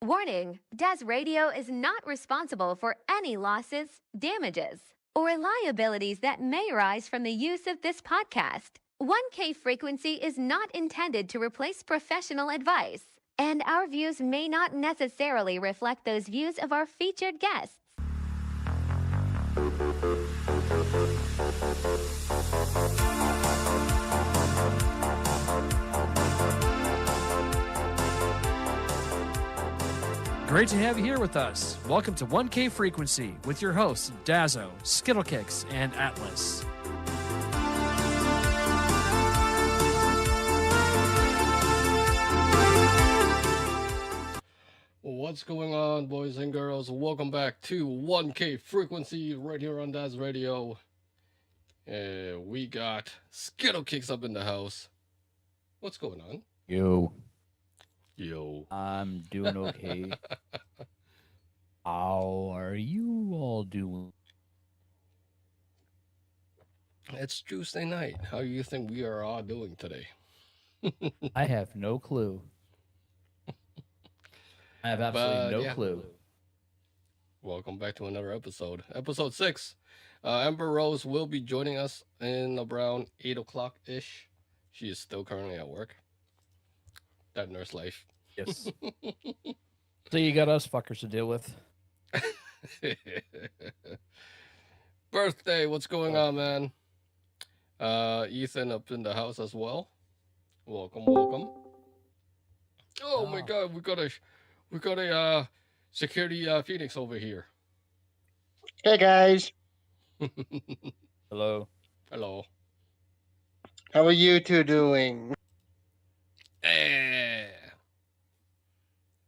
Warning, Dazz Radio is not responsible for any losses, damages, or liabilities that may arise from the use of this podcast. 1K frequency is not intended to replace professional advice, and our views may not necessarily reflect those views of our featured guests. Great to have you here with us. Welcome to 1K Frequency with your hosts, Dazzo, Skittlekicks, and Atlas. What's going on, boys and girls? Welcome back to 1K Frequency right here on Dazz Radio. We got Skittlekicks up in the house. What's going on? Yo, I'm doing okay. How are you all doing? It's Tuesday night. How do you think we are all doing today? I have no clue. I have absolutely no clue. Welcome back to another episode. Episode 6. Ember Rose will be joining us in around 8 o'clock-ish. She is still currently at work. That nurse life. Yes. So you got us fuckers to deal with. Birthday, what's going on, man? Ethan up in the house as well. Welcome. Oh my god, we got a security Phoenix over here. Hey guys. Hello. How are you two doing?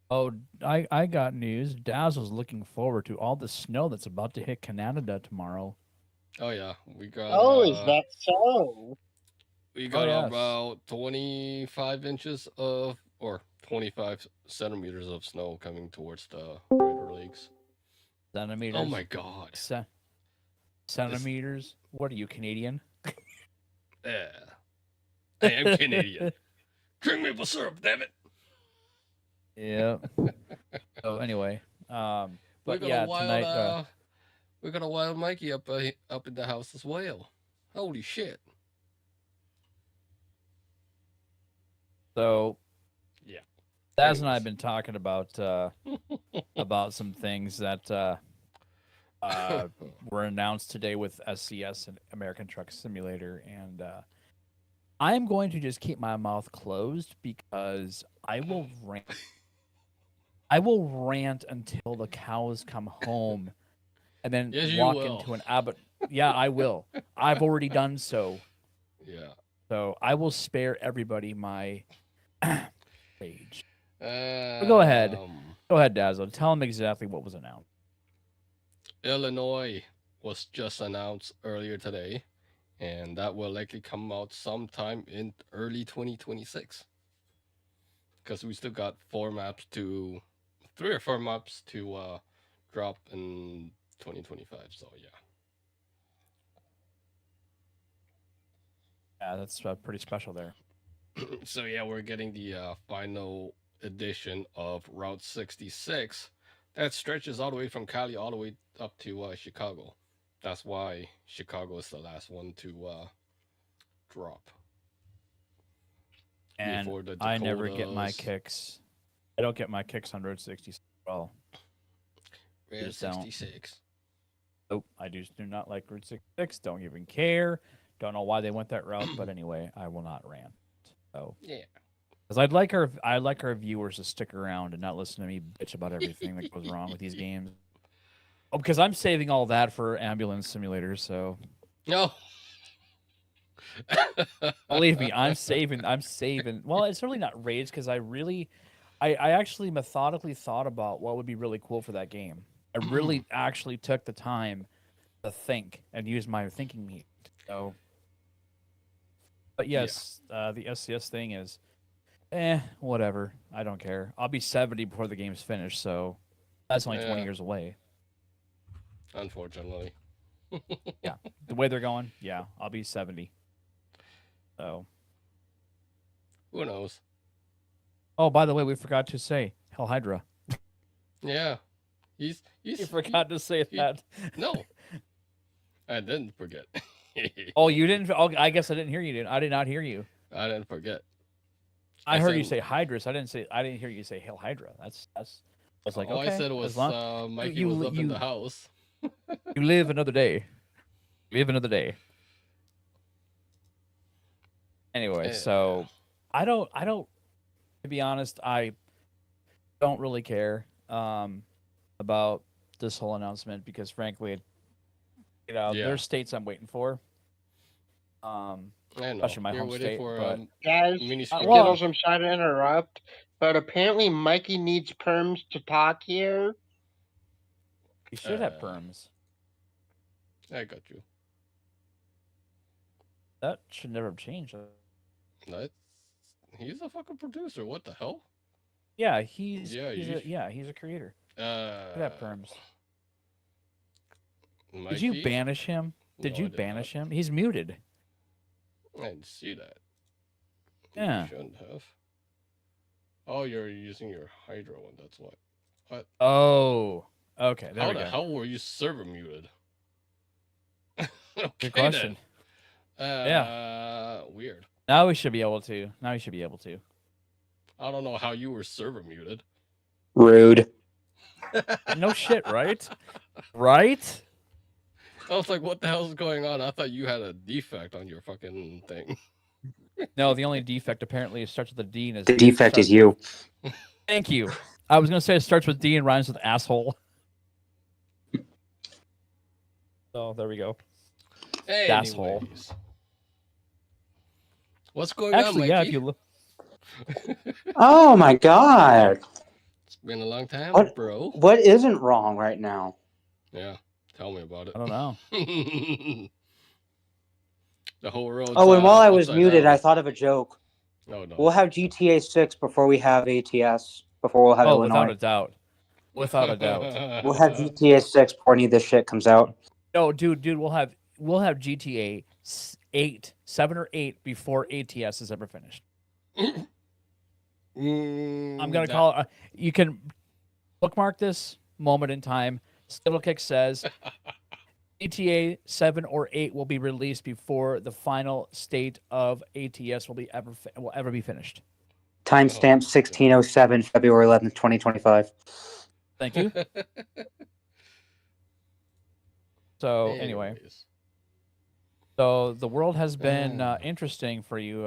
Oh, I got news. Dazz was looking forward to all the snow that's about to hit Canada tomorrow. Oh yeah, we got. Is that so? We got yes. about 25 inches of, or 25 centimeters of snow coming towards the Greater Lakes. Centimeters? Oh my god. Centimeters? What are you, Canadian? Yeah. I am Canadian. Drink maple syrup, damn it. Yeah. So anyway, but tonight we got a wild Mikey up in the house as well. Holy shit. So yeah, Dazz and I have been talking about some things that were announced today with SCS and American Truck Simulator, and I'm going to just keep my mouth closed because I will rant. I will rant until the cows come home, and then walk into an Abbott. Yeah, I will. I've already done so. Yeah. So I will spare everybody my rage. Go ahead, Dazzo. Tell them exactly what was announced. Illinois was just announced earlier today, and that will likely come out sometime in early 2026. Because we still got 3 or 4 maps to drop in 2025. So yeah. Yeah, that's pretty special there. So yeah, we're getting the final edition of Route 66 that stretches all the way from Cali all the way up to Chicago. That's why Chicago is the last one to drop. And I never get my kicks. I don't get my kicks on Road 66 at all. Road 66. Nope, I just do not like Route 66. Don't even care. Don't know why they went that route, but anyway, I will not rant. So yeah, because I'd like our viewers to stick around and not listen to me bitch about everything that goes wrong with these games. Oh, because I'm saving all that for ambulance simulators. So no. Believe me, I'm saving. Well, it's really not rage because I actually methodically thought about what would be really cool for that game. I really actually took the time to think and use my thinking meat. So, but yes, the SCS thing is, whatever. I don't care. I'll be 70 before the game's finished, so that's only 20 years away. Unfortunately. Yeah, the way they're going, yeah, I'll be 70. So, who knows? Oh, by the way, we forgot to say Hell Hydra. Yeah. He's You forgot to say that. No. I didn't forget. Oh, you didn't? Oh, I guess I didn't hear you. I did not hear you. I didn't forget. I heard you said- say Hydrus. I didn't hear you say Hail Hydra. That's. I was like, All okay. I said was Mikey was up in the house. You live another day. Live another day. Anyway, so I don't. To be honest, I don't really care about this whole announcement because, frankly, there's states I'm waiting for. I know. Especially my You're home waiting state. for But Guys, mini Skittles, I'm sorry to interrupt, but apparently Mikey needs perms to talk here. we should have perms. I got you. That should never have changed. He's a fucking producer. What the hell? Yeah, he's Yeah, he's a creator. Should have perms. Mikey? Did you banish him? Did No, you I did banish not. him? He's muted. I didn't see that. Yeah. You shouldn't have. Oh, you're using your Hydra one. That's what. What? Oh, okay. There How we the go. hell were you server muted? Okay, Good question. then. Weird. Now we should be able to. Now we should be able to. I don't know how you were server muted. Rude. No shit, right? Right? I was like, what the hell's going on? I thought you had a defect on your fucking thing. No, the only defect apparently starts with a D and is The defect is you. Thank you. I was gonna say it starts with D and rhymes with asshole. So there we go. Asshole. Anyways. What's going on, Actually, Mikey? yeah. If you look, Oh my god. It's been a long time, What? bro. What isn't wrong right now? Yeah, tell me about it. I don't know. The whole road. Oh, and while I was upside muted, down. I thought of a joke. No, no. We'll have GTA 6 before we have ATS, before we'll have Oh, without Illinois. a doubt. Without a doubt. We'll have GTA 6 before any of this shit comes out. No, dude, we'll have GTA 8, 7 or 8 before ATS is ever finished. I'm gonna call it. You can bookmark this moment in time. Skittlekick says GTA 7 or 8 will be released before the final state of ATS will ever be finished. Timestamp 1607, February 11th, 2025. Thank you. So anyway, Anyways. so the world has been interesting for you,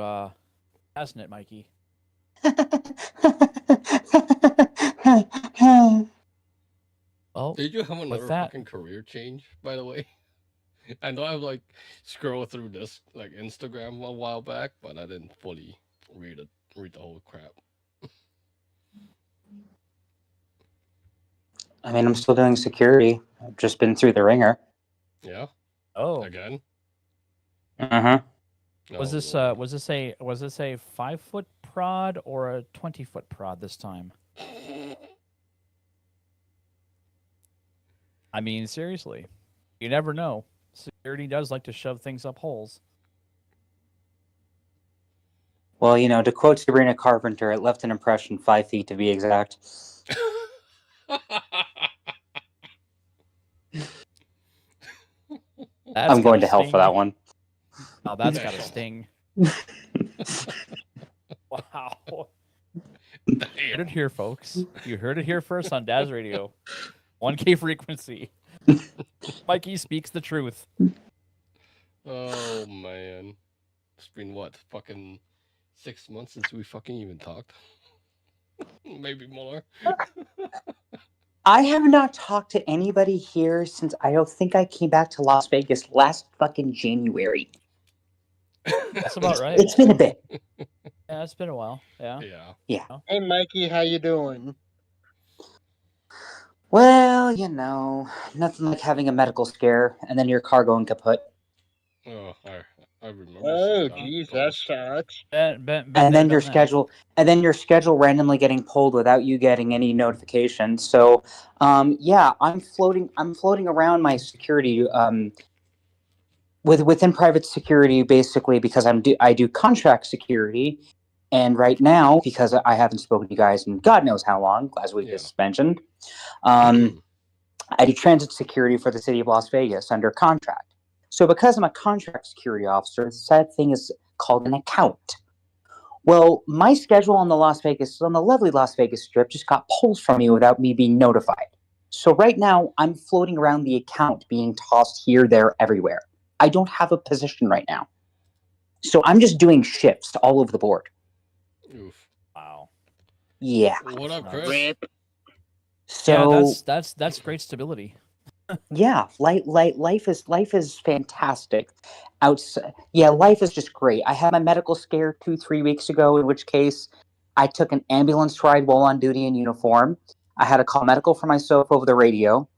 hasn't it, Mikey? Oh, Did you have another that- fucking career change, by the way? I know I've like scrolled through this like Instagram a while back, but I didn't fully read the whole crap. I mean, I'm still doing security. I've just been through the ringer. Yeah, oh. again. Uh-huh. Was this Lord. was this a 5-foot prod or a 20-foot prod this time? I mean, seriously, you never know. Security does like to shove things up holes. Well, you know, to quote Sabrina Carpenter, it left an impression 5 feet to be exact. That's I'm going gotta to hell for that sting. one. Oh, that's got to sting. Wow. You heard it here, folks. You heard it here first on Dazz Radio. 1K frequency. Mikey speaks the truth. Oh man, it's been what, fucking 6 months since we fucking even talked. Maybe more. I have not talked to anybody here since I don't think I came back to Las Vegas last fucking January. That's about right. It's been a bit. Yeah, it's been a while. Yeah. Yeah. Hey, Mikey, how you doing? Well, you know, nothing like having a medical scare and then your car going kaput. Oh, I remember. Oh, seeing geez, that sucks. Been And there, then your done that. schedule randomly getting pulled without you getting any notification. So, yeah, I'm floating around my security, within private security, basically because I do contract security, and right now because I haven't spoken to you guys in God knows how long, last week Yeah. is mentioned. I do transit security for the city of Las Vegas under contract. So because I'm a contract security officer, the sad thing is called an account. Well, my schedule on the lovely Las Vegas Strip just got pulled from me without me being notified. So right now, I'm floating around the account being tossed here, there, everywhere. I don't have a position right now. So I'm just doing shifts all over the board. Oof. Wow. Yeah. What up, Chris? Rip. So yeah, that's great stability. yeah, life is fantastic. Life is just great. I had my medical scare 2-3 weeks ago, in which case I took an ambulance ride while on duty in uniform. I had to call medical for myself over the radio.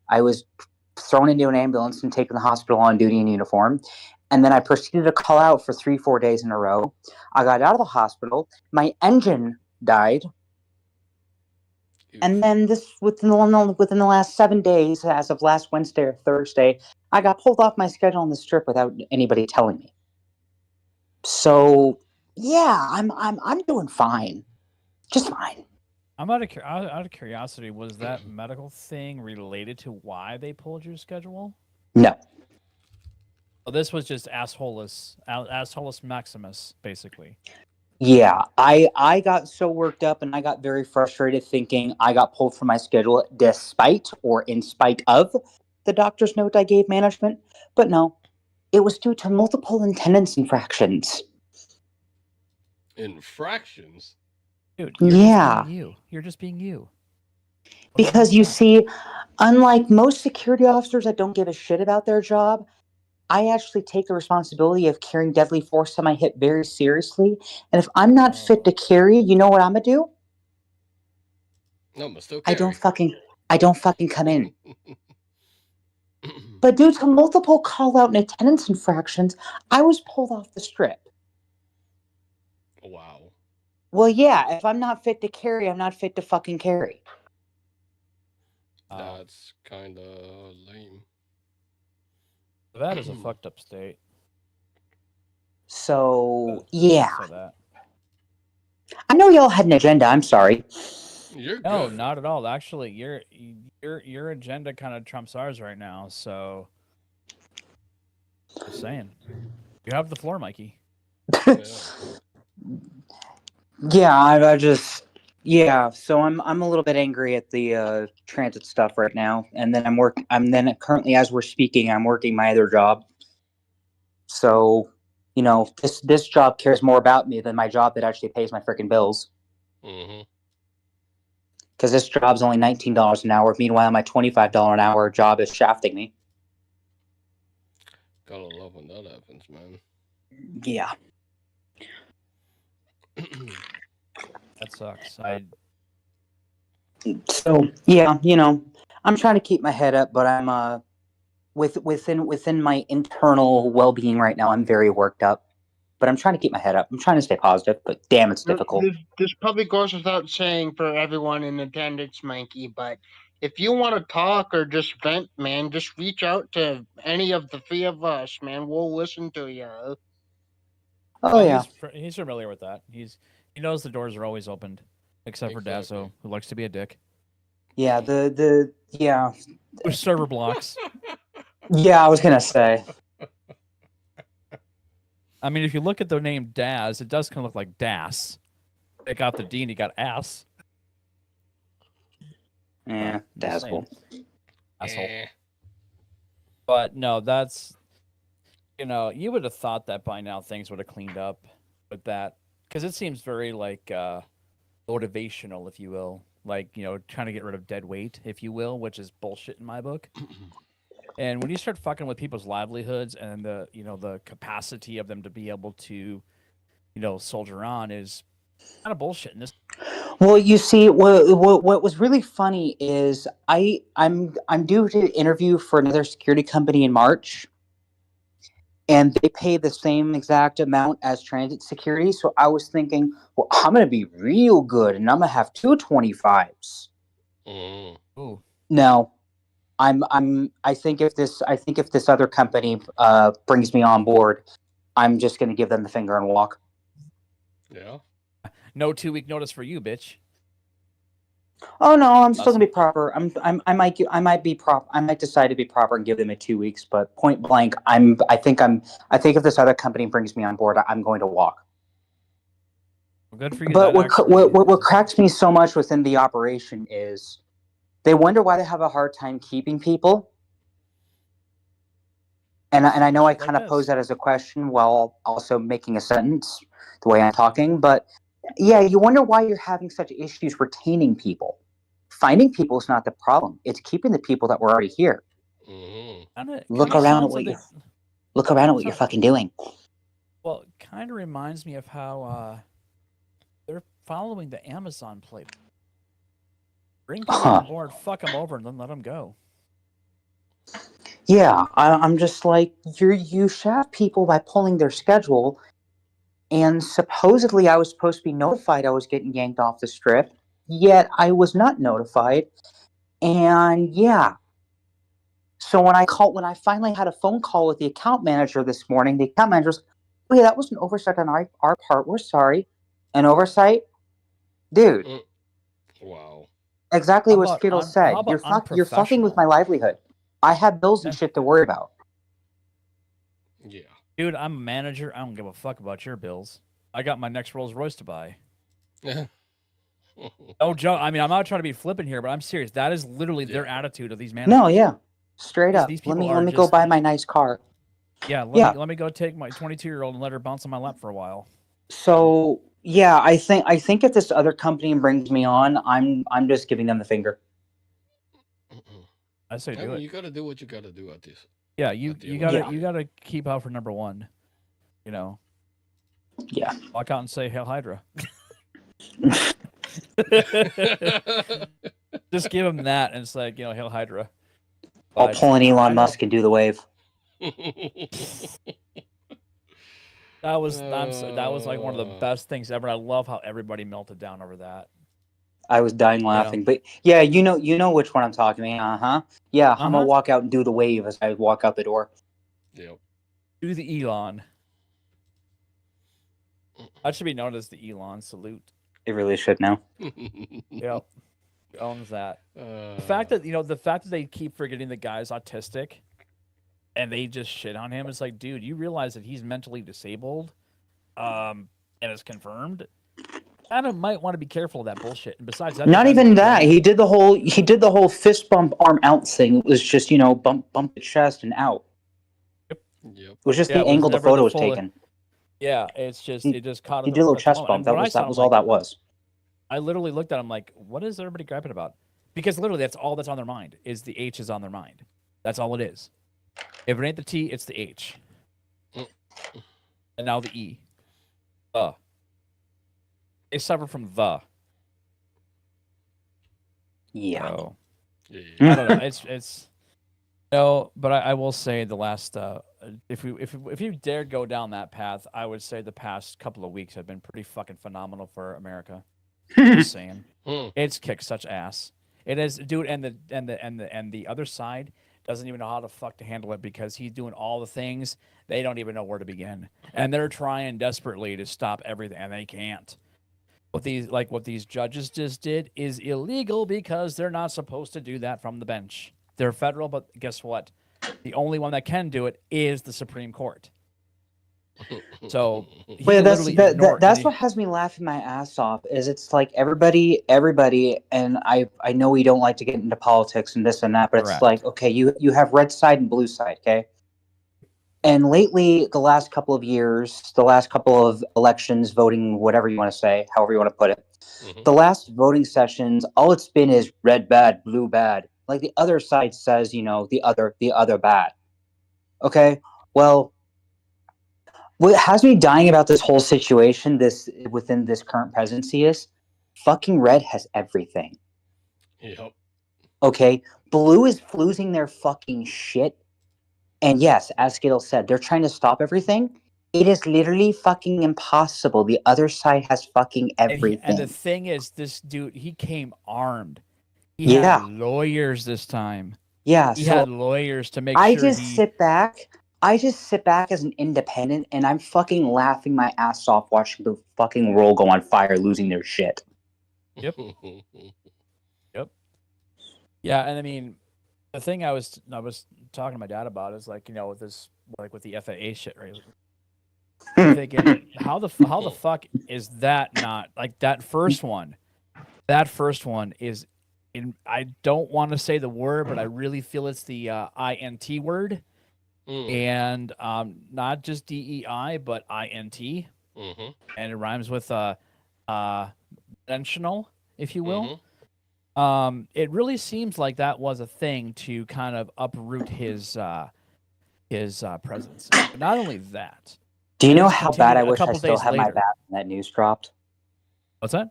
I was thrown into an ambulance and taken to the hospital on duty in uniform. And then I proceeded to call out for 3-4 days in a row. I got out of the hospital. My engine died. And then within the last 7 days, as of last Wednesday or Thursday, I got pulled off my schedule on the Strip without anybody telling me. So yeah, I'm doing fine, just fine. I'm out of curiosity. Was that medical thing related to why they pulled your schedule? No. Oh, this was just assholeless Maximus, basically. Yeah, I got so worked up and I got very frustrated thinking I got pulled from my schedule despite or in spite of the doctor's note I gave management. But no, it was due to multiple attendance infractions. Infractions? Dude, you're just being you. Because you see, unlike most security officers that don't give a shit about their job, I actually take the responsibility of carrying deadly force on my hip very seriously. And if I'm not fit to carry, you know what I'm gonna do? No, but still carry. I don't fucking come in. But due to multiple call-out and attendance infractions, I was pulled off the Strip. Wow. Well, yeah, if I'm not fit to carry, I'm not fit to fucking carry. That's kind of lame. That is a fucked up state. So, yeah. Say that. I know y'all had an agenda, I'm sorry. You're No, good. not at all. Actually, your agenda kind of trumps ours right now. So, just saying, you have the floor, Mikey. So I'm a little bit angry at the transit stuff right now, and then currently as we're speaking, I'm working my other job. So, you know, this job cares more about me than my job that actually pays my freaking bills. Mm-hmm. Because this job's only $19 an hour. Meanwhile, my $25 an hour job is shafting me. Gotta love when that happens, man. Yeah. That sucks. So yeah, you know, I'm trying to keep my head up, but I'm within my internal well-being right now. I'm very worked up, but I'm trying to keep my head up. I'm trying to stay positive, but damn, it's difficult. This probably goes without saying for everyone in attendance, Mikey, but if you want to talk or just vent, man, just reach out to any of the three of us, man. We'll listen to you. Oh yeah, he's familiar with that. He knows the doors are always opened, except for Dazzo, who likes to be a dick. Yeah, With server blocks. Yeah, I was gonna say. I mean, if you look at the name Dazz, it does kind of look like Das. Take out the D and you got ass. Yeah, Dazzle. Asshole. But no, that's, you would have thought that by now things would have cleaned up with that, because it seems very like motivational, if you will, like trying to get rid of dead weight, if you will, which is bullshit in my book. And when you start fucking with people's livelihoods and the capacity of them to be able to soldier on is kind of bullshit in this. Well, you see, what was really funny is I'm due to interview for another security company in March, and they pay the same exact amount as transit security. So I was thinking, well, I'm gonna be real good, and I'm gonna have 225s. Ooh. No, I think if this other company brings me on board, I'm just gonna give them the finger and walk. Yeah. No 2-week notice for you, bitch. Oh no, I'm still That's gonna be proper. I might be prop. I might decide to be proper and give them a 2 weeks. But point blank, I think if this other company brings me on board, I'm going to walk. well, good for you. But That actually what is- cracks me so much within the operation is they wonder why they have a hard time keeping people. And I know I Shit like kind of pose this. that as a question while also making a sentence the way I'm talking. But yeah, you wonder why you're having such issues retaining people. Finding people is not the problem. It's keeping the people that were already here. Hmm. Look Kinda around at sounds what like you look around at what you're so- fucking doing. well, kind of reminds me of how they're following the Amazon playbook. Bring people Huh. on board, fuck them over, and then let them go. Yeah, I'm just like you shaft people by pulling their schedule, and supposedly I was supposed to be notified I was getting yanked off the strip, yet I was not notified. And yeah, so when I finally had a phone call with the account manager this morning, the account manager was, "Oh yeah, that was an oversight on our part. We're sorry." An oversight, dude. Wow. Exactly How what about Skittle said. how about You're fucking with my unprofessional? livelihood. I have bills and Yeah. shit to worry about. Yeah. Dude, I'm a manager. I don't give a fuck about your bills. I got my next Rolls Royce to buy. Oh, Joe. I mean, I'm not trying to be flippant here, but I'm serious. That is literally their attitude of these managers. No, yeah, straight up. These Let people me are let me go just buy my nice car. yeah. Yeah. Let me go take my 22-year-old and let her bounce on my lap for a while. So yeah, I think if this other company brings me on, I'm just giving them the finger. I say I do mean, it. you gotta do what you gotta do at this. Yeah, at the you end of gotta the you day. gotta keep out for number one. You know, Yeah. walk out and say Hail Hydra. Just give them that, and it's like Hail Hydra. I'll But pull an I Elon know Musk and do the wave. that was that was like one of the Uh, best things ever. I love how everybody melted down over that. I was dying laughing. But yeah, you know which one I'm talking about. Uh-huh. Yeah, I'm gonna walk out and do the wave as I walk out the door. Yep. Do the Elon. That should be known as the Elon salute. It really should now. Yep. He owns that. The fact that they keep forgetting the guy's autistic and they just shit on him, it's like, dude, you realize that he's mentally disabled, and it's confirmed. Adam might want to be careful of that bullshit. And besides that, Not even that. He did the whole fist bump arm out thing. It was just, bump the chest and out. Yep. It was just Yeah, the it was angle the never photo the was full- taken. Yeah, it just caught He him did a little at the chest moment. bump. And That when I was saw that him, was like, all that was. I literally looked at him like, what is everybody griping about? Because literally that's all that's on their mind is the H is on their mind. That's all it is. If it ain't the T, it's the H. And now the E. They suffer from the. Yeah. So, Yeah. I don't know. It's no, but I will say the last if you dared go down that path, I would say the past couple of weeks have been pretty fucking phenomenal for America. Just saying, it's kicked such ass. It is, dude, and the other side doesn't even know how the fuck to handle it because he's doing all the things they don't even know where to begin, and they're trying desperately to stop everything, and they can't. What these judges just did is illegal because they're not supposed to do that from the bench. They're federal, but guess what? The only one that can do it is the Supreme Court. So Wait, that's what has me laughing my ass off. Is it's like everybody, and I know we don't like to get into politics and this and that, but it's like, okay, you have red side and blue side, okay. And lately, the last couple of years, the last couple of elections, voting, whatever you want to say, however you want to put it, the last voting sessions, all it's been is red bad, blue bad. Like the other side says, the other bad. Okay, well, what has me dying about this whole situation, within this current presidency, is fucking red has everything. Yep. Okay, blue is losing their fucking shit. And yes, as Skittle said, they're trying to stop everything. It is literally fucking impossible. The other side has fucking everything. And the thing is, this dude, he came armed. He had lawyers this time. Yeah, he had lawyers to make I sure just sit back as an independent, and I'm fucking laughing my ass off watching the fucking world go on fire, losing their shit. Yep. Yeah, and I mean, the thing I was talking to my dad about is like, with this, like with the FAA shit, right? I'm thinking, how the fuck is that not like that first one? That first one is I don't want to say the word, but I really feel it's the INT word, and not just DEI, but INT, and it rhymes with intentional, if you will. It really seems like that was a thing to kind of uproot his presence. But not only that. Do you and know this how bad continued I a wish I couple still days had my later. badge when that news dropped? What's that?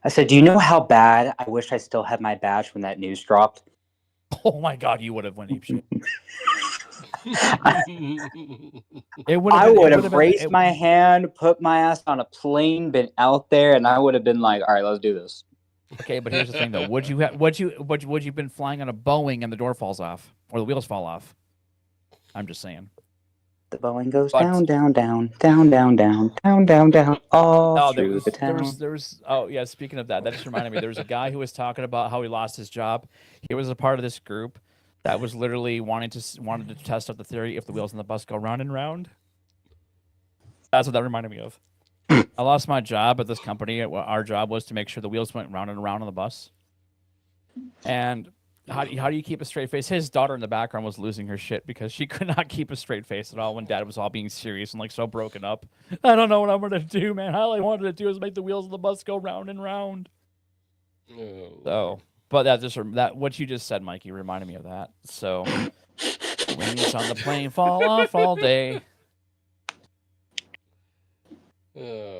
I said, do you know how bad I wish I still had my badge when that news dropped? Oh my god, you would have went apeshit. I would have raised my hand, put my ass on a plane, been out there, and I would have been like, all right, let's do this. Okay, but here's the thing though. Would you been flying on a Boeing and the door falls off or the wheels fall off? I'm just saying. The Boeing goes down, down, down, down, down, down, down, down, down, all through the town. There was. Oh yeah, speaking of that just reminded me. There was a guy who was talking about how he lost his job. He was a part of this group that was literally wanted to test out the theory if the wheels on the bus go round and round. That's what that reminded me of. I lost my job at this company. Our job was to make sure the wheels went round and around on the bus. And how do you keep a straight face? His daughter in the background was losing her shit because she could not keep a straight face at all when Dad was all being serious and like so broken up. I don't know what I'm gonna do, man. All I wanted to do is make the wheels of the bus go round and round. Oh. So, but that what you just said, Mikey, reminded me of that. So, wings on the plane fall off all day.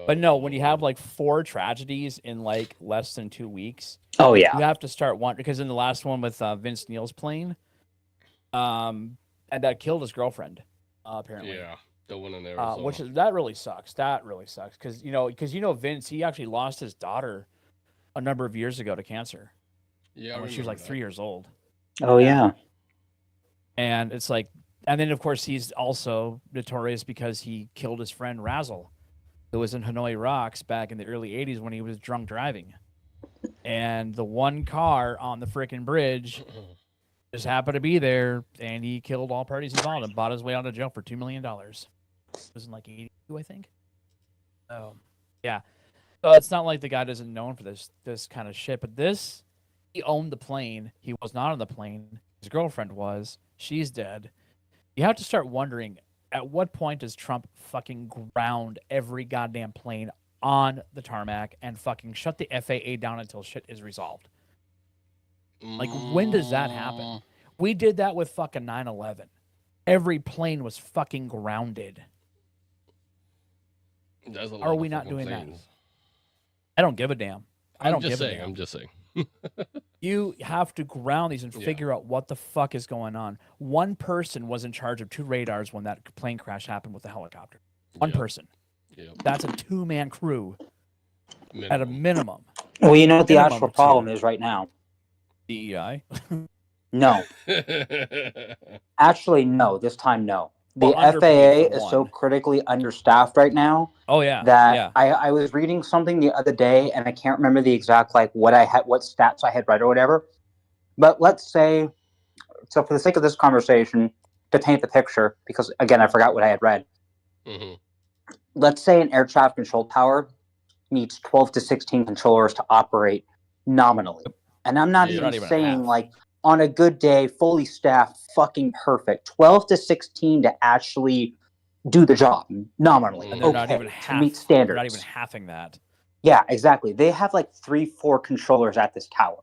But no, when you have like 4 tragedies in like less than 2 weeks, oh yeah, you have to start one because in the last one with Vince Neil's plane, and that killed his girlfriend, apparently. Yeah, the one in Arizona. That really sucks. That really sucks because Vince, he actually lost his daughter a number of years ago to cancer. Yeah, when she was like 3 years old. Oh yeah. And it's like, and then of course he's also notorious because he killed his friend Razzle, who was in Hanoi Rocks back in the early 80s when he was drunk driving. And the one car on the frickin' bridge just happened to be there, and he killed all parties involved and bought his way out of jail for $2 million. It was in like 82, I think. So, yeah. So it's not like the guy isn't known for this kind of shit, but he owned the plane. He was not on the plane. His girlfriend was. She's dead. You have to start wondering, at what point does Trump fucking ground every goddamn plane on the tarmac and fucking shut the FAA down until shit is resolved? Like, when does that happen? We did that with fucking 9/11. Every plane was fucking grounded. Are we not doing that? I don't give a damn. I'm just saying. You have to ground these and figure out what the fuck is going on. One person was in charge of 2 radars when that plane crash happened with the helicopter. One person. Yep. That's a 2-man crew at a minimum. Well, you know what the actual problem is right now? DEI? No. Actually, no. This time, no. The FAA is so critically understaffed right now. Oh yeah. That I was reading something the other day, and I can't remember the exact what stats I had read or whatever. But let's say, so for the sake of this conversation, to paint the picture, because again I forgot what I had read. Mm-hmm. Let's say an air traffic control tower needs 12 to 16 controllers to operate nominally, and I'm not even saying like on a good day, fully staffed, fucking perfect. 12 to 16 to actually do the job nominally. And they're not even meet standards. They're not even halving that. Yeah, exactly. They have like 3-4 controllers at this tower.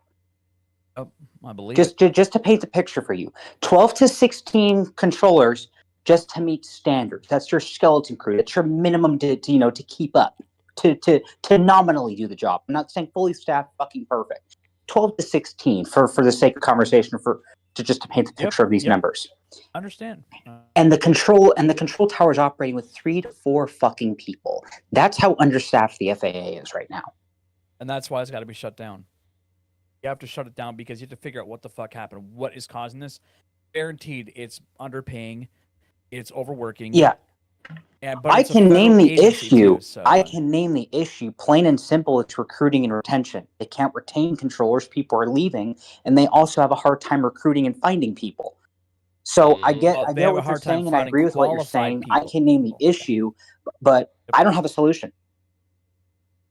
Oh, I believe just to paint the picture for you. 12 to 16 controllers just to meet standards. That's your skeleton crew. That's your minimum to keep up, to nominally do the job. I'm not saying fully staffed, fucking perfect. 12 to 16 for the sake of conversation, just to paint the picture of these numbers. Understand. And the control tower is operating with 3 to 4 fucking people. That's how understaffed the FAA is right now. And that's why it's got to be shut down. You have to shut it down because you have to figure out what the fuck happened. What is causing this? Guaranteed, it's underpaying. It's overworking. Yeah. Yeah, but I it's a can name federal the agency issue. too, so I can name the issue. Plain and simple, it's recruiting and retention. They can't retain controllers. People are leaving, and they also have a hard time recruiting and finding people. So I get, Well, I they get have a what you're hard time saying, and I finding agree with what you're qualified saying. I people. can name the issue, but I don't have a solution.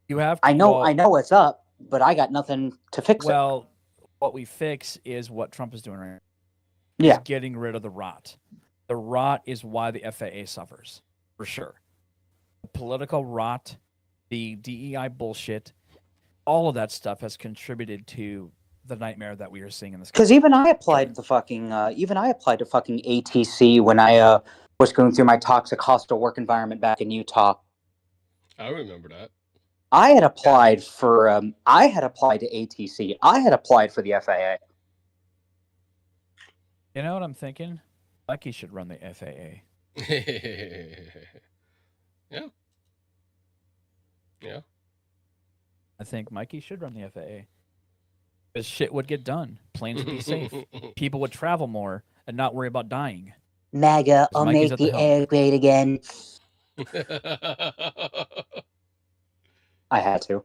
You have I to. know, Well, I know what's up, but I got nothing to fix it. well, what we fix is what Trump is doing right now. Yeah. He's getting rid of the rot. The rot is why the FAA suffers, for sure. The political rot, the DEI bullshit, all of that stuff has contributed to the nightmare that we are seeing in this country. Because even I applied to fucking ATC when I was going through my toxic hostile work environment back in Utah. I remember that. I had applied for I had applied to ATC. I had applied for the FAA. You know what I'm thinking? Mikey should run the FAA. Yeah. Yeah. I think Mikey should run the FAA. Because shit would get done. Planes would be safe. People would travel more and not worry about dying. MAGA, Because I'll Mikey's make at the the helm. air great again. I had to.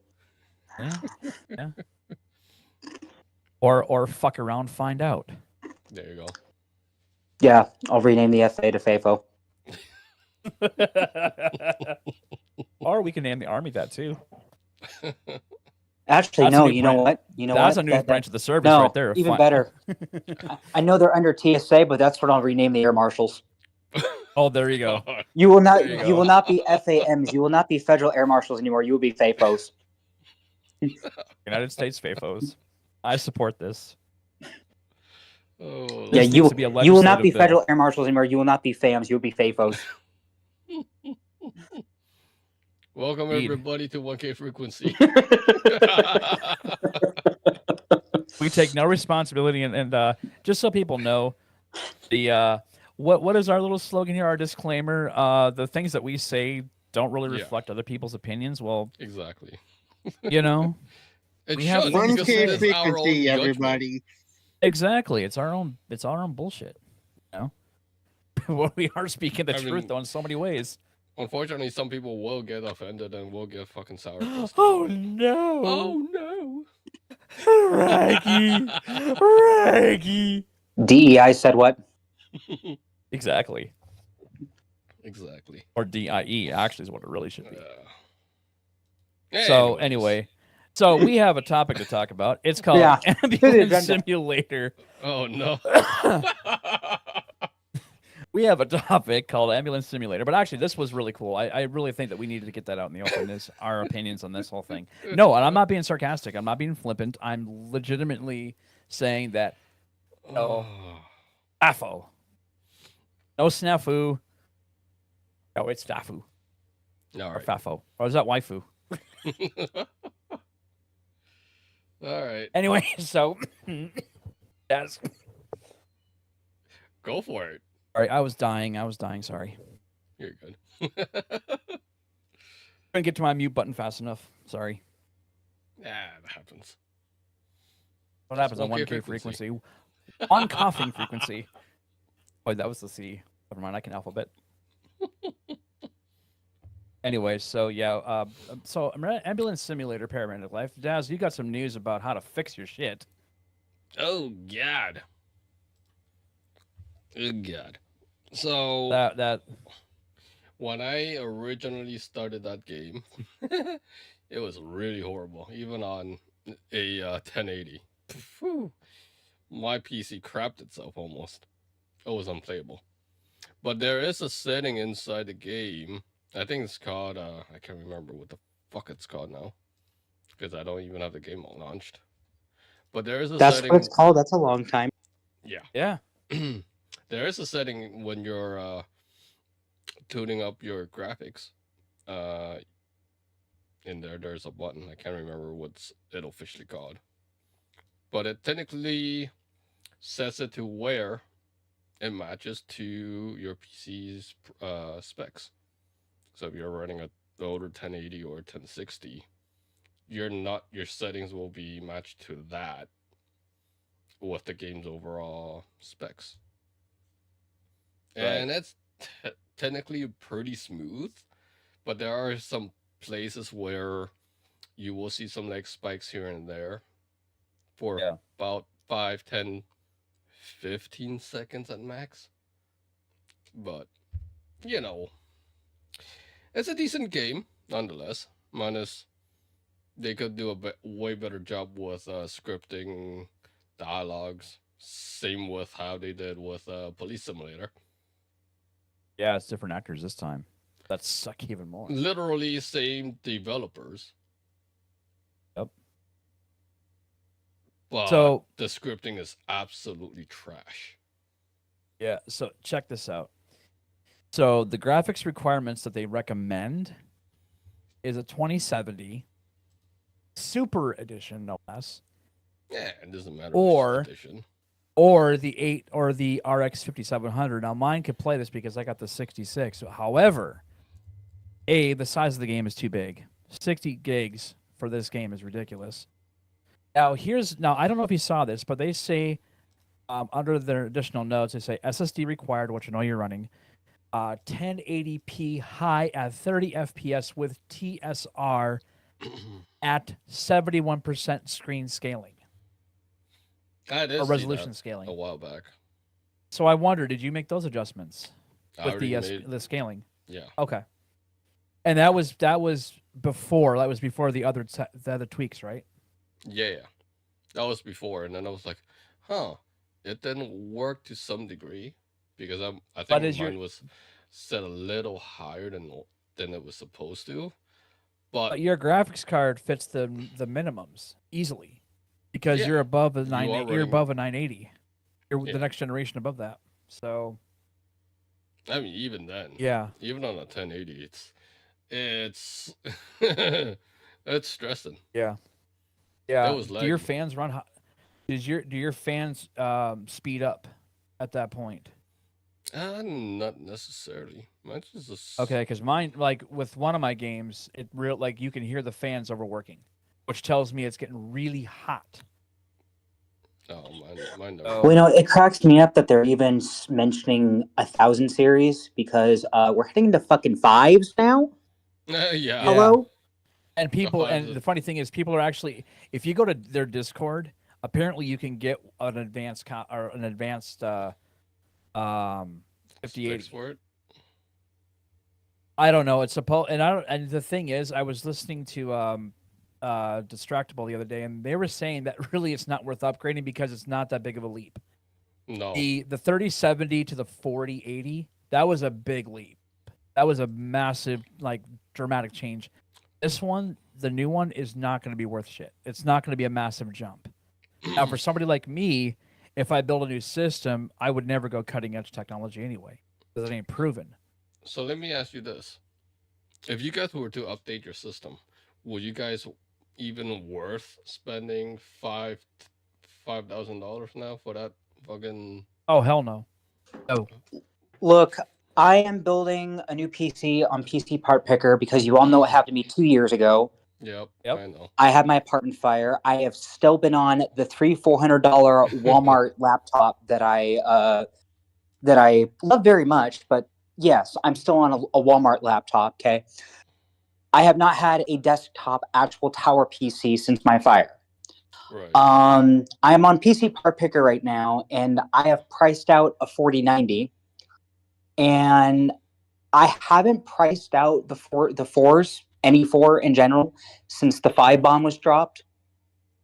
Yeah. Or fuck around, find out. There you go. Yeah, I'll rename the FAA to FAFO. Or we can name the army that too. Actually, That's a no. new You know branch. what? You know That's what? a new branch of the service no, right there. even better. I know they're under TSA, but that's what I'll rename the air marshals. Oh, there you go. You will not. There you You go. will not be FAMs. You will not be federal air marshals anymore. You will be FAFOs. United States FAFOs. I support this. Oh, Yeah, This you needs to be a you will not legislative be bill. federal air marshals anymore. You will not be FAMs. You will be FAFOs. welcome Indeed. everybody to 1K Frequency. We take no responsibility, and just so people know, the what is our little slogan here? Our disclaimer: the things that we say don't really Yeah. reflect other people's opinions. Well, Exactly. you know, It We have should, things because to it say. is our own Frequency, judgment. everybody. exactly. It's our own bullshit. You know, well, we are speaking the I truth mean- though in so many ways. Unfortunately, some people will get offended and will get fucking sour. Oh no! Oh no! Raggy, Raggy. DEI said what? Exactly. Exactly. Or DIE actually is what it really should be. Yeah. So Anyways. anyway, so we have a topic to talk about. It's called Yeah. Ambulance agenda. Simulator. Oh no. We have a topic called Ambulance Simulator, but actually this was really cool. I really think that we needed to get that out in the open, our opinions on this whole thing. No, and I'm not being sarcastic. I'm not being flippant. I'm legitimately saying that Oh. AFO. No snafu. No, it's FAFU. All Or right. FAFO. Or is that waifu? All right. Anyway, so yes. Go for it. Sorry, I was dying. Sorry. You're good. Couldn't get to my mute button fast enough. Sorry. Yeah, that happens. What happens on 1K 1K frequency? On coughing frequency. Oh, that was the C. Never mind, I can alphabet. Anyway, so yeah, so Ambulance Simulator Paramedic Life. Dazz, you got some news about how to fix your shit. Oh God. Good God. So That when I originally started that game, it was really horrible, even on a 1080. Phew. My PC crapped itself almost. It was unplayable. But there is a setting inside the game. I think it's called, I can't remember what the fuck it's called now, because I don't even have the game launched. But there is a That's setting. what it's called. That's a long time. yeah. There is a setting when you're tuning up your graphics. In there's a button. I can't remember what's it officially called, but it technically sets it to where it matches to your PC's specs. So if you're running a older 1080 or 1060, your settings will be matched to that with the game's overall specs. Right. And it's technically pretty smooth, but there are some places where you will see some lag spikes here and there for Yeah. about 5, 10, 15 seconds at max. But, you know, it's a decent game, nonetheless. Minus, they could do a way better job with scripting dialogues. Same with how they did with Police Simulator. Yeah, it's different actors this time. That suck even more. Literally same developers. Yep. But So the scripting is absolutely trash. yeah, so check this out. So the graphics requirements that they recommend is a 2070 Super Edition, no less, Yeah, it doesn't matter Or- which edition. or the RX 5700. Now mine could play this because I got the 66. However, the size of the game is too big. 60 gigs for this game is ridiculous. Now I don't know if you saw this, but they say under their additional notes, they say SSD required, which I know you're running, 1080p high at 30 FPS with TSR at 71% screen scaling I did or see resolution that scaling. a while back. So I wonder, did you make those adjustments I with already the made- the scaling? yeah. Okay. And that was before the other tweaks, right? Yeah. That was before, and then I was like, huh, it didn't work to some degree because I But think is mine your- was set a little higher than it was supposed to. But But your graphics card fits the minimums easily because Yeah, you're above a you are you're running- above a 980. You're Yeah. the next generation above that. So I mean, even then, yeah. even on a 1080, it's it's stressing. Yeah. Yeah. was Do your laggy. fans run hot? Do your fans speed up at that point? Not necessarily. Mine's just Okay, because mine, like with one of my games, you can hear the fans overworking, which tells me it's getting really hot. Oh, mine never. Oh. Well, it cracks me up that they're even mentioning 1,000 series because we're heading into fucking fives now. Yeah. Hello? And people, fives and are- the funny thing is, people are actually, if you go to their Discord, apparently you can get an advanced 5080. Specs for it. I don't know. It's supposed, and the thing is, I was listening to Distractable the other day, and they were saying that really it's not worth upgrading because it's not that big of a leap. No. The 3070 to the 4080, that was a big leap. That was a massive, like, dramatic change. This one, the new one, is not going to be worth shit. It's not going to be a massive jump. Now, for somebody like me, if I build a new system, I would never go cutting edge technology anyway because it ain't proven. So let me ask you this: if you guys were to update your system, would you guys even worth spending $5,000 now for that fucking? Oh hell no. Oh Look, I am building a new PC on PC Part Picker because you all know what happened to me 2 years ago. Yep. Yep. I know. I had my apartment fire. I have still been on the $300-$400 Walmart laptop that I love very much. But yes, I'm still on a Walmart laptop. Okay, I have not had a desktop actual tower PC since my fire. Right. I am on PC Part Picker right now, and I have priced out a 4090, and I haven't priced out the fours, any four in general, since the 5 bomb was dropped.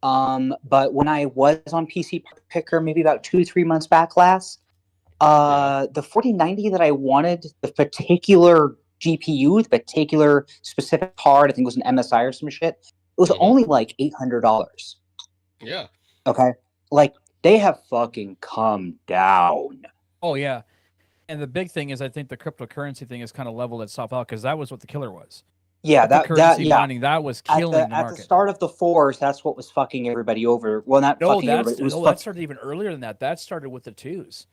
But when I was on PC Part Picker, maybe about 2-3 months back last, the 4090 that I wanted, the particular GPU, the particular specific card, I think it was an MSI or some shit, it was Mhm. only like $800. Yeah. Okay, like they have fucking come down. oh yeah. And the big thing is, I think the cryptocurrency thing is kind of leveled itself out because that was what the killer was. Yeah, Cryptocurrency mining, that was killing the at market. the start of the fours, that's what was fucking everybody over. Well, not No, fucking everybody. It was that started even earlier than that. That started with the twos.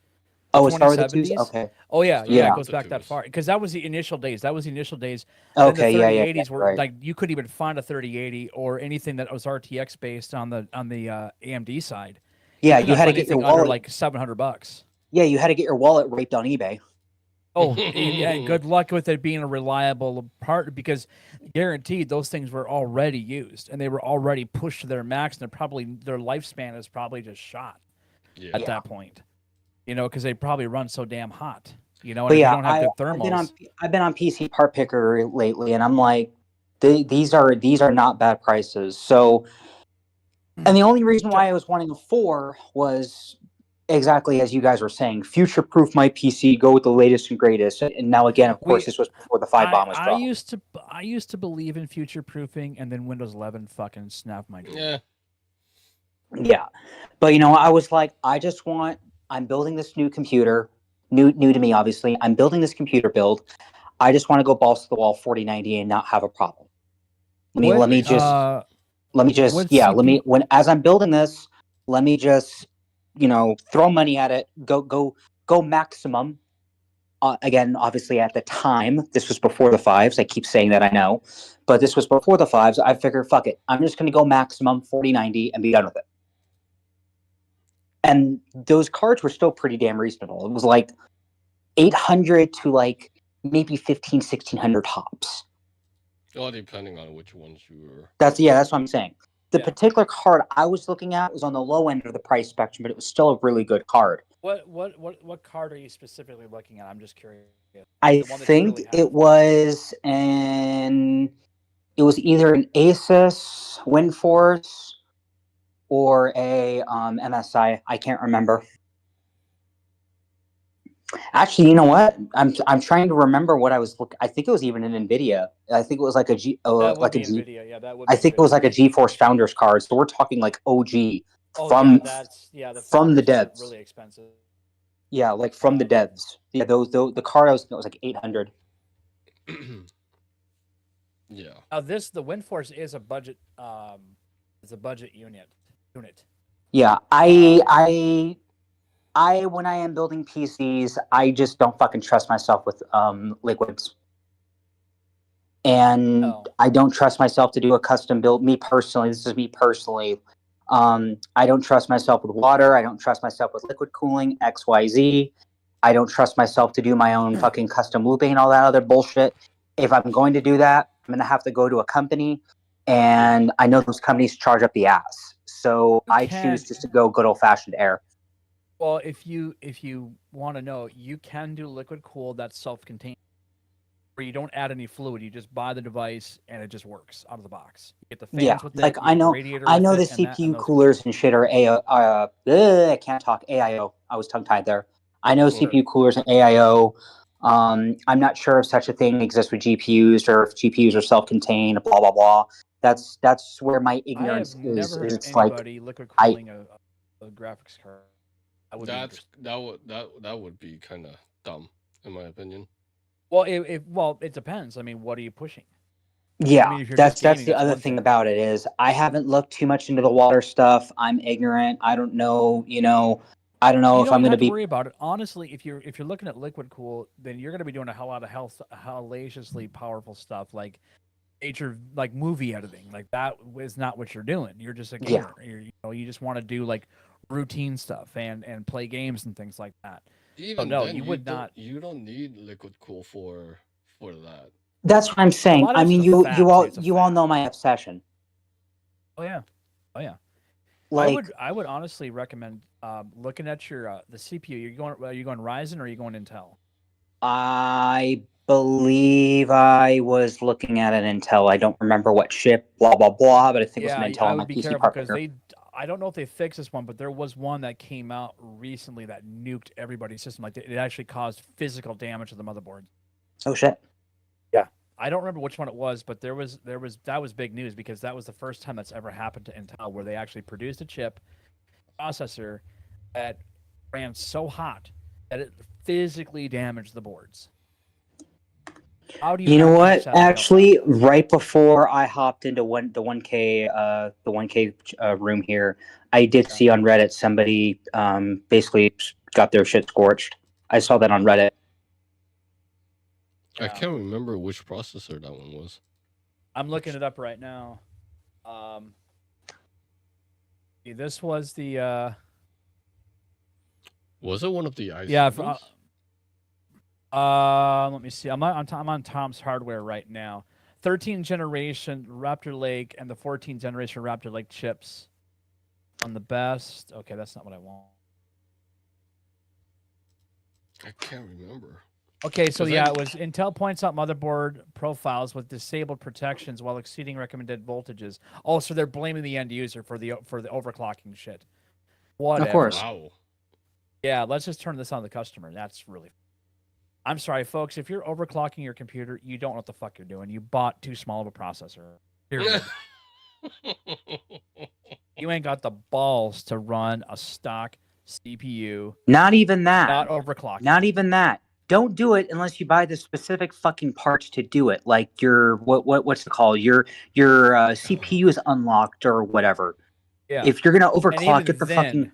oh, it started with the 2070s? twos. Okay, Oh yeah, Started yeah, it with goes the back that twos. far because that was the initial days. That was the initial days. okay, and the yeah, 3080s were right. like you couldn't even find a 3080 or anything that was RTX based on the AMD side. Yeah, could you not had to find get your anything under wallet. like $700. Yeah, you had to get your wallet raped on eBay. Oh, yeah, good luck with it being a reliable part, because guaranteed those things were already used and they were already pushed to their max, and their lifespan is probably just shot Yeah. at that point. Because they probably run so damn hot. And But if you yeah, don't have good I've been on PC Part Picker lately, and I'm like, these are not bad prices. So, and the only reason why I was wanting a 4 was exactly as you guys were saying, future proof my PC, go with the latest and greatest. And now again, of course, this was before the 5 bomb was I dropped. used to believe in future proofing, and then Windows 11 fucking snapped my dream. Yeah. Yeah, but I was like, I'm building this new computer, new to me, obviously. I'm building this computer build. I just want to go balls to the wall 4090 and not have a problem. Let me just as I'm building this, let me just throw money at it, go maximum. Again, obviously at the time, this was before the 5s. I keep saying that, I know, but this was before the 5s. I figured, fuck it, I'm just going to go maximum 4090 and be done with it. And those cards were still pretty damn reasonable. It was like 800 to like maybe 1600 tops. Well, depending on which ones you were. That's what I'm saying. The particular card I was looking at was on the low end of the price spectrum, but it was still a really good card. What card are you specifically looking at? I'm just curious. I think it was either an Asus WindForce or a MSI. I can't remember. Actually, you know what? I'm trying to remember what I was looking. I think it was even an NVIDIA. I think it was like a G. NVIDIA. Yeah, that would. I think it was like a GeForce Founders card. So we're talking like OG from the devs. Really expensive. Yeah, like from the devs. Yeah, the card was like 800. Yeah. Now the WindForce is a budget. It's a budget unit. Yeah, I when I am building PCs, I just don't fucking trust myself with liquids. And I don't trust myself to do a custom build. This is me personally. I don't trust myself with water. I don't trust myself with liquid cooling, XYZ. I don't trust myself to do my own fucking custom looping and all that other bullshit. If I'm going to do that, I'm going to have to go to a company, and I know those companies charge up the ass. So I choose just to go good old-fashioned air. Well, if you want to know, you can do liquid cooled that's self-contained, where you don't add any fluid. You just buy the device and it just works out of the box. You get the fans with like it, I know the CPU coolers and shit are I can't talk AIO. I was tongue-tied there. I know CPU coolers and AIO. I'm not sure if such a thing exists with GPUs or if GPUs are self-contained. Blah blah blah. That's where my ignorance is. Never heard it's of anybody liquid cooling a graphics card. That would be kind of dumb, in my opinion. Well, it depends. I mean, what are you pushing? Yeah, I mean, that's the other thing about it is I haven't looked too much into the water stuff. I'm ignorant. I don't know. I don't know if I'm going to be. Worry about it. Honestly, if you're looking at liquid cool, then you're going to be doing a hell lot of hellaciously powerful stuff like movie editing. Like that is not what you're doing. You're just a gamer. Yeah. You just want to do like routine stuff and play games and things like that. Even then, you don't need liquid cool for that. That's what I'm saying. I mean, you all know my obsession. Oh yeah. Like, I would honestly recommend looking at your the CPU. Are you going Ryzen or are you going Intel? I believe I was looking at an Intel. I don't remember what chip, blah blah blah, but I think it was an Intel on my PC part because I don't know if they fixed this one, but there was one that came out recently that nuked everybody's system. Like it actually caused physical damage to the motherboard. Oh shit. Yeah. I don't remember which one it was, but that was big news because that was the first time that's ever happened to Intel where they actually produced a chip processor that ran so hot that it physically damaged the boards. How do you know what? Actually, right before I hopped into the 1K room here, I did see on Reddit somebody basically got their shit scorched. I saw that on Reddit. I can't remember which processor that one was. I'm looking it up right now. This was the. Was it one of the ICs? Yeah. Let me see. I'm on Tom's Hardware right now. 13th generation Raptor Lake and the 14th generation Raptor Lake chips on the best. Okay, that's not what I want. I can't remember. Okay, so 'Cause yeah, I- it was Intel points out motherboard profiles with disabled protections while exceeding recommended voltages. Oh, so they're blaming the end user for the overclocking shit. Whatever. Of course. Wow. Yeah, let's just turn this on the customer. That's really. I'm sorry, folks. If you're overclocking your computer, you don't know what the fuck you're doing. You bought too small of a processor. Period. You ain't got the balls to run a stock CPU. Not even that. Not overclocking. Not even that. Don't do it unless you buy the specific fucking parts to do it. Like your what's it called? Your CPU is unlocked or whatever. Yeah. If you're gonna And overclock even it, the then- fucking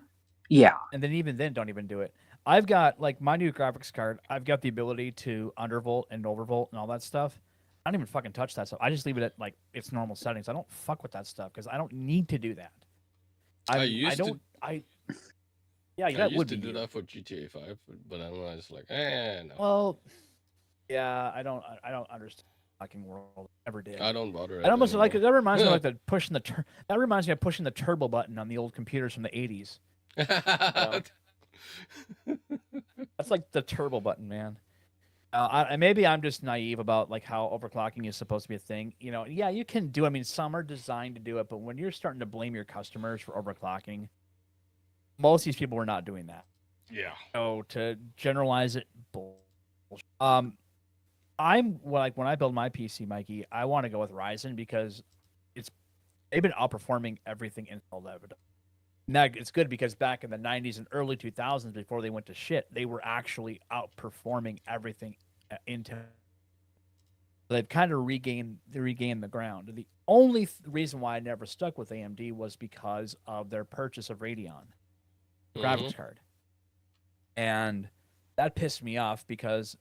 yeah. And then even then, don't even do it. I've got like my new graphics card. I've got the ability to undervolt and overvolt and all that stuff. I don't even fucking touch that stuff. I just leave it at like its normal settings. I don't fuck with that stuff because I don't need to do that. I used to- Yeah, I that used would to be do you. that for GTA 5, but I'm just like, no. Well, yeah, I don't understand the fucking world. Never did. I don't bother. I almost like anymore. that reminds me of like the pushing the that reminds me of pushing the turbo button on the old computers from the 80s. That's like the turbo button, man. Maybe I'm just naive about like how overclocking is supposed to be a thing. You know, yeah, you can do. I mean, some are designed to do it, but when you're starting to blame your customers for overclocking, most of these people were not doing that. Yeah. So to generalize it, bullshit. I'm like when I build my PC, Mikey, I want to go with Ryzen because they've been outperforming everything Intel ever done. Now it's good because back in the 90s and early 2000s, before they went to shit, they were actually outperforming everything Intel. They've kind of regained the ground. The only reason why I never stuck with AMD was because of their purchase of Radeon graphics card, and that pissed me off because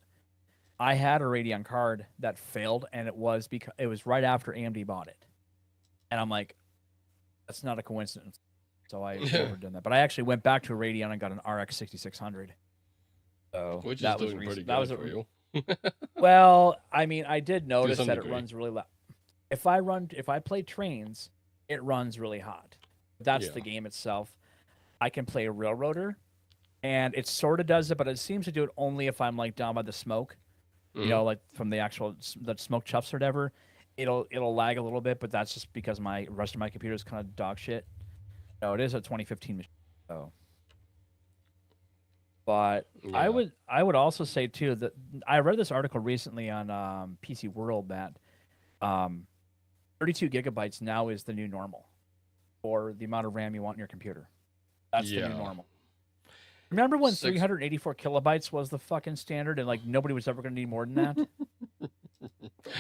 I had a Radeon card that failed, and it was because it was right after AMD bought it, and I'm like, that's not a coincidence. So I never done that. But I actually went back to a Radeon and got an RX 6600. So Which that is was doing pretty that good was for you. Well, I mean, I did notice some that it degree. runs really loud. If I play trains, it runs really hot. That's Yeah. the game itself. I can play a railroader, and it sort of does it, but it seems to do it only if I'm like down by the smoke. You know, like from the actual the smoke chuffs or whatever. It'll lag a little bit, but that's just because my rest of my computer is kind of dog shit. No, it is a 2015 machine. So, but Yeah. I would also say too that I read this article recently on PC World that 32 gigabytes now is the new normal for the amount of RAM you want in your computer. That's the Yeah. new normal. Remember when 6 384 kilobytes was the fucking standard and like nobody was ever going to need more than that?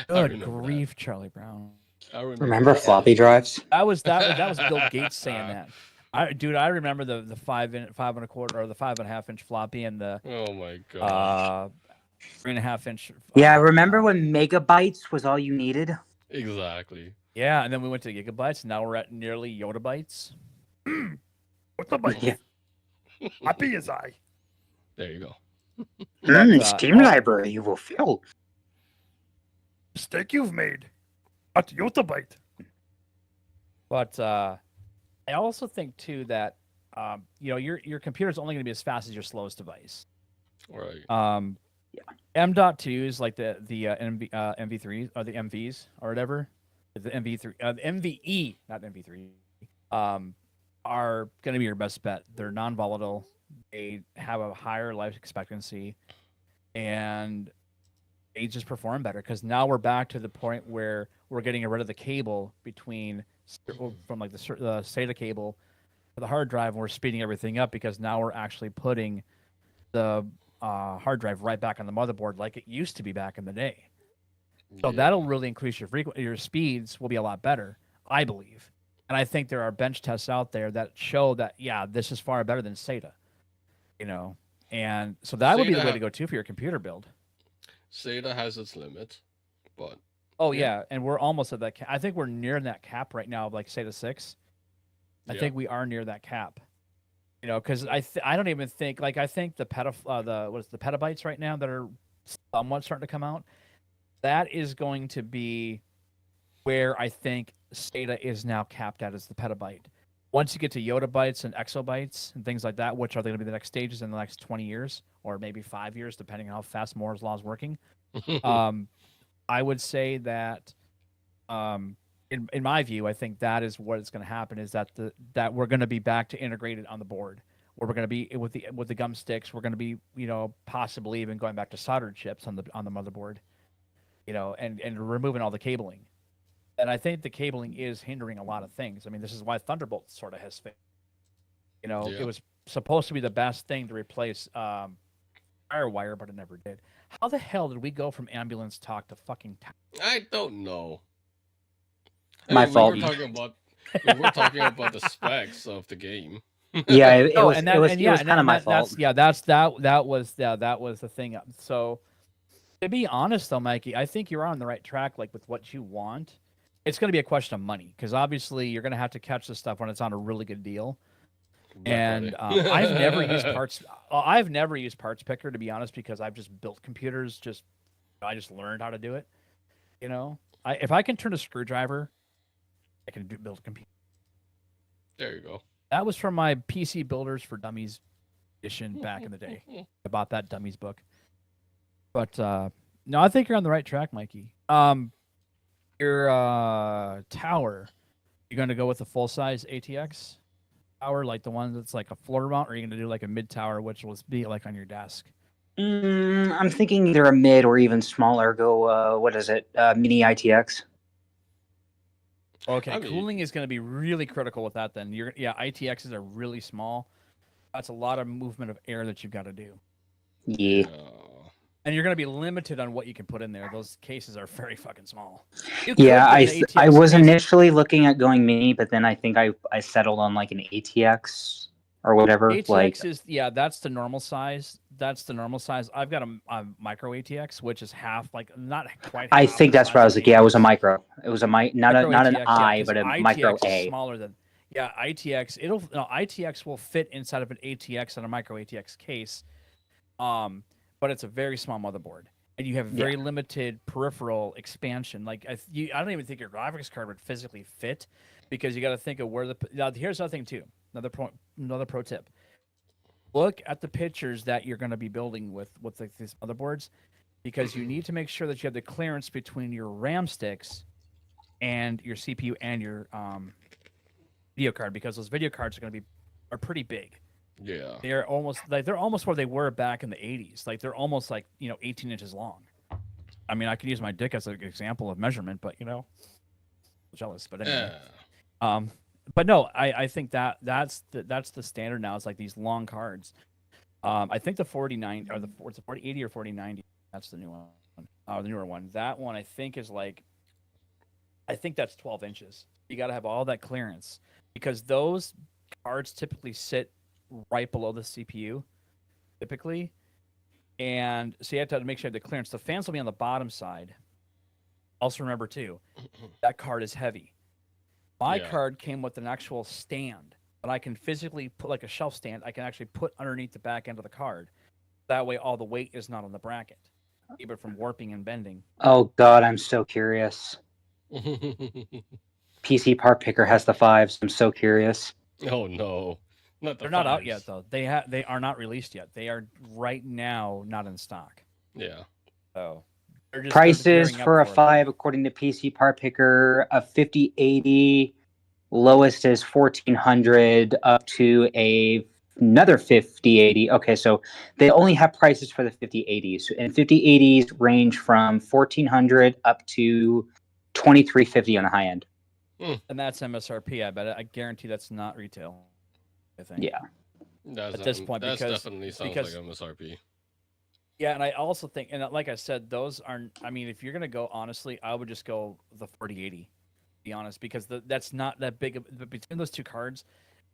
I Good remember grief, Charlie Brown. that. I Remember that. floppy drives? That was Bill Gates saying that. I remember the 5 and a quarter or the 5.5 inch floppy and the Oh my god. 3.5 inch. Yeah, remember when megabytes was all you needed? Exactly. Yeah, and then we went to gigabytes. And now we're at nearly yottabytes. Yottabytes. Yeah. Happy as I. There you go. Steam library you will fill. Mistake you've made. At yottabyte. But I also think too that your computer is only going to be as fast as your slowest device. Right. M.2s like the MV3s or the MVs or whatever, the MV3, the MVE, not MV3, are going to be your best bet. They're non-volatile. They have a higher life expectancy, and they just perform better. Because now we're back to the point where we're getting rid of the cable from like the SATA cable to the hard drive, and we're speeding everything up because now we're actually putting the hard drive right back on the motherboard like it used to be back in the day. So Yeah. that'll really increase your speeds will be a lot better, I believe. And I think there are bench tests out there that show that, yeah, this is far better than SATA, and so that would be the way SATA to go too for your computer build. SATA has its limits, but Oh Yeah. yeah, and we're almost at that cap. I think we're near that cap right now of like SATA 6. I Yeah. think we are near that cap. Because I don't even think I think the petabytes right now that are somewhat starting to come out. That is going to be where I think SATA is now capped at, is the petabyte. Once you get to yottabytes and exabytes and things like that, which are going to be the next stages in the next 20 years or maybe 5 years, depending on how fast Moore's law is working, I would say that, in my view, I think that is what is going to happen, is that that we're going to be back to integrated on the board, where we're going to be with the gum sticks. We're going to be, possibly even going back to soldered chips on the motherboard, and removing all the cabling. And I think the cabling is hindering a lot of things. I mean, this is why Thunderbolt sort of has failed. It was supposed to be the best thing to replace FireWire, but it never did. How the hell did we go from ambulance talk to fucking I don't know. My fault. We were talking about the specs of the game. Yeah, it was kind of my fault. That was the thing. So, to be honest though, Mikey, I think you're on the right track, like with what you want. It's going to be a question of money, because obviously you're going to have to catch this stuff when it's on a really good deal. And I've never used parts. I've never used Parts Picker, to be honest, because I've just built computers. I just learned how to do it. If I can turn a screwdriver, I can build a computer. There you go. That was from my PC Builders for Dummies edition back in the day. I bought that Dummies book. But no, I think you're on the right track, Mikey. Your tower, you're going to go with a full-size ATX tower, like the one that's like a floor mount, or are you going to do like a mid-tower, which will be like on your desk? I'm thinking either a mid or even smaller. Go, what is it? Mini ITX. Okay, cooling is going to be really critical with that then. ITXs are really small. That's a lot of movement of air that you've got to do. Yeah. And you're going to be limited on what you can put in there. Those cases are very fucking small. Yeah, I was initially looking at going mini, but then I think I settled on like an ATX or whatever. ATX is, that's the normal size. I've got a micro ATX, which is half, like not quite. I think that's what I was like. Yeah, it was a micro. It was not an I, but a micro A. Smaller than. Yeah, ITX. ITX will fit inside of an ATX on a micro ATX case. But it's a very small motherboard, and you have very limited peripheral expansion. Like I don't even think your graphics card would physically fit, because you got to think of where now. Here's another thing too. Another pro tip: look at the pictures that you're going to be building with like these motherboards, because you need to make sure that you have the clearance between your RAM sticks and your CPU and your video card, because those video cards are pretty big. Yeah, they're almost where they were back in the 80s. Like they're almost like 18 inches long. I mean, I could use my dick as an example of measurement, but jealous. But anyway, but no, I think that's the standard now. It's like these long cards. I think the 4090 or the 4080 or 4090. That's the new one. The newer one. That one I think is like, I think that's 12 inches. You got to have all that clearance, because those cards typically sit right below the CPU, typically, and so you have to make sure you have the clearance. The fans will be on the bottom side. Also remember too, that card is heavy. My card came with an actual stand that I can physically put, like a shelf stand. I can actually put underneath the back end of the card. That way, all the weight is not on the bracket, keep it from warping and bending. Oh God, I'm so curious. PC Part Picker has the 5s. I'm so curious. Oh no. They're not out yet, though. They are not released yet. They are right now not in stock. Yeah. So prices for a 5, according to PC Part Picker, a 5080 lowest is 1400 up to another 5080. Okay, so they only have prices for the 5080s, and 5080s range from 1400 up to 2350 on the high end. And that's MSRP. I guarantee that's not retail. I think. Yeah. At this point, that definitely sounds like MSRP. Yeah, and I also think, and like I said, those aren't. I mean, if you're gonna go honestly, I would just go the 4080. To be honest, because that's not that big. Between those two cards,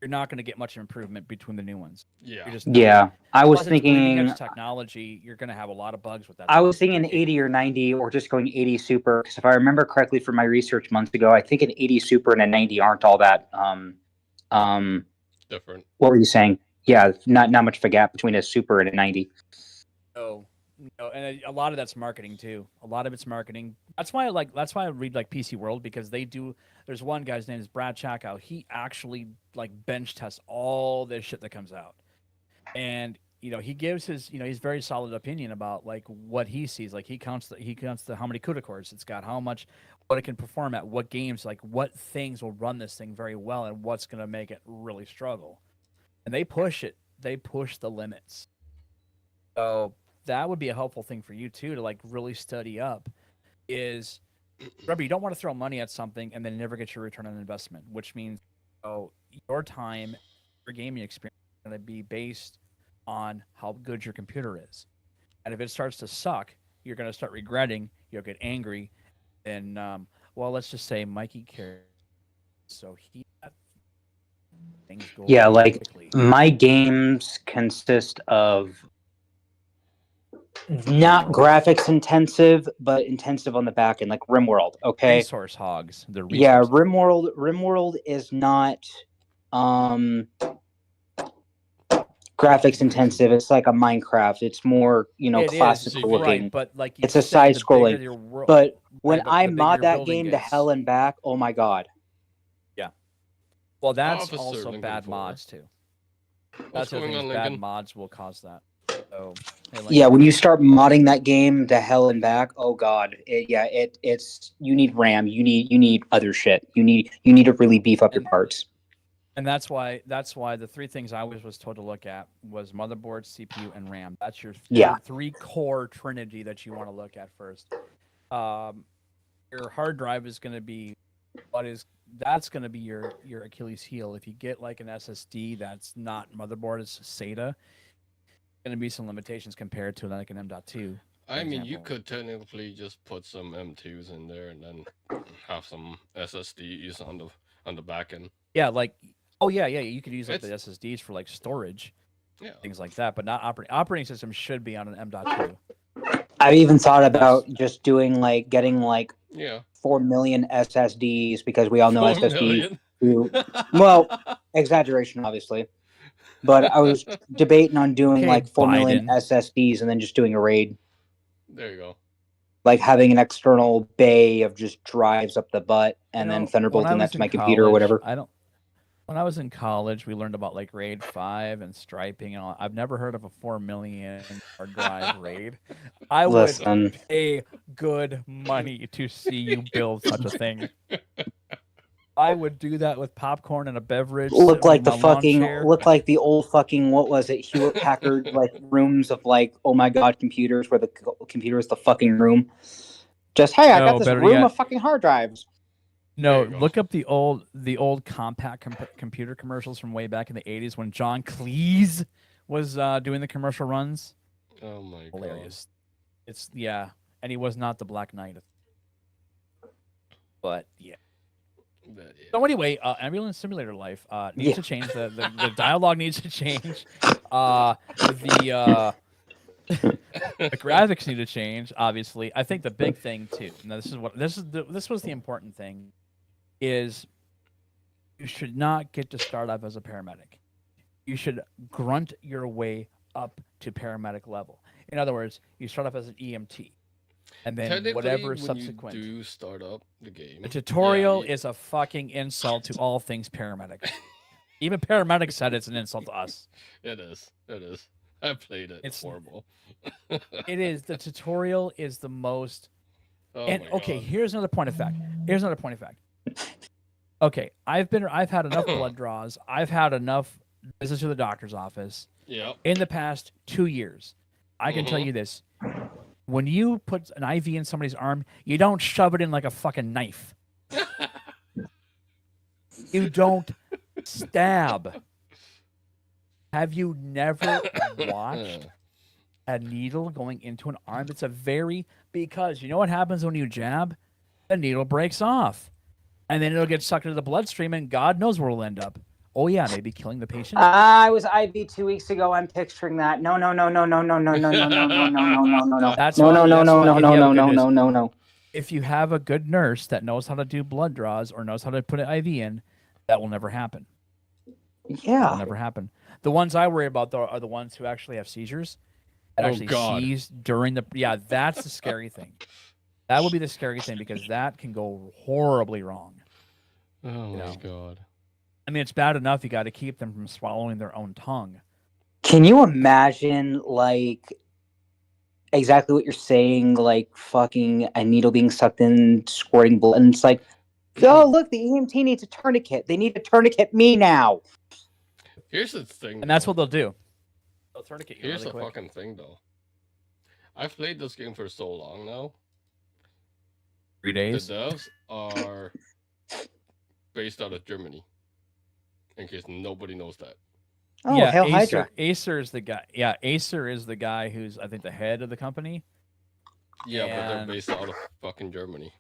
you're not going to get much improvement between the new ones. Yeah. I was thinking technology. You're going to have a lot of bugs with that. I was thinking 80 or 90, or just going 80 Super. Because if I remember correctly from my research months ago, I think an 80 Super and a 90 aren't all that different. What were you saying? Yeah, not much of a gap between a Super and a 90. Oh, and a lot of that's marketing too. A lot of it's marketing. That's why I read like PC World, because they do. There's one guy's name is Brad Chackow. He actually like bench tests all this shit that comes out, and he gives his he's very solid opinion about like what he sees. Like he counts the how many CUDA cores it's got, how much, what it can perform at, what games, like what things will run this thing very well, and what's going to make it really struggle. And they push it. They push the limits. So that would be a helpful thing for you too, to like really study up. Is remember, you don't want to throw money at something and then never get your return on investment, which means your time, your gaming experience is going to be based on how good your computer is. And if it starts to suck, you're going to start regretting, you'll get angry, and well, let's just say Mikey cares, so things go like quickly. my games consist of not graphics intensive, but intensive on the back end, like RimWorld. Okay, Resource hogs. Yeah, RimWorld is not graphics intensive. It's like a Minecraft. It's more classic looking. Right, but like it's a side scrolling. But when I mod that game to hell and back, oh my god. Yeah. Well, that's also bad mods too. That's the thing. Bad mods will cause that. So, yeah, when you start modding that game to hell and back, oh god, it's you need RAM, you need other shit, you need to really beef up your parts. And that's why the three things I always was told to look at was motherboard, CPU, and RAM. That's your three core trinity that you want to look at first. Your hard drive is going to be that's going to be your Achilles heel. If you get like an SSD that's not motherboard, it's SATA. Going to be some limitations compared to like an M.2. I mean, you could technically just put some M2s in there and then have some SSDs on the back end. Yeah, like you could use like the SSDs for like storage, things like that, but not operating system should be on an M.2. I've even thought about just doing like getting like 4 million SSDs, because we all know SSDs. Well, exaggeration, obviously. But I was debating on doing like 4 million SSDs and then just doing a RAID. There you go. Like having an external bay of just drives up the butt and then Thunderbolting that to my computer or whatever. When I was in college, we learned about like RAID 5 and striping and all. I've never heard of a 4 million hard drive RAID. I would pay good money to see you build such a thing. I would do that with popcorn and a beverage. Look like the old fucking, what was it, Hewlett Packard like rooms of like, oh my god, computers, where the computer is the fucking room. Just I got this room of fucking hard drives. No, look up the old compact computer commercials from way back in the 80s when John Cleese was doing the commercial runs. Oh my god. Hilarious. It's and he was not the Black Knight. But So anyway, Ambulance Simulator Life needs to change. The dialogue needs to change. The graphics need to change. Obviously, I think the big thing too. Now, this was the important thing, is you should not get to start off as a paramedic. You should grunt your way up to paramedic level. In other words, you start off as an EMT. And then whatever subsequent. You do start up the game. The tutorial is a fucking insult to all things paramedic. Even paramedics said it's an insult to us. It is. I played it. It's horrible. It is. The tutorial is the most. God. Here's another point of fact. Okay, I've had enough blood draws. I've had enough visits to the doctor's office. Yeah. In the past 2 years, I can tell you this. When you put an IV in somebody's arm, you don't shove it in like a fucking knife. You don't stab. Have you never watched a needle going into an arm? It's because you know what happens when you jab? The needle breaks off. And then it'll get sucked into the bloodstream, and God knows where it'll end up. Oh yeah, maybe killing the patient. I was IV 2 weeks ago. I'm picturing that. No. That's no. If you have a good nurse that knows how to do blood draws or knows how to put an IV in, that will never happen. Yeah, that'll never happen. The ones I worry about though are the ones who actually have seizures. that Oh, actually God. sees during the that's the scary thing. That would be the scary thing because that can go horribly wrong. Oh my know. God. I mean, it's bad enough you got to keep them from swallowing their own tongue. Can you imagine, like, exactly what you're saying, like fucking a needle being sucked in, squirting blood, and it's like, oh, look, the EMT needs a tourniquet. They need to tourniquet me now. Here's the thing, And that's though. what they'll do. They'll tourniquet you Here's really the quick. fucking thing, though. I've played this game for so long now. 3 days. The devs are based out of Germany. In case nobody knows that. Oh, yeah, Hail Hydra. Acer is the guy. Yeah, Acer is the guy who's I think the head of the company. Yeah, but they're And- based out of fucking Germany.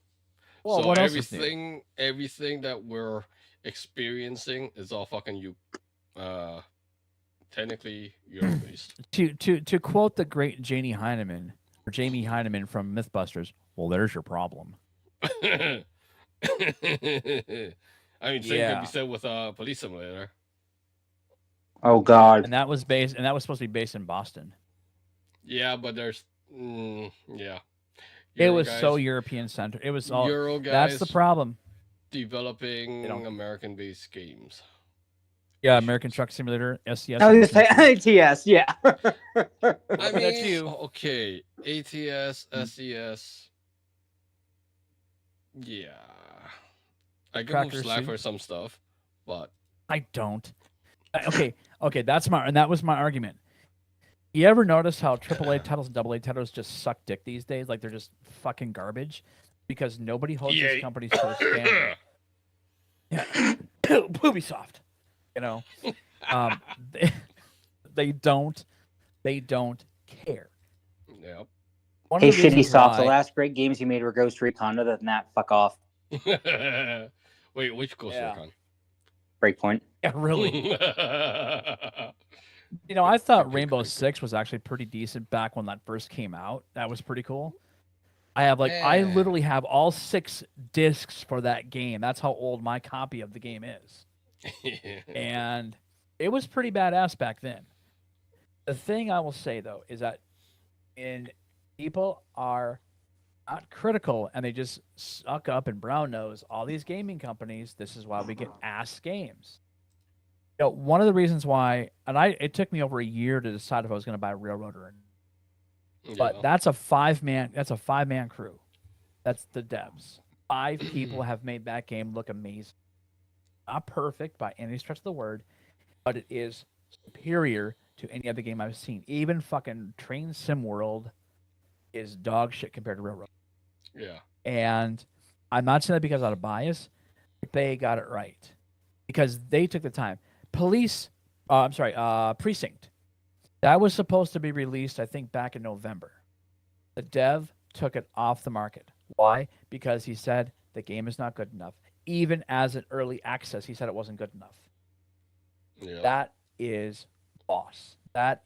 Well, So what else is new? everything that we're experiencing is all fucking technically Euro based. To quote the great Jamie Heineman from MythBusters, well, there's your problem. I mean, same Yeah. could be said with Police Simulator. Oh God. And that was supposed to be based in Boston. Yeah, but there's yeah. It Euro was guys, so European centered. It was all. Euro guys That's the problem. developing They don't- American based games. Yeah, American Truck Simulator, SCS. I was gonna say ATS, yeah. I mean, That's you. okay, ATS, SES. Yeah, I give them Tractor slack Suit. for some stuff, but I don't. Okay, that was my argument. You ever notice how AAA titles and AA titles just suck dick these days? Like they're just fucking garbage because nobody holds these EA. companies to a standard. Yeah, Ubisoft. You know, they don't care. Yep. One Hey, of the Shitty reasons Soft, the why- last great games you made were Ghost Recon. Other than that, fuck off. Wait, which Ghost Yeah. Recon? Breakpoint. Yeah, really. Yeah. You know, I thought Okay, Rainbow great. Six was actually pretty decent back when that first came out. That was pretty cool. I literally have all 6 discs for that game. That's how old my copy of the game is. And it was pretty badass back then. The thing I will say though is that people are not critical and they just suck up and brown nose all these gaming companies. This is why we get ass games. You know, one of the reasons why, and it took me over a year to decide if I was going to buy Railroader, but that's a 5-man crew. That's the devs. 5 people have made that game look amazing. Not perfect by any stretch of the word, but it is superior to any other game I've seen. Even fucking Train Sim World is dog shit compared to Railroad. Yeah. And I'm not saying that because out of bias. They got it right because they took the time. Precinct. That was supposed to be released, I think, back in November. The dev took it off the market. Why? Because he said the game is not good enough. Even as an early access, he said it wasn't good enough. Yeah. That is boss. That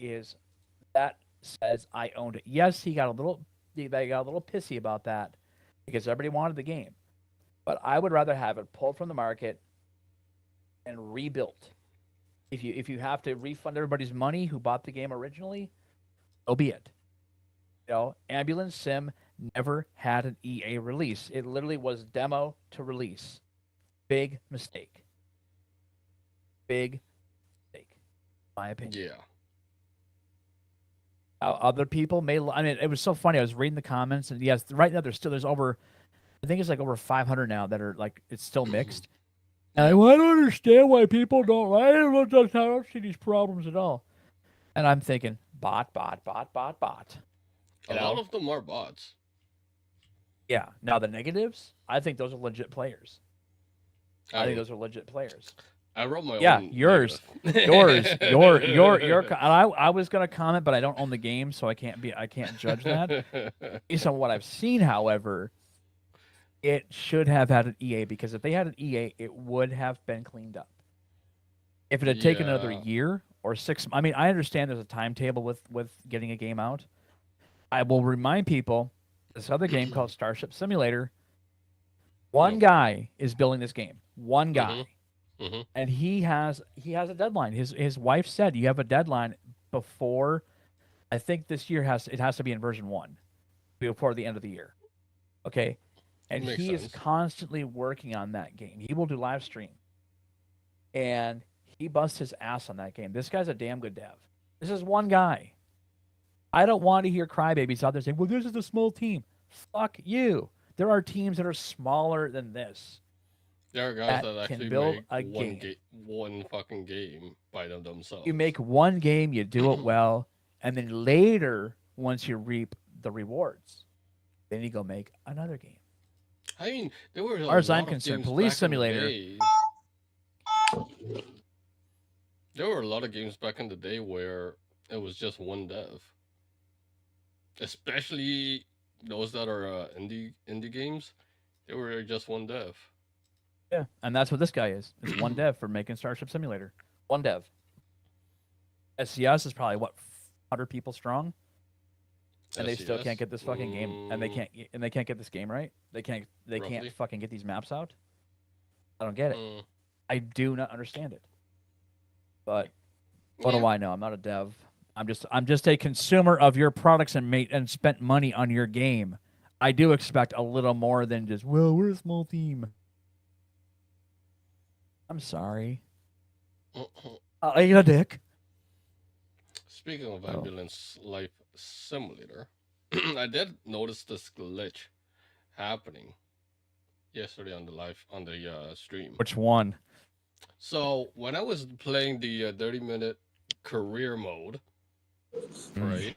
says I owned it. Yes, they got a little pissy about that because everybody wanted the game. But I would rather have it pulled from the market and rebuilt. If you have to refund everybody's money who bought the game originally, so be it. You know, Ambulance Sim never had an EA release. It literally was demo to release. Big mistake. Big mistake, in my opinion. Yeah. Other people may. I mean, it was so funny. I was reading the comments, and yes, right now there's over. I think it's like over 500 now that are like it's still mixed. And I don't understand why people don't. I don't see these problems at all. And I'm thinking bot. A You lot know? of them are bots. Yeah. Now the negatives, I think those are legit players. I think those are legit players. I wrote my Yeah, own. yours. negative. Your. I was gonna comment, but I don't own the game, so I can't judge that. Based on what I've seen, however, it should have had an EA because if they had an EA, it would have been cleaned up. If it had taken another Yeah. year or 6, I mean, I understand there's a timetable with getting a game out. I will remind people this other game called Starship Simulator. One Yep. guy is building this game. One guy. Mhm. And he has a deadline. His wife said you have a deadline before I think this year has to be in version 1 before the end of the year. Okay, and Makes he is sense. constantly working on that game. He will do live stream, and he busts his ass on that game. This guy's a damn good dev. This is one guy. I don't want to hear crybabies out there saying, "Well, this is a small team." Fuck you. There are teams that are smaller than this. There are guys That that can actually build make a game. one fucking game by themselves. You make one game, you do it well, and then later, once you reap the rewards, then you go make another game. I mean, there were As far as I'm concerned, Police back in the Simulator. day- There were a lot of games back in the day where it was just one dev. Especially those that are indie games, they were just one dev. Yeah, and that's what this guy is. It's one dev for making Starship Simulator. One dev. SCS is probably what 100 people strong, and they still can't get this fucking game, and they can't get this game right. They can't Roughly. fucking get these maps out. I don't get it. Mm, I do not understand it. But what do I know? I'm not a dev. I'm just a consumer of your products and spent money on your game. I do expect a little more than just, well, we're a small team. I'm sorry. I ain't a dick. Speaking of Oh. ambulance life simulator, I did notice this glitch happening yesterday on the stream. Which one? So when I was playing the 30-minute career mode, right?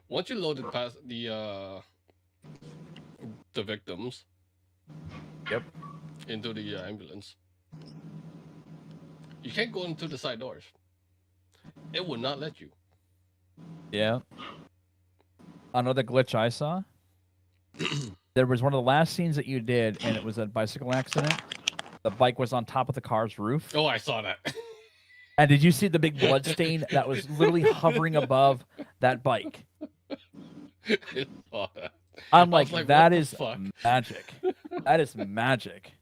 Once you loaded past the victims, Yep. into the ambulance, you can't go into the side doors. It would not let you. Yeah. Another glitch I saw. There was one of the last scenes that you did, and it was a bicycle accident. The bike was on top of the car's roof. Oh, I saw that. And did you see the big blood stain that was literally hovering above that bike? I saw that. I'm I was like, like, that what the is fuck? magic. That is magic.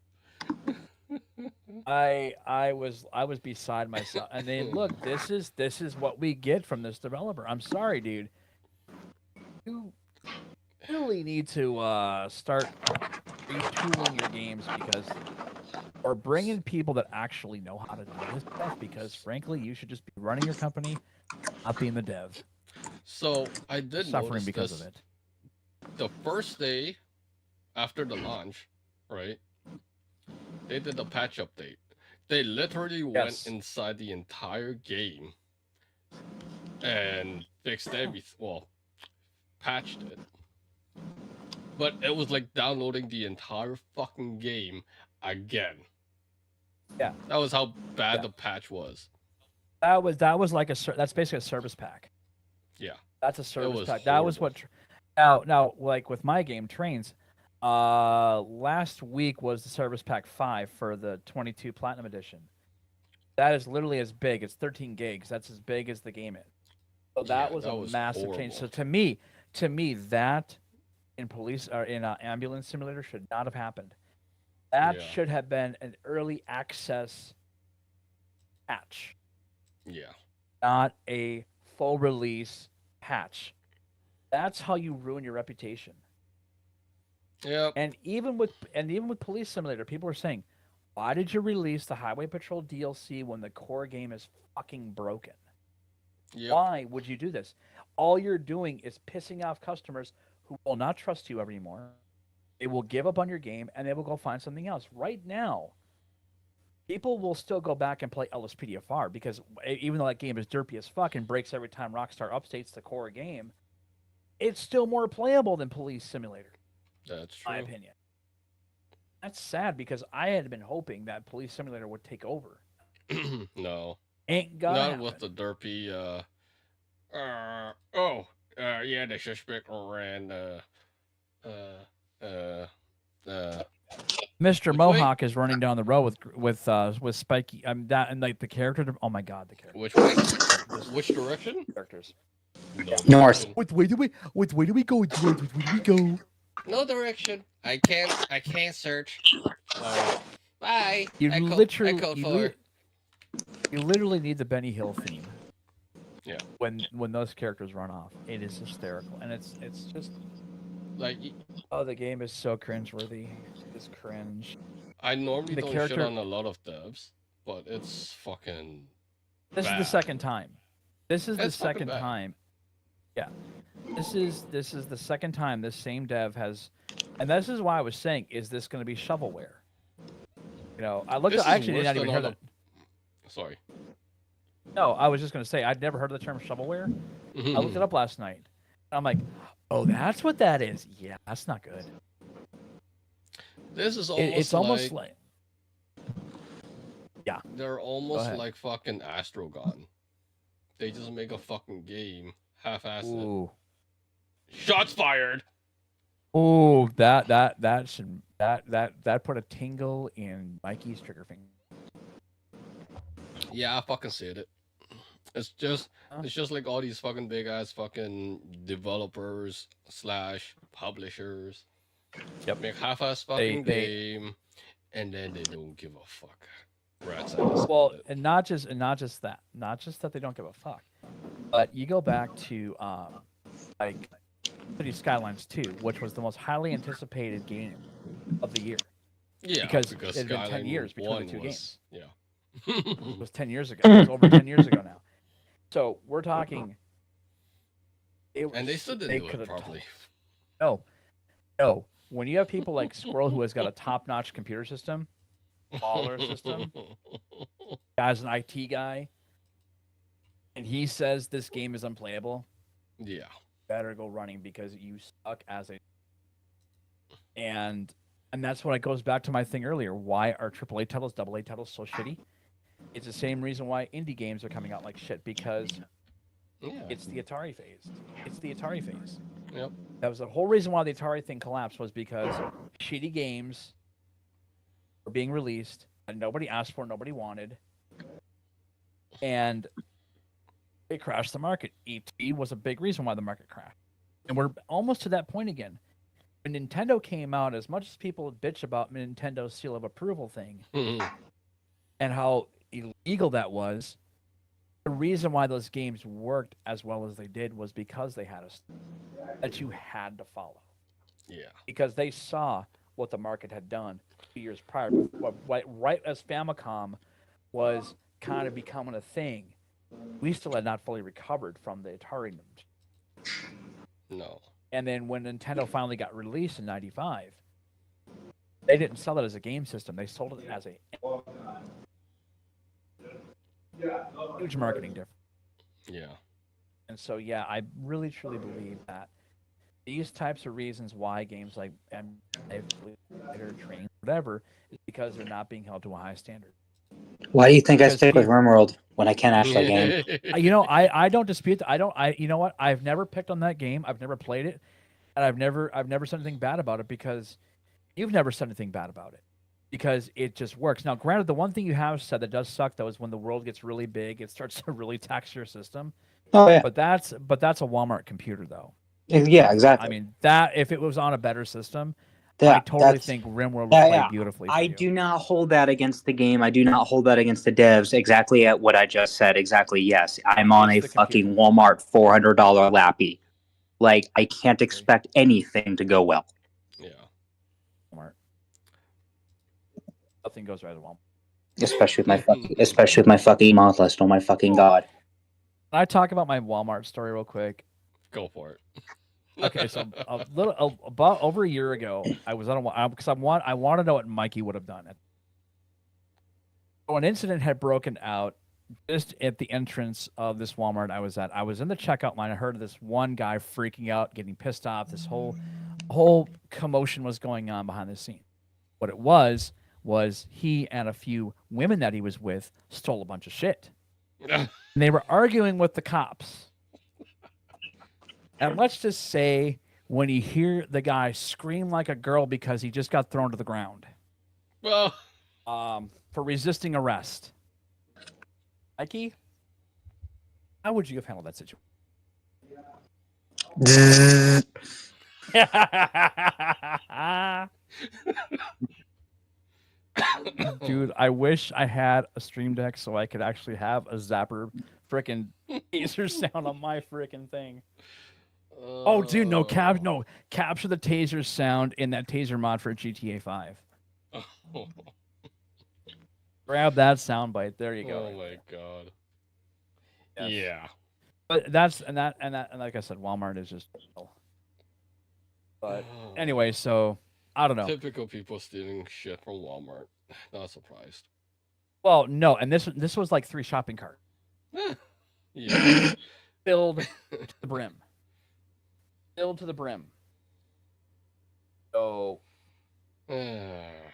I was beside myself. And then look, this is what we get from this developer. I'm sorry, dude. You really need to start retooling your games or bring in people that actually know how to do this stuff, because frankly, you should just be running your company, not being the dev. So I did Suffering notice because this of it. the first day after the launch, right? They did the patch update. They literally Yes. went inside the entire game and fixed everything. Well, patched it. But it was like downloading the entire fucking game again. Yeah. That was how bad Yeah. the patch was. That was like that's basically a service pack. Yeah. That's a service was pack. That was horrible. what. Now, like with my game, Trains. Last week was the service pack 5 for the 22 Platinum Edition. That is literally as big. It's 13 gigs. That's as big as the game is. So that Yeah, was that a was massive change. So horrible. to me, that in police or in ambulance simulator should not have happened. That Yeah. should have been an early access patch, Yeah. not a full release patch. That's how you ruin your reputation. Yep. And even with Police Simulator, people are saying, "Why did you release the Highway Patrol DLC when the core game is fucking broken? Yep. Why would you do this? All you're doing is pissing off customers who will not trust you anymore. They will give up on your game and they will go find something else." Right now, people will still go back and play LSPDFR because even though that game is derpy as fuck and breaks every time Rockstar updates the core game, it's still more playable than Police Simulator. That's My true. opinion. That's sad because I had been hoping that Police Simulator would take over. No. Ain't gonna Not happen. with the derpy yeah, the suspect ran Mr. Which Mohawk is running down the road with Spiky. That and like the character. Oh my god, the character. which way? Which direction? Characters. No North. direction. Which way do we go? Which way do we go? No direction. I can't search. Bye. You I literally, code you, for. li- you literally need the Benny Hill theme. Yeah. When those characters run off, it is hysterical, and it's just Like oh, the game is so cringeworthy. It's cringe. I normally The don't shit character. on a lot of devs, but it's fucking This is the bad. second time. This is the It's fucking second bad. time. Yeah. This is the second time this same dev has, and this is why I was saying, is this going to be shovelware? You know, I looked. This I is actually did worse not than even hear all that. the- Sorry. No, I was just going to say I'd never heard of the term shovelware. I looked it up last night. I'm like, oh, that's what that is. Yeah, that's not good. This is It's almost like yeah. they're almost ahead. like fucking Astrogon. They just make a fucking game half-assed. Ooh, Shots fired. ooh, that should that put a tingle in Mikey's trigger finger. Yeah, I fucking said it. It's just like all these fucking big ass fucking developers / publishers. Yep. Make half-ass fucking They- game, and then they don't give a fuck. Rat's ass. Well, about it. and not just that they don't give a fuck, but you go back to like City Skylines 2, which was the most highly anticipated game of the year. Yeah, because it had been 10 Skyline years between the 1 two was- games. Yeah. It was 10 years ago. It was over 10 years ago now. So we're talking. And they still didn't do it could've properly. No. When you have people like Squirrel, who has got a top-notch computer system, baller system, guy's an IT guy, and he says this game is unplayable, Yeah. better go running because you suck as a. And that's what it goes back to my thing earlier. Why are AAA titles, AA titles so shitty? It's the same reason why indie games are coming out like shit, because Yeah. it's the Atari phase. It's the Atari phase. Yep. That was the whole reason why the Atari thing collapsed, was because shitty games were being released and nobody asked for, nobody wanted, and it crashed the market. ET was a big reason why the market crashed, and we're almost to that point again. When Nintendo came out, as much as people bitch about Nintendo's seal of approval thing and how illegal that was, the reason why those games worked as well as they did was because they had a that you had to follow, Yeah. because they saw what the market had done 2 years prior. Right as Famicom was kind of becoming a thing, we still had not fully recovered from the Atari. No. And then when Nintendo finally got released in '95, they didn't sell it as a game system. They sold it as a huge marketing difference. Yeah. And so, yeah, I really truly believe that these types of reasons why games like Train, whatever, is because they're not being held to a high standard. Why do you think I Because stick with people- RimWorld when I can't actually game? You know, I don't dispute that. You know what? I've never picked on that game. I've never played it, and I've never said anything bad about it, because you've never said anything bad about it, because it just works. Now, granted, the one thing you have said that does suck though is when the world gets really big, it starts to really tax your system. Oh yeah, But that's a Walmart computer though. yeah, exactly. I mean, that if it was on a better system, I That- totally that's- think RimWorld would Yeah, play yeah. beautifully. For I you. do not hold that against the game. I do not hold that against the devs. Exactly at what I just said. Exactly. Yes, I'm on a It's the computer. fucking Walmart $400 lappy. Like I can't expect anything to go well. Yeah. Walmart. Nothing goes right at Walmart. Especially with my fucking email list. Oh my fucking god. Can I talk about my Walmart story real quick? Go for it. Okay, so about over a year ago, I was on because I want to know what Mikey would have done. So an incident had broken out just at the entrance of this Walmart I was at. I was in the checkout line. I heard this one guy freaking out, getting pissed off. This whole commotion was going on behind the scene. What it was he and a few women that he was with stole a bunch of shit. And they were arguing with the cops. And let's just say when you hear the guy scream like a girl because he just got thrown to the ground Well, for resisting arrest. Mikey, how would you have handled that situation? Dude, I wish I had a Stream Deck so I could actually have a zapper frickin' taser sound on my freaking thing. Oh, dude, no, capture the taser sound in that taser mod for GTA 5. Grab that sound bite. There you go. Oh my god. Yes. Yeah. But and like I said, Walmart is just. But anyway, so I don't know. Typical people stealing shit from Walmart. Not surprised. Well, no, and this was like 3 shopping carts Yeah. filled to the brim. Filled to the brim. So,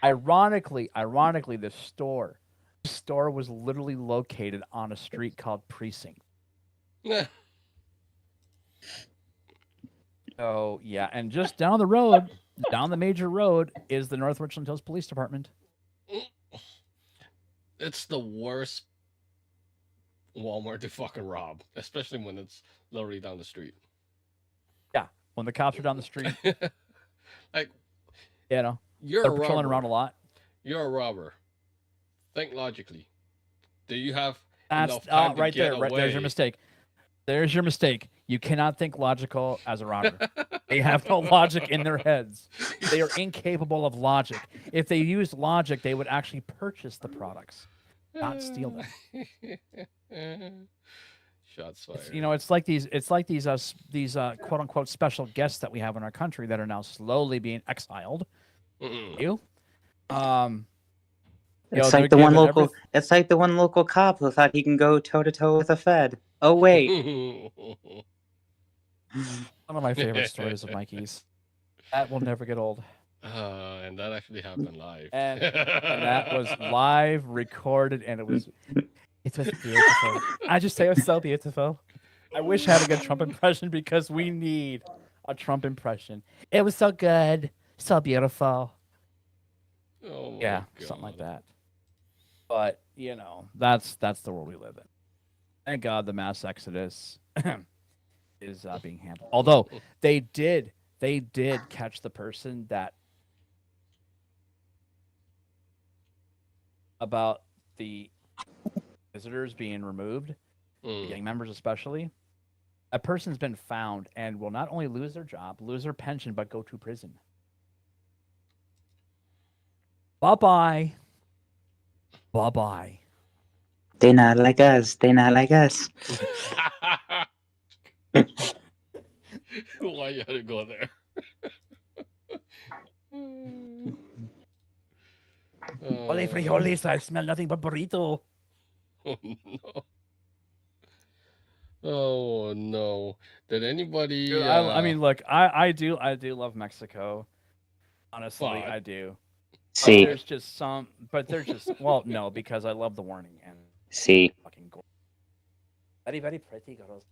ironically, the store was literally located on a street called Precinct. So yeah, and just down the road, down the major road, is the North Richland Hills Police Department. It's the worst Walmart to fucking rob, especially when it's literally down the street. Yeah, when the cops are down the street, like, you know, you're they're a patrolling robber. around a lot. You're a robber. Think logically. Do you have That's enough time to right get there. away? Right, there's your mistake. There's your mistake. You cannot think logical as a robber. They have no logic in their heads. They are incapable of logic. If they used logic, they would actually purchase the products, not steal them. Shots fired. It's like these quote unquote special guests that we have in our country that are now slowly being exiled. Mm-mm. It's like the one local. It's like the one local cop who thought he can go toe to toe with a Fed. Oh wait. One of my favorite stories of Mikey's. That will never get old. And that actually happened live. And that was live, recorded, and it was beautiful. I just say it was so beautiful. I wish I had a good Trump impression because we need a Trump impression. It was so good, so beautiful. Oh my yeah, God. something like that. But that's the world we live in. Thank God the mass exodus is being handled. Although they did catch the person that about the visitors being removed, gang members especially. A person's been found and will not only lose their job, lose their pension, but go to prison. Bye-bye. Bye-bye. They not like us. They not like us. Why you had to go there? Holy frijoles, I smell nothing but burrito. Oh no. Oh no. Did anybody Dude, I mean, look, I do love Mexico. Honestly, But- I do. See, There's just some, but they're just no, because I love the warning and see. fucking gorgeous. Very, very pretty girls.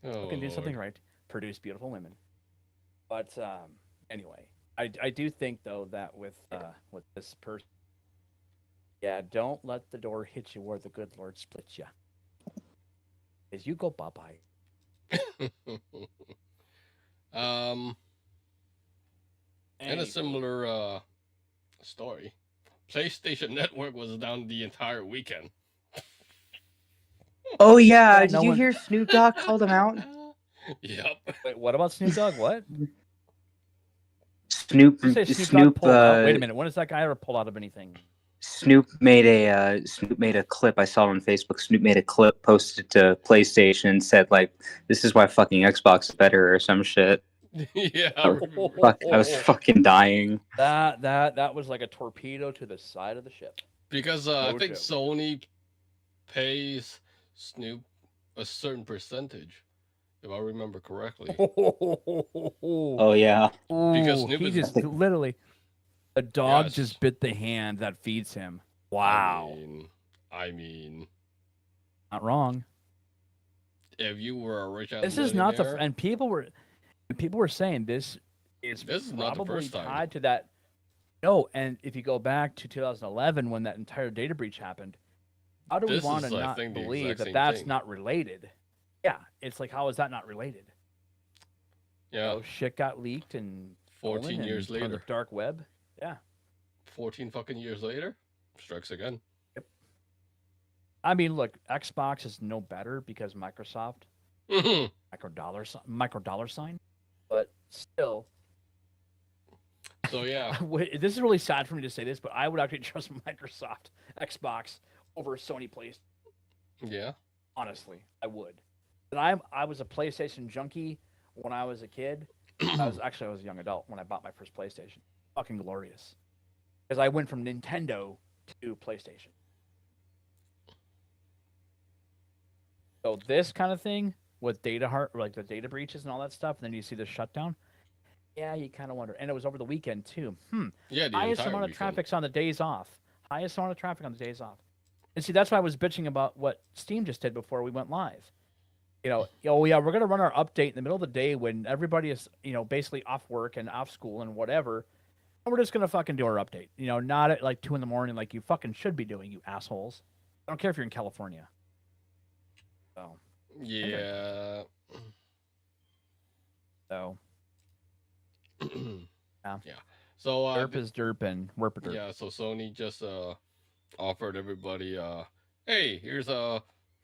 Oh, Can do something Lord. right. Produce beautiful women. But anyway, I do think though that with this person, yeah, don't let the door hit you where the good Lord splits you. As you go bye bye. In a similar story, PlayStation Network was down the entire weekend. Oh yeah, Yeah, did no you one- hear Snoop Dogg called him out? Yep. Wait, what about Snoop Dogg? What? Snoop. You say Snoop Snoop. Dogg pulled out? Wait a minute. When has that guy ever pulled out of anything? Snoop made a clip. I saw it on Facebook. Snoop made a clip, posted to PlayStation, and said like, "This is why fucking Xbox is better" or some shit. Yeah. Fuck, I was fucking dying. That was like a torpedo to the side of the ship. Because I No think joke. Sony pays Snoop a certain percentage, if I remember correctly. Oh yeah. Because Ooh, Snoop he is- just literally the dog Yes. just bit the hand that feeds him. Wow, I mean, not wrong. if you were a rich ass This is not the millionaire- and people were saying this is This is not the probably first time. tied to that. No, and if you go back to 2011 when that entire data breach happened, how do we This want is, to I not think, the believe exact that same that's thing. not related? Yeah, it's like how is that not related? Yeah, Shit got leaked and 14 stolen years and put on the later. dark web. Yeah. 14 fucking years later, strikes again. I mean, look, Xbox is no better because Microsoft Mhm. micro dollar sign, but still, So yeah, this is really sad for me to say this, but I would actually trust Microsoft Xbox over Sony PlayStation. yeah. Honestly, I would. But I was a PlayStation junkie when I was a kid. I was a young adult when I bought my first PlayStation. Fucking glorious, because I went from Nintendo to PlayStation. So this kind of thing with like the data breaches and all that stuff, and then you see the shutdown. Yeah, you kind of wonder. And it was over the weekend too. Yeah, the Highest entire amount of weekend. traffic's on the days off. Highest amount of traffic on the days off. And see, that's why I was bitching about what Steam just did before we went live. Oh yeah, we're gonna run our update in the middle of the day when everybody is, basically off work and off school and whatever. And we're just gonna fucking do our update. Not at like 2 a.m. like you fucking should be doing, you assholes. I don't care if you're in California. So Yeah. so yeah. Yeah. So Derp is derping. Werp derp. yeah, so Sony just offered everybody hey, here's a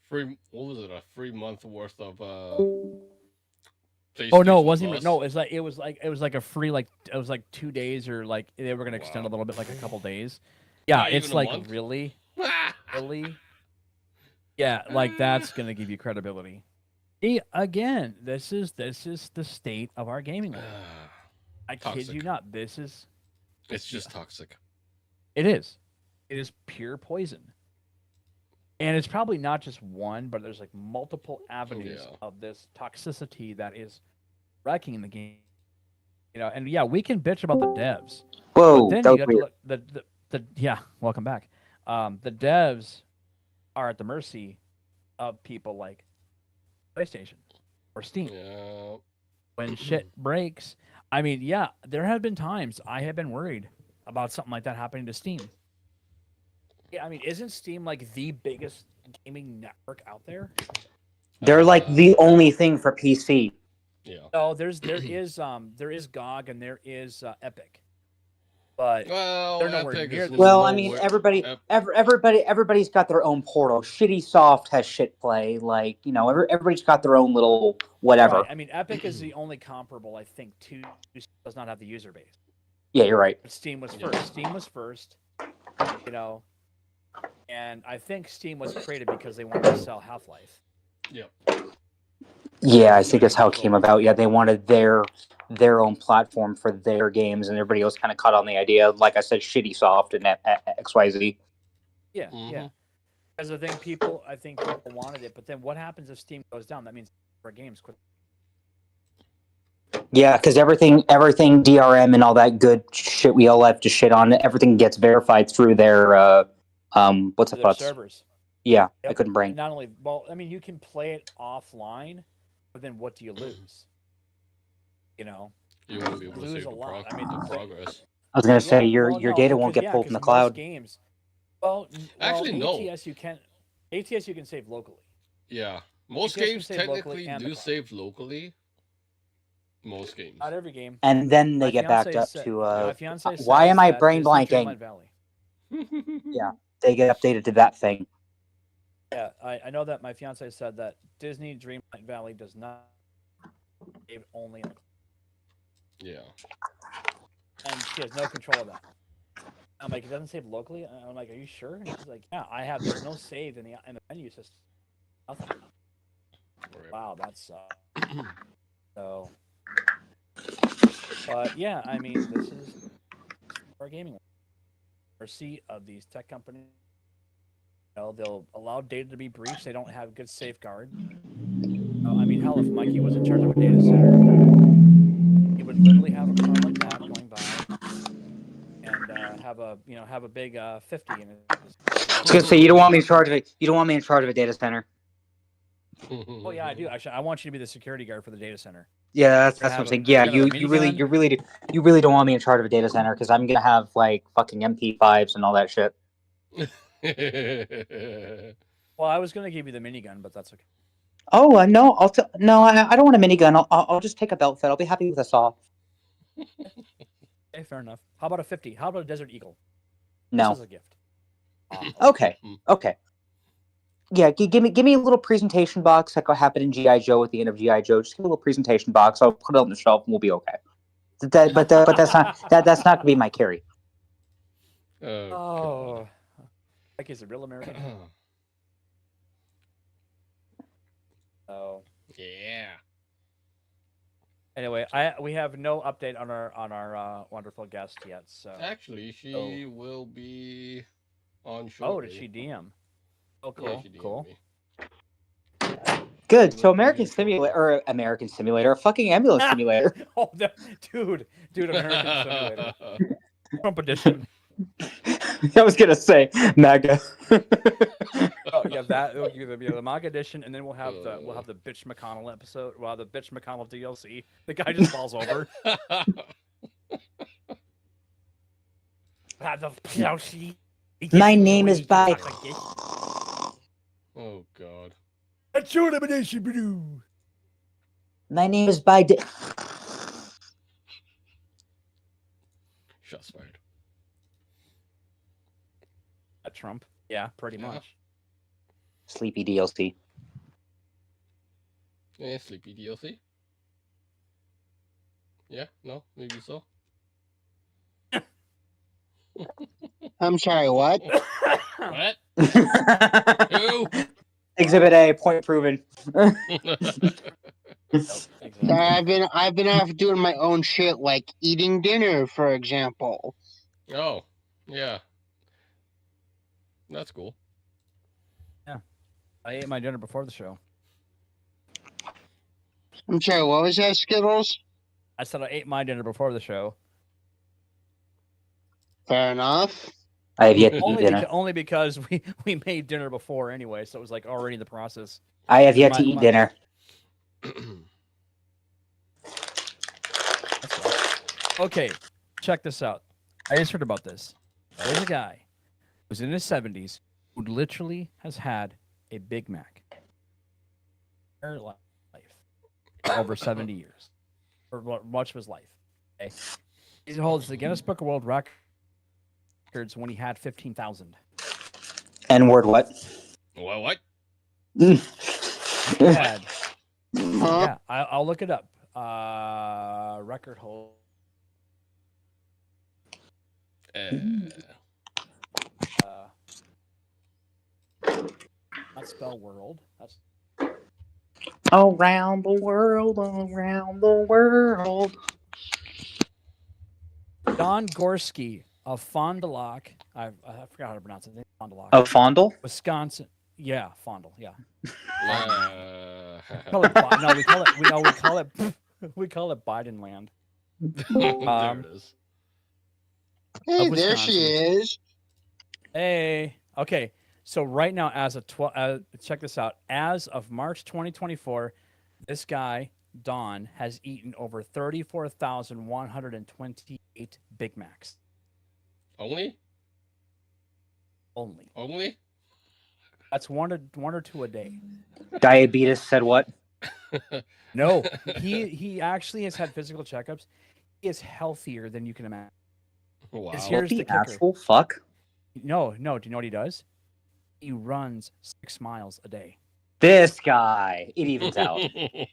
free a free month worth of PlayStation Oh no, it wasn't Plus. even. No, it was like a free, like it was like 2 days, or like they were gonna extend a little bit, like a couple days. Yeah, Not it's even a like month? really. Yeah, like that's gonna give you credibility. Again, this is the state of our gaming world. I kid you Toxic. not. It's just toxic. It is pure poison, and it's probably not just one, but there's like multiple avenues Yeah. of this toxicity that is wrecking the game. And yeah, we can bitch about the devs. Whoa, But then that you was have weird. to look yeah, welcome back. The devs are at the mercy of people like PlayStation or Steam. Yeah. When shit breaks, I mean, yeah, there have been times I have been worried about something like that happening to Steam. Yeah, I mean, isn't Steam like the biggest gaming network out there? They're like the only thing for PC. Yeah. No, there is GOG and there is Epic, but Well, they're nowhere Epic near is the Well, I size. mean, Ep- everybody's got their own portal. Shitty Soft has shit play. Like, everybody's got their own little whatever. Right. I mean, Epic is the only comparable, I think, to does not have the user base. Yeah, you're right. But Steam was first. Steam was first, and I think Steam was created because they wanted to sell Half-Life. Yep. Yeah, I think that's how it came about. Yeah, they wanted their own platform for their games, and everybody else kind of caught on the idea. Like I said, Shitty Soft and XYZ. Yeah, Mhm. yeah. Because I think people wanted it, but then what happens if Steam goes down? That means our games quit. Yeah, because everything DRM and all that good shit we all have to shit on, everything gets verified through their what's the Their fuck? servers. Yeah, I Yep. couldn't bring. Not only, well, I mean, you can play it offline, but then what do you lose? You won't be able to Lose save a the, lot. I mean, progress. I was gonna say your no, data won't because, get pulled from the because cloud. most games. Well, Actually, no. ATS you can. ATS you can save locally. Yeah. Most ATS can games save locally technically and the do cloud. save locally. Most games. Not every game. And then they My get backed fiancé up said- to my fiancé why says am I that brain Disney blanking? Dreamlight Valley. Yeah, they get updated to that thing. Yeah, I know that my fiance said that Disney Dreamlight Valley does not save only, Yeah. and she has no control of that. I'm like, it doesn't save locally. I'm like, are you sure? And she's like, yeah, I have. There's no save in the menu system. Nothing. Right. Wow, that's so. But yeah, I mean, this is our gaming mercy of these tech companies. They'll allow data to be breached. They don't have good safeguard. I mean, hell, if Mikey was in charge of a data center, he would literally have a car like that going by and have a big 50 in it. I was gonna say you don't want me in charge of it. You don't want me in charge of a data center. Oh yeah, I do. Actually, I want you to be the security guard for the data center. Yeah, that's what I'm saying. Yeah, you really don't want me in charge of a data center because I'm gonna have like fucking MP5s and all that shit. Well, I was gonna give you the minigun, but that's okay. Oh no, no, I don't want a minigun. I'll just take a belt fit. I'll be happy with a saw. Okay, fair enough. How about a 50? How about a Desert Eagle? No. This is a gift. Okay. Okay. Yeah, give me a little presentation box like what happened in GI Joe at the end of GI Joe. Just give me a little presentation box. I'll put it on the shelf and we'll be okay. But that's not gonna be my carry. Oh, like he's a real American. Oh. Yeah. Anyway, we have no update on our wonderful guest yet. So Actually, she will be on shortly. oh, did she DM? Oh, cool, Yeah, she DM'd cool. me. Good. She So will be American here Simulator or American Simulator, fucking ambulance simulator. Oh, dude, American Simulator, Trump edition. I was gonna say MAGA. Oh yeah, that will be the MAGA edition, and then we'll have the Bitch McConnell episode. Well, the Bitch McConnell DLC. The guy just falls over. My name is by. Oh God. That's your elimination, bro. My name is by. Shots fired. Trump. Yeah, pretty much. Sleepy DLC. Yeah, Sleepy DLC. Yeah, no, maybe so. I'm sorry, what? What? Who? Exhibit A, point proven. So I've been off doing my own shit, like eating dinner, for example. Oh, yeah. That's cool. I ate my dinner before the show. I'm sorry, what was that, Skittles? I said I ate my dinner before the show. Fair enough. I have yet to eat dinner. Only because we made dinner before anyway, so it was like already in the process. I have yet to eat dinner. Okay, check this out. I just heard about this. There's a guy who's in his 70s who literally has had a Big Mac entire life for over 70 years, for much of his life. Okay? He holds the Guinness Book of World Records when he had 15,000. N-word what? What? He had, Huh? yeah, I'll look it up. Record hold. Not spell world. That's Around the world, around the world. Don Gorski of Fond du Lac. I forgot how to pronounce it. Fond du Lac. Of Fondle? Wisconsin. Yeah, Fondle. Yeah. We call it Biden land. There it is. Hey, Of there she Wisconsin. is. Hey. Okay. So right now, as of check this out. As of March 2024, this guy Don has eaten over 34,128 Big Macs. Only? Only. That's one or two a day. Diabetes said what? No, he actually has had physical checkups. He is healthier than you can imagine. Wow. Here's the The kicker. asshole fuck. No. Do you know what he does? He runs 6 miles a day. This guy. It evens out. He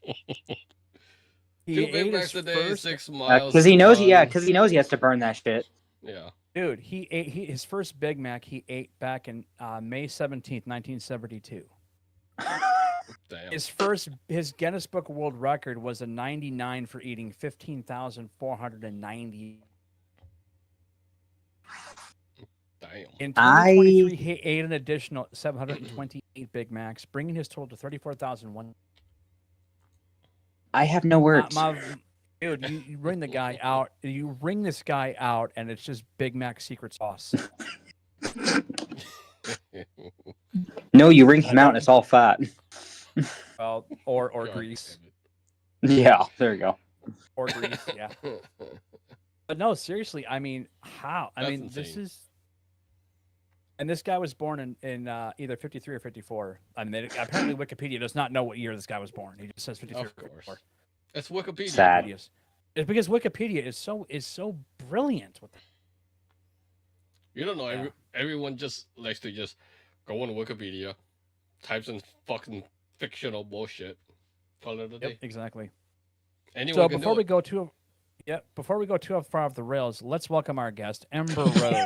2 ate Big his Macs a day, first- 6 miles. Because he knows. run. Yeah, because he knows he has to burn that shit. Yeah. Dude, his first Big Mac he ate back in May 17th, 1972. Damn. His Guinness Book of World Record was a 99 for eating 15,490. Damn. In 2023, he ate an additional 728 Big Macs, bringing his total to 34,001. I have no words. Dude, you bring the guy out. You ring this guy out, and it's just Big Mac secret sauce. No, you ring him out and it's all fat. Well, or God grease, Yeah, there you go. or grease, yeah. But no, seriously, I mean, how? I That's mean, this insane. is. And this guy was born in either 53 or 54. I mean, apparently Wikipedia does not know what year this guy was born. He just says 53 Of or 54. course. It's Wikipedia. Sad. It's because Wikipedia is so brilliant. You don't know. Yeah. Everyone just likes to just go on Wikipedia, types in fucking fictional bullshit. Call it a day. Exactly. Anyone So can before do we it. go too, before we go too far off the rails, let's welcome our guest, Ember Rose.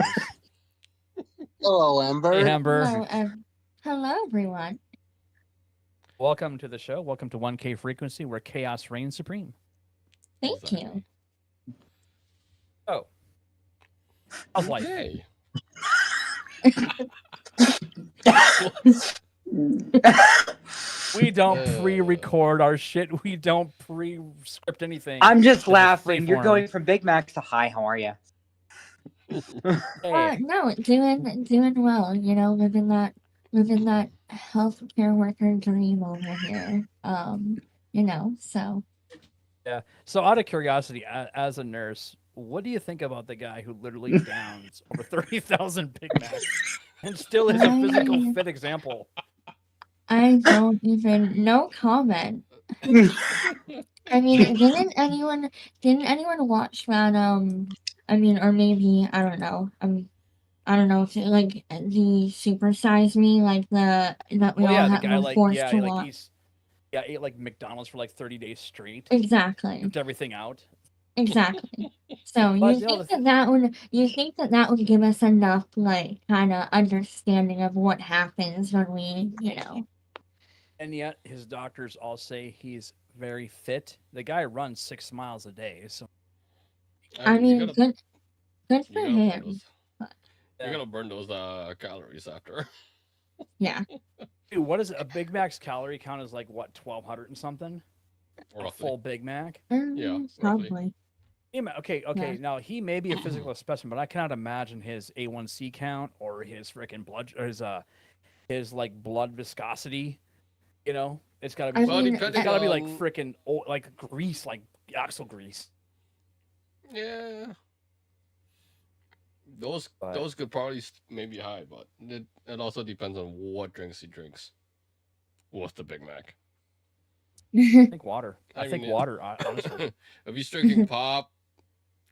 Hello, Hey, Ember. Ember. Hello, everyone. Welcome to the show. Welcome to 1K Frequency, where chaos reigns supreme. Thank you. Oh, how's life? Okay. We don't pre-record our shit. We don't pre-script anything. I'm just It's laughing. You're freeform. going from Big Macs to hi. How are you? Hey, No, doing well. You know, living that healthcare worker dream over here. You know, so yeah. So, out of curiosity, as a nurse, what do you think about the guy who literally downs over 30,000 Big Macs and still is a physical fit example? I don't even no comment. I mean, didn't anyone watch that? I mean, or maybe I don't know. I don't know if it, like the Super Size Me, like that we Oh yeah, all the had guy were forced to like watch. ate like McDonald's for like 30 days straight. Exactly. Ripped everything out. Exactly. So But, you think that would give us enough like kind of understanding of what happens when we, you know. And yet his doctors all say he's very fit. The guy runs 6 miles a day, so I mean, you gotta, good you for gotta burn him. those. But, You're gonna burn those calories after. yeah. dude, what is it? A Big Mac's calorie count is like what, 1,200 and something? A Roughly. full Big Mac? Yeah, roughly. Probably. Okay. Yeah. Now he may be a physical specimen, but I cannot imagine his A1C count or his freaking blood or his like blood viscosity. You know, it's gotta be. I Well, mean, depending It's gotta be like on- freaking like grease, like axle grease. Yeah. Those But- those could probably maybe high, but it also depends on what drinks he drinks. With the Big Mac. I think water. I I think mean, water. Honestly, If he's drinking pop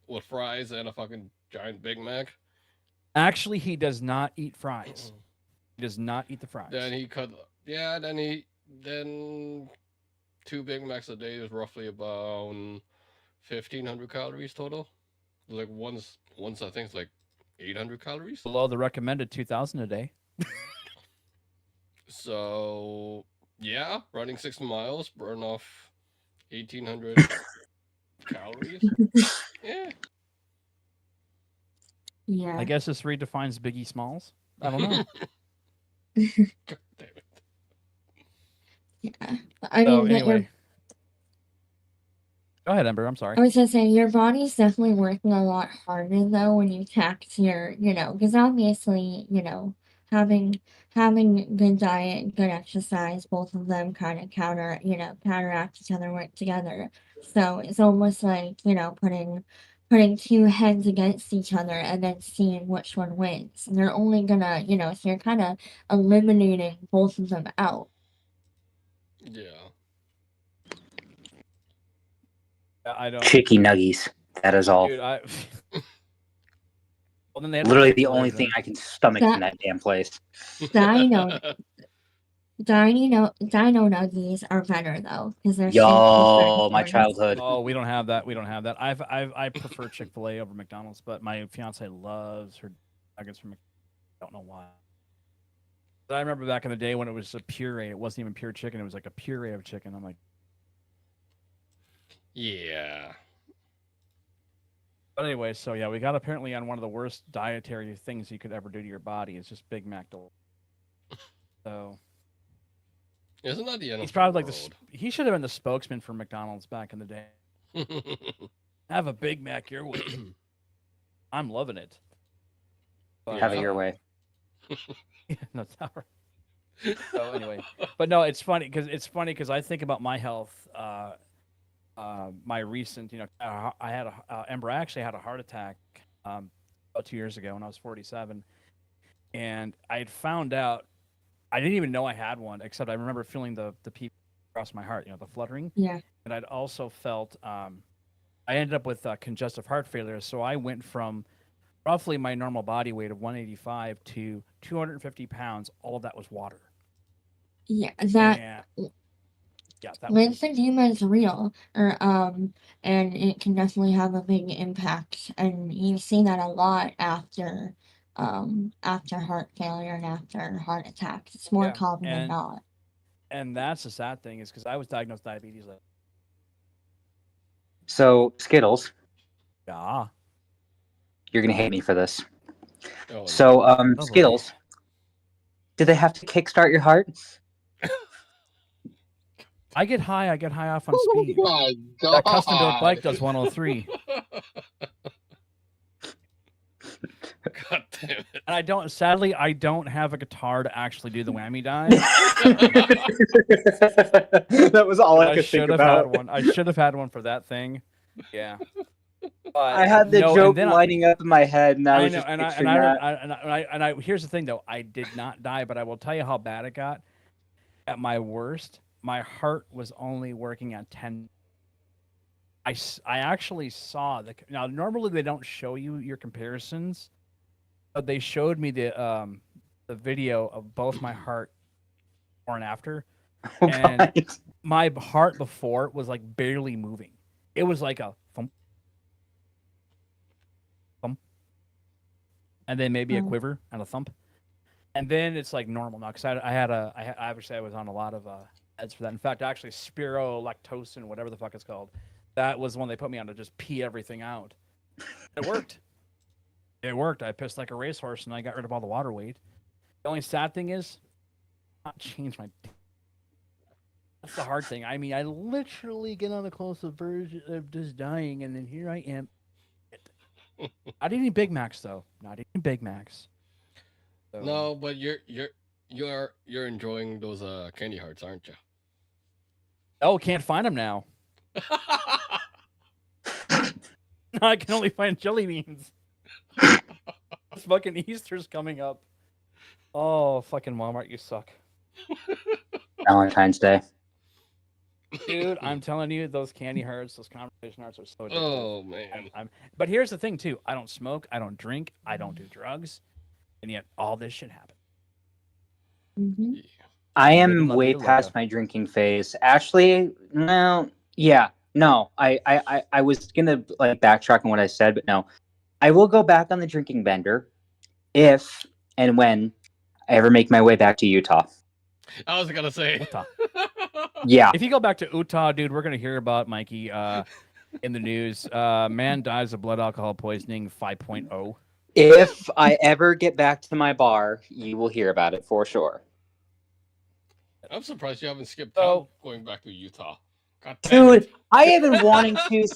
with fries and a fucking giant Big Mac, actually, he does not eat fries. He does not eat the fries. then he could. Yeah, then 2 Big Macs a day is roughly about 1,500 calories total. Like once I think it's like 800 calories. Below the recommended 2,000 a day. So yeah, running 6 miles, burn off 1,800 calories. Yeah. Yeah. I guess this redefines Biggie Smalls. I don't know. God damn it. Yeah. I So mean, anyway, go ahead, Ember. I'm sorry. I was gonna say your body's definitely working a lot harder though when you tax your, you know, because obviously, you know, having good diet, good exercise, both of them kind of counteract each other, work together. So it's almost like, you know, putting two heads against each other and then seeing which one wins. And they're only gonna, you know, so you're kind of eliminating both of them out. Yeah. I don't. Chicky nuggies. That is all. Dude, well, then they have Literally to the take only away thing I can stomach That- in that damn place. Dino nuggies are better though because they're Yo, my childhood. childhood. Oh, we don't have that. We don't have that. I prefer Chick-fil-A over McDonald's, but my fiance loves her nuggets from McDonald's. I don't know why. But I remember back in the day when it was a puree. It wasn't even pure chicken. It was like a puree of chicken. I'm like, Yeah. but anyway, so yeah, we got apparently on one of the worst dietary things you could ever do to your body. It's just Big Mac. So Isn't that the end he's of probably like the he should have been the spokesman for McDonald's back in the day. world? Have a Big Mac your way. I'm loving it. But, Have it your way. no, it's not right. So anyway, but no, it's funny because I think about my health. My recent, you know, I had Ember. I actually had a heart attack about 2 years ago when I was 47, and I had found out I didn't even know I had one, except I remember feeling the peep across my heart, you know, the fluttering. Yeah. And I'd also felt I ended up with congestive heart failure, so I went from roughly my normal body weight of 185 to 250 pounds. All of that was water. Yeah, that Yeah, that was lymphedema is real, and it can definitely have a big impact. And you see that a lot after heart failure and after heart attacks. It's more yeah, common than not. and that's the sad thing is because I was diagnosed with diabetes. So Skittles, Yeah. you're gonna hate me for this. Oh, So boy. Skittles, do they have to kickstart your heart? I get high off on Oh speed. my That custom built God. bike does 103. God damn it. And I don't have a guitar to actually do the whammy dive. That was all I I could should think have about. had one. I should have had one for that thing. Yeah. But I had the no, joke and then lining up in my head, and I I was know, just and I, picturing and that. I here's the thing though, I did not die, but I will tell you how bad it got. At my worst, my heart was only working at 10. I actually saw now normally they don't show you your comparisons, but they showed me the video of both my heart before and after, Oh, and God. my heart before was like barely moving. It was like a thump, thump, and then maybe a quiver and a thump, and then it's like normal now because I obviously I was on a lot of meds for that. In fact, actually spirolactocin, whatever the fuck it's called, that was the one they put me on to just pee everything out. It worked. It worked. I pissed like a racehorse and I got rid of all the water weight. The only sad thing is, not change my. That's the hard thing. I mean, I literally get on the close verge of just dying, and then here I am. Not eating Big Macs though. Not eating Big Macs. So, No, but you're enjoying those candy hearts, aren't you? oh, can't find them now. I can only find jelly beans. Fucking Easter's coming up. Oh, fucking Walmart, you suck. Valentine's Day. Dude, I'm telling you, those candy hearts, those conversation hearts are so addictive. Oh man. But here's the thing, too. I don't smoke, I don't drink, I don't do drugs, and yet all this shit happened. Mm-hmm. I Live am and love way you, past Logo. my drinking phase. Actually, no, yeah, no. I was gonna like backtrack on what I said, but no. I will go back on the drinking bender if and when I ever make my way back to Utah. I was gonna say. Utah. Yeah. If you go back to Utah, dude, we're gonna hear about Mikey in the news. Man dies of blood alcohol poisoning 5.0. If I ever get back to my bar, you will hear about it for sure. I'm surprised you haven't skipped So- town going back to Utah. God damn Dude, it. I have been wanting to.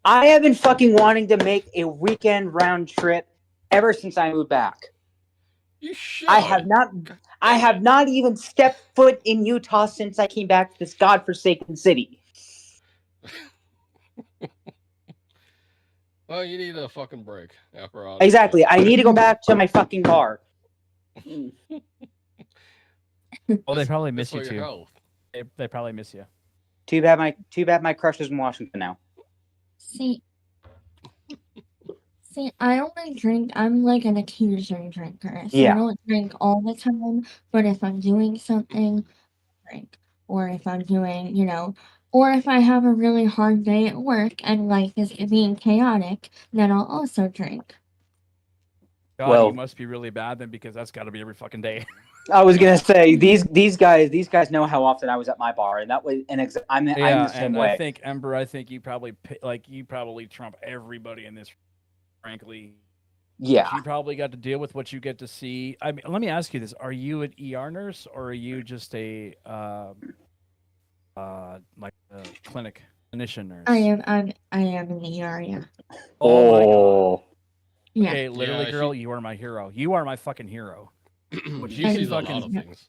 I have been fucking wanting to make a weekend round trip ever since I moved back. You should. I have not even stepped foot in Utah since I came back to this godforsaken city. Well, you need a fucking break after all. Exactly. I need to go back to my fucking bar. Well, they probably That's miss for you your too. health. They probably miss you. Too bad my crush is in Washington now. See, I only drink. I'm like an occasion drinker. So Yeah. I don't drink all the time. But if I'm doing something, I drink. Or if I'm doing, or if I have a really hard day at work and life is being chaotic, then I'll also drink. God, Well- you must be really bad then because that's got to be every fucking day. I was gonna say these guys know how often I was at my bar, and that was I'm the Yeah, same and way. I think Ember, you probably trump everybody in this. Frankly, Yeah. you probably got to deal with what you get to see. I mean, let me ask you this: are you an ER nurse or are you just a like a clinic clinician nurse? I am in the area. Oh my god! Oh. Yeah. Okay, literally, Yeah, girl, you are my hero. You are my fucking hero. What She you sees a lot fucking- of things.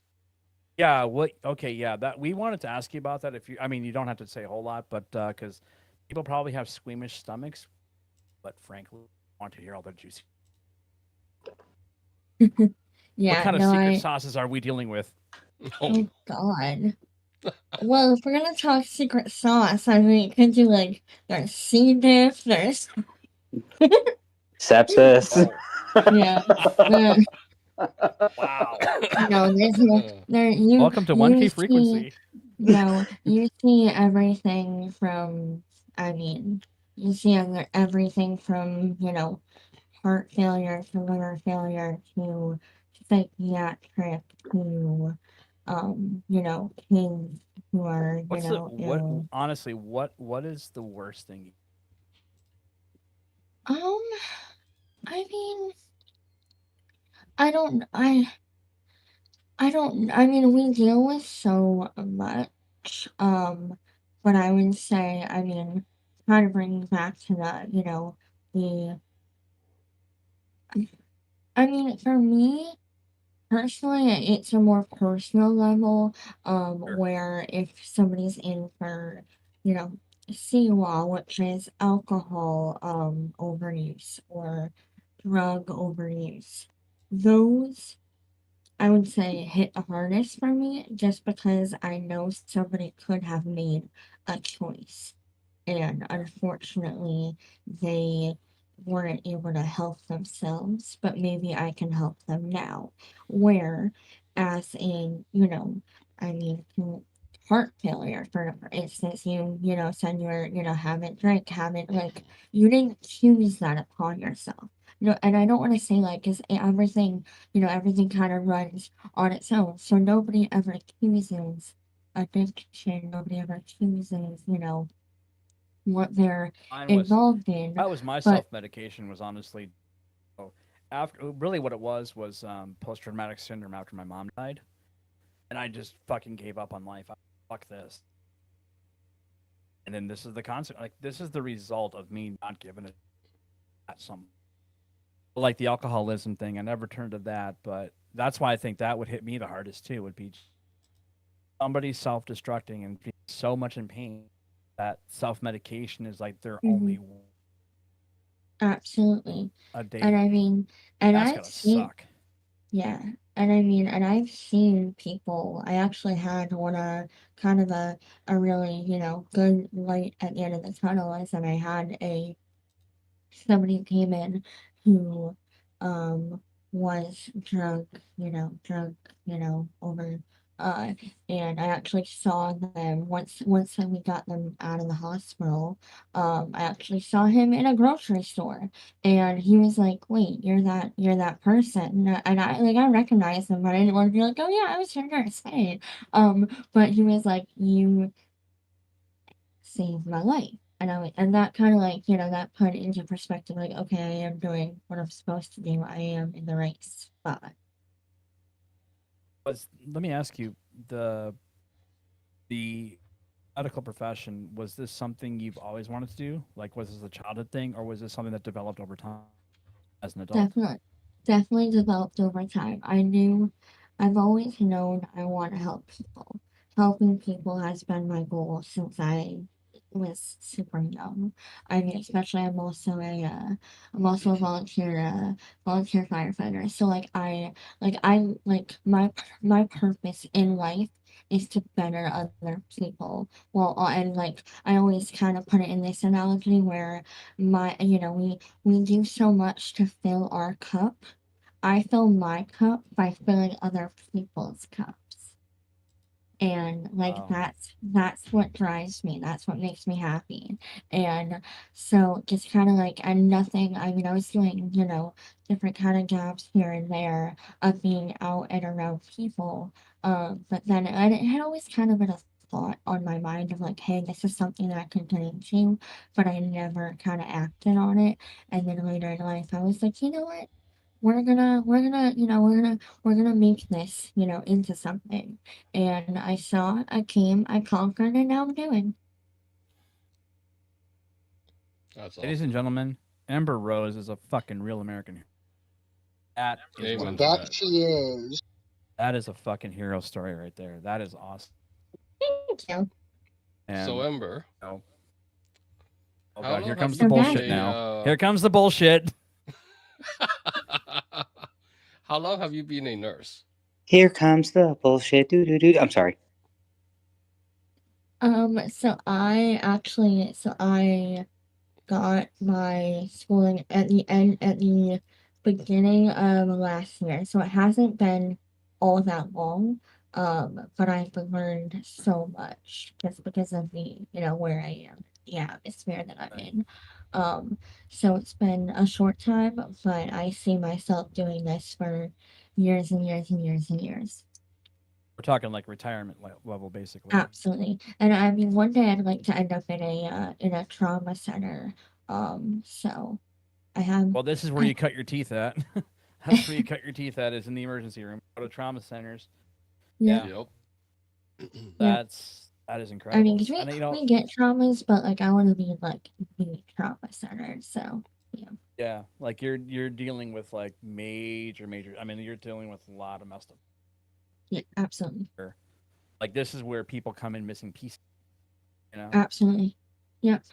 Yeah. What? Okay. Yeah. That we wanted to ask you about that. If you, I mean, you don't have to say a whole lot, but because people probably have squeamish stomachs, but frankly, I want to hear all the juicy. Yeah. What kind of no, secret sauces are we dealing with? Oh God. Well, if we're gonna talk secret sauce, I mean, it could do like there's C diff, there's Sepsis. yeah. Wow. No, there's no there. Welcome to You 1K see, frequency. no, you see everything from. I mean, you see everything from heart failure to liver failure to psychiatric to kids who are What's the ill. honestly what is the worst thing? Um, I mean, I don't, I, I don't. I mean, we deal with so much. But I would say, I mean, kind of bringing back to the. I mean, for me, personally, it's a more personal level, Sure. where if somebody's in for, you know, CWA, which is alcohol overuse or drug overuse, those I would say hit the hardest for me just because I know somebody could have made a choice and unfortunately they weren't able to help themselves, but maybe I can help them now. Where, as in, I mean, heart failure, for instance, said haven't drank, haven't, like, you didn't choose that upon yourself. And I don't want to say, like, because everything kind of runs on its own. So nobody ever chooses addiction, nobody ever chooses, what they're Mine was involved in. that was my But self medication was honestly after really what it was post traumatic syndrome after my mom died, and I just fucking gave up on life. Fuck this. And then this is the consequence. Like this is the result of me not giving it at some like the alcoholism thing. I never turned to that, but that's why I think that would hit me the hardest too. Would be somebody self destructing and being so much in pain that self medication is like their mhm, only absolutely. a And day. I mean, and That's I've gotta seen, suck. yeah, and I mean, and I've seen people. I actually had one kind of a really good light at the end of the tunnel, as and I had a somebody came in who um was drug, over uh and I actually saw them once we got them out of the hospital. I actually saw him in a grocery store and he was like, wait, you're that person. And I recognized him, but I didn't want to be like, oh yeah, I was your nurse. Hey. But he was like, you saved my life. And that kind of like, that put it into perspective, like, okay, I am doing what I'm supposed to do. I am in the right spot. Let me ask you the medical profession, was this something you've always wanted to do? Like, was this a childhood thing, or was this something that developed over time as an adult? Definitely, definitely developed over time. I've always known I want to help people. Helping people has been my goal since I was super young. I mean, especially I'm also a volunteer firefighter. So my purpose in life is to better other people. Well, and like I always kind of put it in this analogy where we do so much to fill our cup. I fill my cup by filling other people's cups. And like Wow. that's what drives me. That's what makes me happy. And so just kind of like and nothing, I mean I was doing, different kind of jobs here and there of being out and around people. But then and it had always kind of been a thought on my mind of like, hey, this is something that I can get into, but I never kind of acted on it. And then later in life I was like, you know what? We're gonna make this, into something. And I saw, I came, I conquered, and now I'm doing. That's Ladies and awesome. gentlemen, Ember Rose is a fucking real American hero. That is what Amen I'm to That talking. that. she is. That is a fucking hero story right there. That is awesome. Thank you. So And Ember, oh, oh how god, here long have comes you the So been guys, bullshit a now. Here comes the bullshit. how long have you been a nurse? Here comes the bullshit. Doo doo doo. I'm sorry. so I got my schooling at the beginning of last year, so it hasn't been all that long. But I've learned so much just because of the, where I am, the atmosphere that I'm Right. in. Um, so it's been a short time, but I see myself doing this for years and years and years and years. We're talking like retirement level, basically. Absolutely. And I mean, one day I'd like to end up in a trauma center. So I have, Well, this is where I, you cut your teeth at. That's where you cut your teeth at, is in the emergency room. Go to trauma centers. yeah, Yeah, Yep. yeah. that is I mean, incredible. 'cause And we get traumas, but like I want to be like the trauma center. So yeah, yeah, like you're dealing with like major. I mean, you're dealing with a lot of messed up. yeah, absolutely, Like this is where people come in missing pieces. You know, absolutely, yep,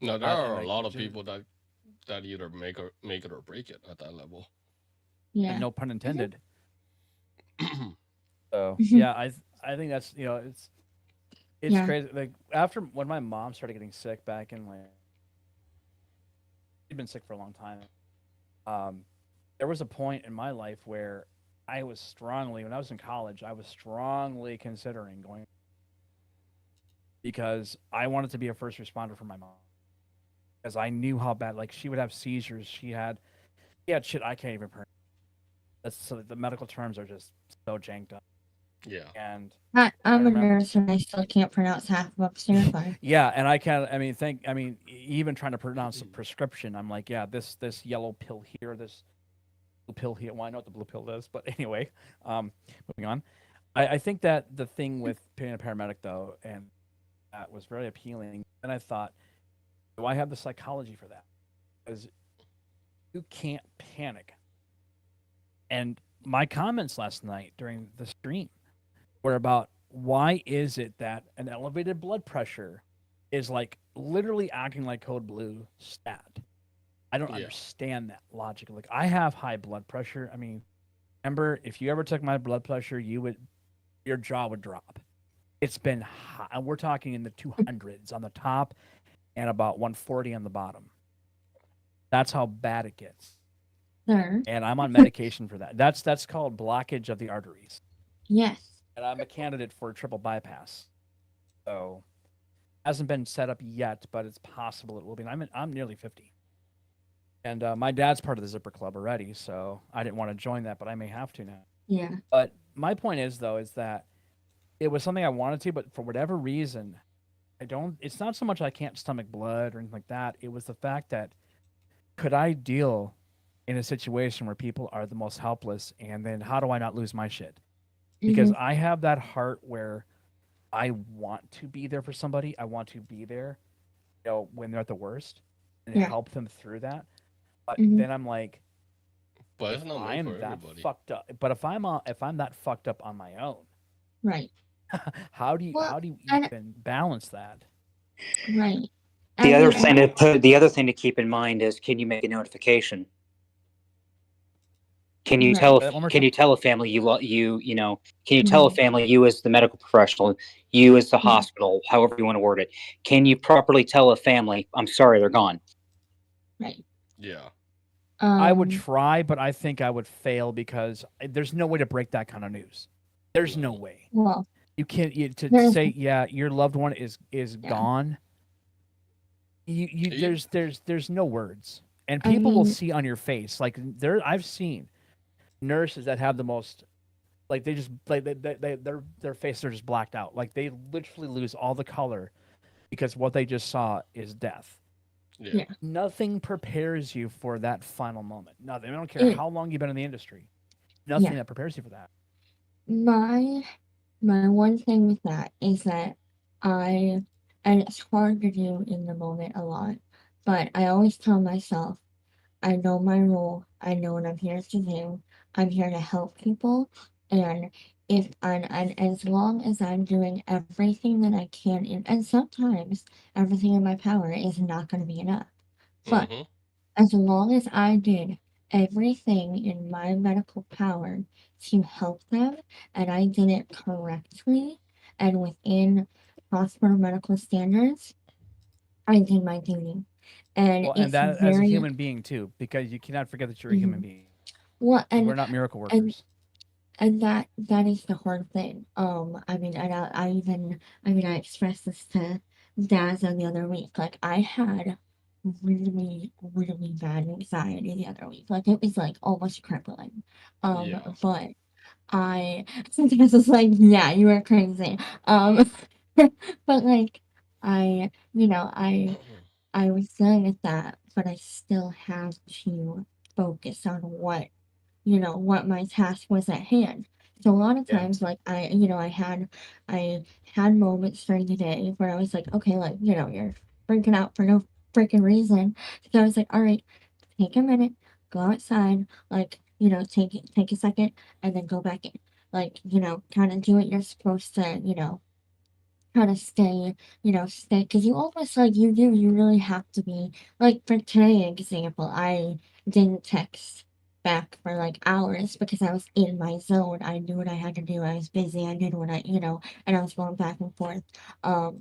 Now there and are a like lot of just, people that either make it or break it at that level. yeah, no pun intended. So mhm, yeah, I think that's it's yeah, crazy. Like after when my mom started getting sick back in like she'd been sick for a long time. Um, there was a point in my life where I was strongly, when I was in college, I was strongly considering going because I wanted to be a first responder for my mom because I knew how bad. Like she would have seizures. She had shit I can't even pronounce. That's so the medical terms are just so janked up. Yeah. And I I'm a remember, nurse and I still can't pronounce half of them, so you're fine. yeah, and I can't. I mean, even trying to pronounce a prescription, I'm like, yeah, this yellow pill here, this blue pill here. Well, I know what the blue pill is, but anyway, moving on. I think that the thing with being a paramedic though, and that was very appealing. And I thought, do I have the psychology for that? Because you can't panic. And my comments last night during the stream were about why is it that an elevated blood pressure is like literally acting like code blue stat. I don't Yeah. understand that logic. Like I have high blood pressure. I mean, remember if you ever took my blood pressure, your jaw would drop. It's been high. We're talking in the 200s on the top and about 140 on the bottom. That's how bad it gets. Sir, And I'm on medication for that. That's called blockage of the arteries. yes, And I'm a candidate for a triple bypass. So hasn't been set up yet, but it's possible it will be. And I'm nearly 50, and my dad's part of the Zipper Club already, so I didn't want to join that, but I may have to now. yeah, But my point is though, is that it was something I wanted to, but for whatever reason, I don't. It's not so much I can't stomach blood or anything like that. It was the fact that could I deal in a situation where people are the most helpless, and then how do I not lose my shit? Because hmm, I have that heart where I want to be there for somebody. I want to be there, when they're at the worst and yeah, help them through that. But hmm, then I'm like, But if it's not made I'm for that everybody. fucked up, but if I'm that fucked up on my own, right. Well, how do you and even balance that? right. I The other mean, thing to put, the other thing to keep in mind is, can you make a notification? Can you right, tell Say that one more can time. you tell a family can you tell a hmm, family, you as the medical professional, you as the yeah, hospital, however you want to word it, can you properly tell a family, I'm sorry, they're gone? right. Yeah. I would Um, try, but I think I would fail because there's no way to break that kind of news. There's no No. way. well, You can't to there's, say, yeah, your loved one is yeah. gone. You You, there's no words, and I people will mean, see on your face. Like I've seen nurses that have the most, like they just like their faces are just blacked out. Like they literally lose all the color because what they just saw is death. yeah. yeah. Nothing prepares you for that final moment. Nothing. I don't care It, how long you've been in the industry. yeah. Nothing that prepares you for that. My my one thing with that is that I and it's hard to do in the moment a lot, but I always tell myself, I know my role, I know what I'm here to do. I'm here to help people, and if and as long as I'm doing everything that I can, and sometimes everything in my power is not going to be enough, but Mm-hmm. as long as I did everything in my medical power to help them and I did it correctly and within hospital medical standards, I did my duty. and Well, and it's that as a very human being too, because you cannot forget that you're a human mhm. being. Well, We're not miracle and workers. and that is the hard thing. I mean, and I even, I mean, I expressed this to Dazzo the other week. Like, I had really, really bad anxiety the other week. Like, it was like almost crippling. Yeah. But I sometimes it's like, yeah, you are crazy. Um, but like, I was dealing with that, but I still had to focus on what my task was at hand. So a lot of Yeah. times, like I had moments during the day where I was like, okay, like, you're freaking out for no freaking reason. So I was like, all right, take a minute, go outside, like, take a second and then go back in. Like, kind of do what you're supposed to, try to stay, because you almost like you really have to be like for today example, I didn't text back for like hours because I was in my zone. I knew what I had to do. I was busy. I knew what and I was going back and forth.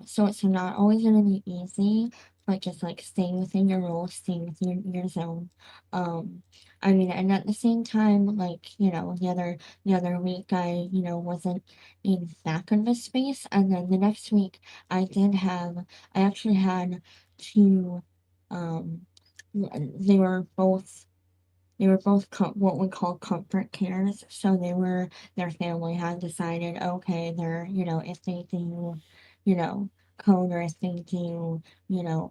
So it's not always gonna be easy, but just like staying within your role, staying within your zone. Um, I mean, and at the same time, like, the other week wasn't in that kind of space. And then the next week, I actually had two, um, they were both, what we call comfort cares. So their family had decided, okay, if they do, you know, code or if they do,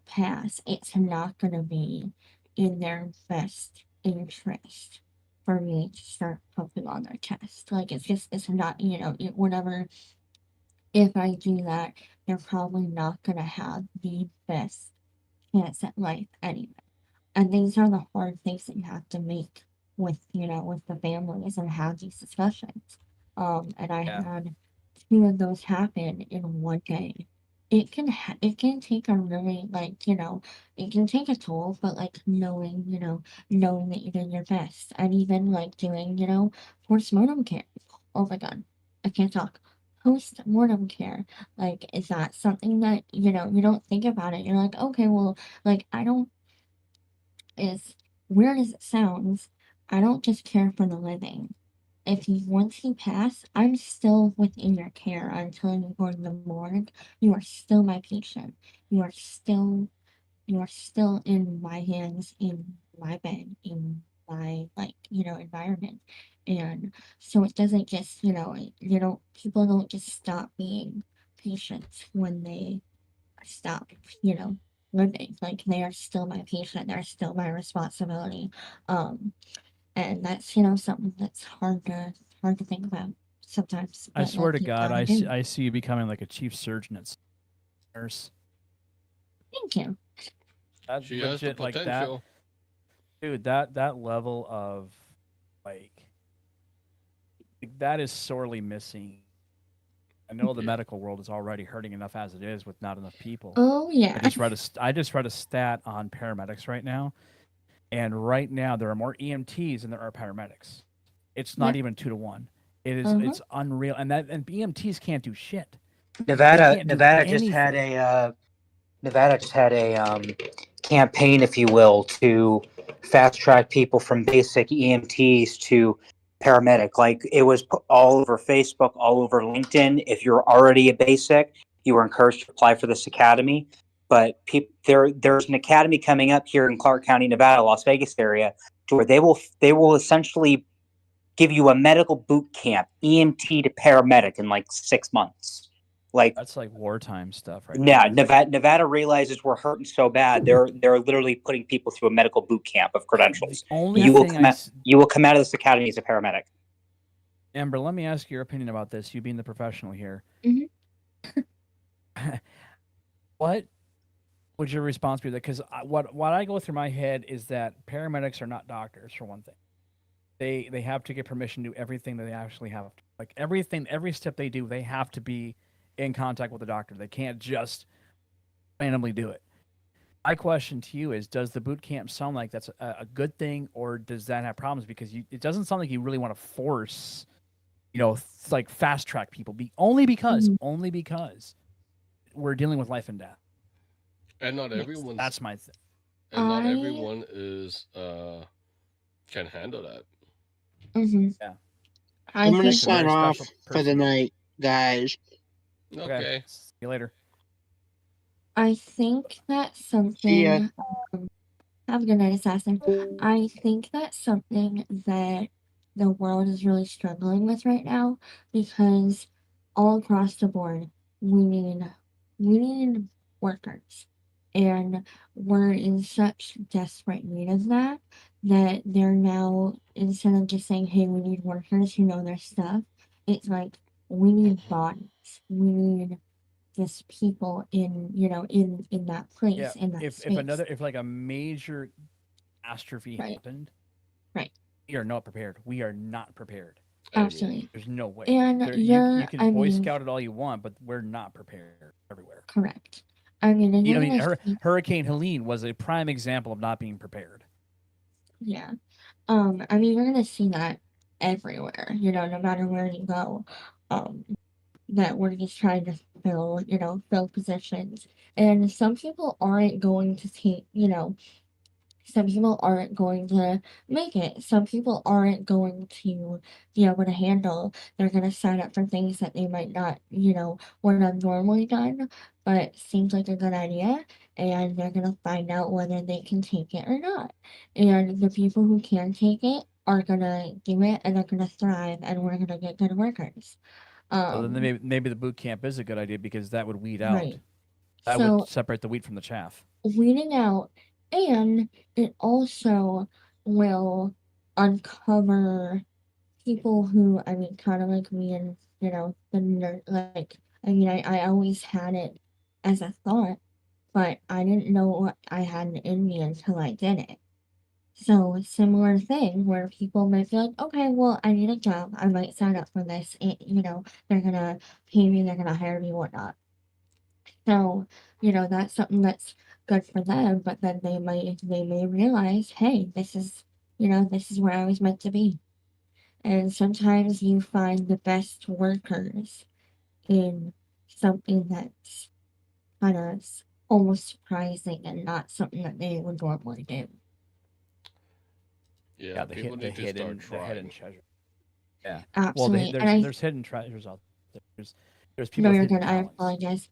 pass, it's not going to be in their best interest for me to start poking on their chest. Like, it's not, whatever, if I do that, they're probably not going to have the best chance at life anyway. And these are the hard things that you have to make with the families and have these discussions. And I Yeah. had two of those happen in one day. It can take a really, like, it can take a toll, but like knowing that you did your best and even like doing, postmortem care. Oh my god, I can't talk. Postmortem care. Like, is that something that, you don't think about it? You're like, okay, well, like, I don't, as weird as it sounds, I don't just care for the living. If you once you pass, I'm still within your care until you go to the morgue. You are still my patient. You are still in my hands, in my bed, in my, like, environment. And so it doesn't just, people don't just stop being patients when they stop, living. Like, they are still my patient, they're still my responsibility. Um, and that's, something that's hard to think about sometimes, I but swear like to you God, gotta do. I see you becoming like a chief surgeon at nurse. Thank you. That She has the legit like that, potential. dude. That level of like that is sorely missing. I know the Yeah. medical world is already hurting enough as it is with not enough people. Oh yeah. I just read a stat on paramedics right now, and right now there are more EMTs than there are paramedics. It's not Yep. even 2 to 1. Uh-huh. It's unreal, and EMTs can't do shit. They Nevada, can't do Nevada just had anything. a campaign, if you will, to fast track people from basic EMTs to paramedic. Like, it was all over Facebook, all over LinkedIn. If you're already a basic, you were encouraged to apply for this academy. But there's an academy coming up here in Clark County, Nevada, Las Vegas area, to where they will essentially give you a medical boot camp, EMT to paramedic, in like 6 months. Like, That's like wartime stuff right yeah, there. Nevada realizes we're hurting so bad. They're literally putting people through a medical boot camp of The credentials. only You will thing come out. You will come out of this academy as a paramedic. Amber, let me ask your opinion about this. You being the professional here, Mhm. what would your response be? Because what I go through my head is that paramedics are not doctors for one thing. They have to get permission to do everything that they actually have. Like everything, every step they do, they have to be in contact with the doctor. They can't just randomly do it. My question to you is: does the boot camp sound like that's a good thing, or does that have problems? Because it doesn't sound like you really want to force, like fast track people. Mhm. Only because we're dealing with life and death. And not Yes. everyone's That's my thing. And not I everyone is can handle that. mhm. Yeah. I I'm gonna think Takes a sign very off special for the person. night, guys. Okay. Okay. See you later. I think that See ya. something have a good night, Assassin. I think that's something that the world is really struggling with right now because all across the board we need workers. And we're in such desperate need of that they're now, instead of just saying, hey, we need workers who know their stuff, it's like we need bodies. We need just people in that Yeah. place, in that space. If like a major catastrophe Right. happened, Right. we are not prepared. We are not prepared. Amen. Absolutely. There's no way. And You can I Boy mean, Scout it all you want, but we're not prepared everywhere. correct. I mean, and You you're know, I mean, gonna see, Hurricane Helene was a prime example of not being prepared. yeah. I mean, you're gonna see that everywhere. No matter where you go. Um, that we're just trying to fill positions, and some people aren't going to take. Some people aren't going to make it. Some people aren't going to be able to handle. They're going to sign up for things that they might not, would have normally done, but seems like a good idea. And they're going to find out whether they can take it or not. And the people who can take it are going to do it and they're going to thrive and we're going to get good workers. So then Um, maybe the boot camp is a good idea because that would weed out. right. That would So separate the wheat from the chaff. weeding out, and it also will uncover people who, I mean, kind of like me and, the nerd, like, I mean, I always had it as a thought, but I didn't know what I had in me until I did it. So, similar thing where people might be like, okay, well, I need a job. I might sign up for this. And, they're going to pay me, they're going to hire me, whatnot. So, that's something that's good for them, but then they may realize, hey, this is where I was meant to be. And sometimes you find the best workers in something that's kind of almost surprising and not something that they would normally do. Yeah, people need to start the hidden trying. treasure. Yeah. Well, Absolutely. And I there's hidden treasures out there. There's people no, with you're hidden good. I talents. apologize.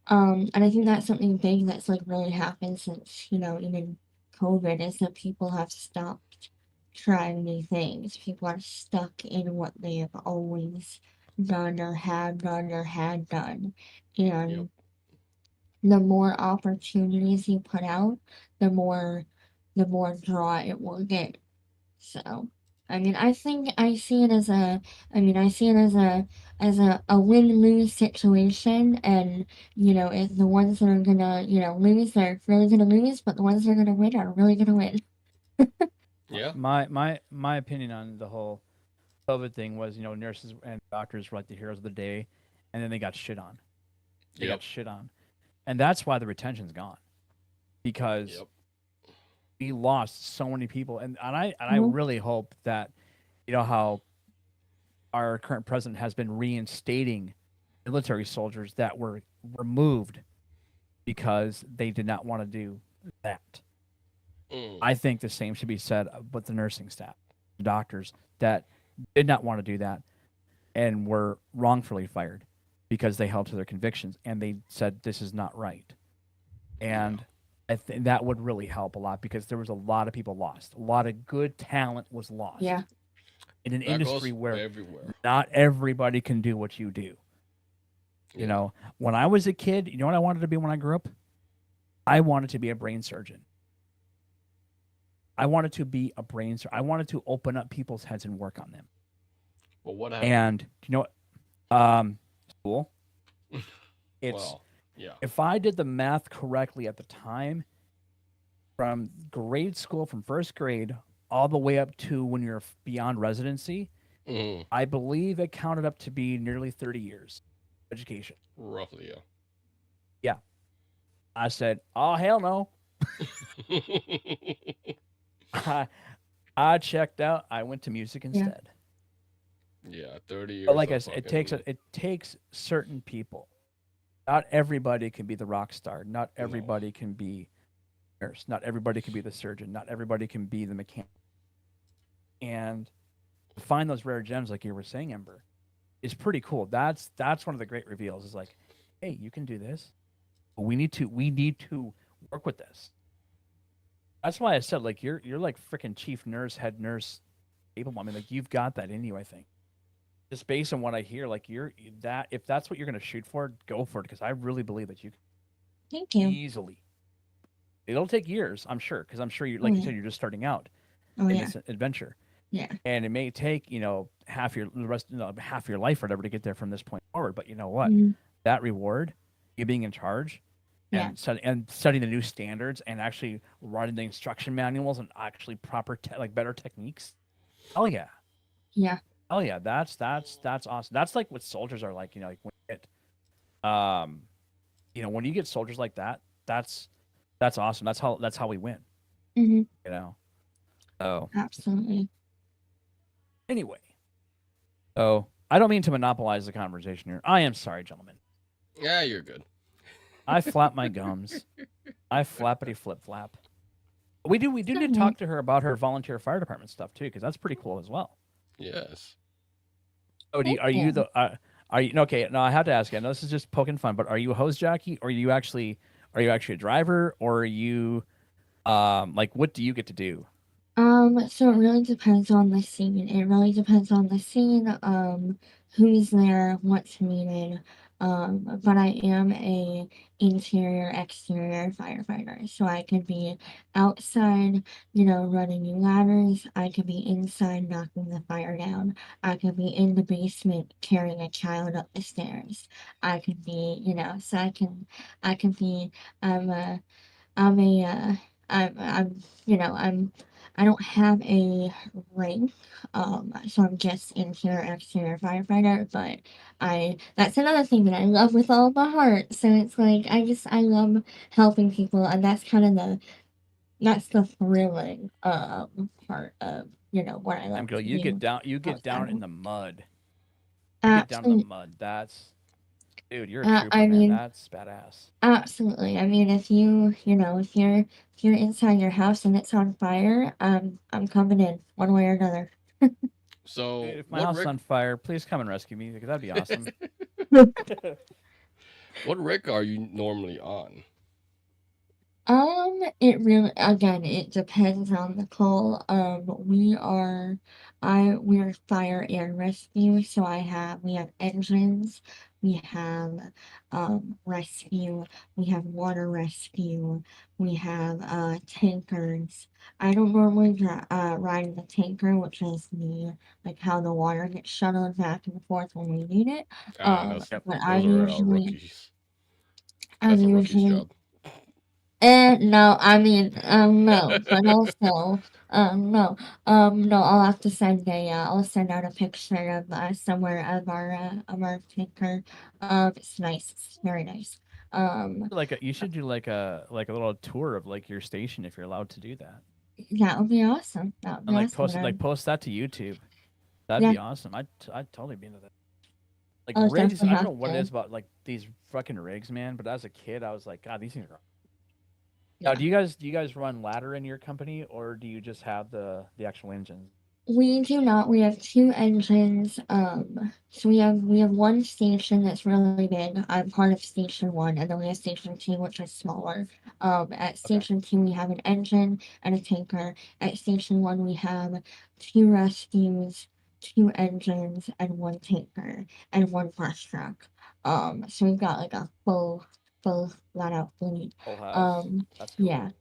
And I think that's something big that's like really happened since, even COVID is that people have stopped trying new things. People are stuck in what they have always done or had done. Yep. And the more opportunities you put out, the more draw it will get. So, I mean, I see it as a win-lose situation, and if the ones that are gonna lose, they're really gonna lose, but the ones that are gonna win are really gonna win. Yeah. My opinion on the whole COVID thing was, nurses and doctors were like the heroes of the day, and then they got shit on. They Yep. got shit on, and that's why the retention's gone because Yep. we lost so many people, and I Mhm. really hope that how our current president has been reinstating military soldiers that were removed because they did not want to do that. Mm. I think the same should be said with the nursing staff, the doctors that did not want to do that and were wrongfully fired because they held to their convictions and they said this is not right. And I think that would really help a lot because there was a lot of people lost. A lot of good talent was lost Yeah. in an That industry goes where everywhere. not everybody can do what you do. Yeah. When I was a kid, you know what I wanted to be when I grew up? I wanted to be a brain surgeon. I wanted to be a brain surgeon. I wanted to open up people's heads and work on them. Well, what happened? And school. It's Well, yeah. if I did the math correctly at the time, from grade school, from first grade all the way up to when you're beyond residency, Mm. I believe it counted up to be nearly 30 years of education. Roughly, yeah. Yeah. I said, oh, hell no. I checked out. I went to music instead. Yeah, 30 years. But like I of said, fucking- it takes certain people. Not everybody can be the rock star. Not everybody can be nurse. Not everybody can be the surgeon. Not everybody can be the mechanic. And to find those rare gems, like you were saying, Ember, is pretty cool. That's one of the great reveals. Is like, hey, you can do this. But we need to work with this. That's why I said like you're like freaking chief nurse, head nurse, capable. I mean, like you've got that in you. I think just based on what I hear, like you're that if that's what you're gonna shoot for, go for it because I really believe that you can Thank you. easily. It'll take years, I'm sure, because I'm sure you Oh like you yeah. said, you're just starting out Oh in yeah. this adventure, Yeah. and it may take half your life or whatever to get there from this point forward. But you know what? Mhm. That reward, you being in charge, Yeah. and studying the new standards and actually writing the instruction manuals and actually like better techniques. Hell yeah. Yeah. Hell yeah. That's awesome. That's like what soldiers are like. Like when you get when you get soldiers like that, that's awesome. That's how we win. Mhm. You know. So Absolutely. anyway, so I don't mean to monopolize the conversation here. I am sorry, gentlemen. Yeah, you're good. I flap my gums. I flappity flip flap. We do need to talk to her about her volunteer fire department stuff too, because that's pretty cool as well. Yes. Oh, Thank are you you. the are you okay? No, I have to ask you. I know this is just poking fun, but are you a hose jockey, or are you actually a driver, or are you like what do you get to do? So it really depends on the scene. It really depends on the scene, who's there, what's needed. But I am a interior, exterior firefighter. So I could be outside, running new ladders. I could be inside knocking the fire down. I could be in the basement carrying a child up the stairs. I could be, so I can be, I'm a, I'm a, I'm, I don't have a rank, so I'm just interior, exterior firefighter, but that's another thing that I love with all of my heart. So it's like, I love helping people, and that's the thrilling, part of, what I I'm love girl, to you get do down in outside. the mud. You get down in the Absolutely. mud. That's dude, you're a trooper, I man. mean, That's badass. absolutely. I mean, if you're inside your house and it's on fire, I'm coming in one way or another. So, If my what house is Rick? on fire, please come and rescue me because that'd be awesome. What Rick are you normally on? It really, again, it depends on the call. We're fire and rescue, so we have engines, we have, rescue, we have water rescue, we have, tankers. I don't normally ride the tanker, which is like how the water gets shuttled back and forth when we need it. Ah, that's Yep. But those are rookies. I'm That's a rookie's usually job. No, I mean, no, but also, no, no, I'll send out a picture of somewhere of our tinker. It's nice, it's very nice. Um, You should do like a little tour of like your station if you're allowed to do that, that would be awesome. That would be and like awesome. And post that to YouTube. That'd yeah, be awesome. I'd totally be into that. Like I'll rigs, definitely I don't have know what it to. is about like these fucking rigs, man. But as a kid, I was like, God, these things are. Now, Yeah. do you guys run ladder in your company, or do you just have the actual engines? We do not. We have two engines. So we have one station that's really big. I'm part of station one, and then we have station two, which is smaller. At Okay. station two, we have an engine and a tanker. At station one, we have two rescues, two engines, and one tanker, and one flash truck. So we've got like a full flat out fleet. Full house. Um, That's yeah. cool.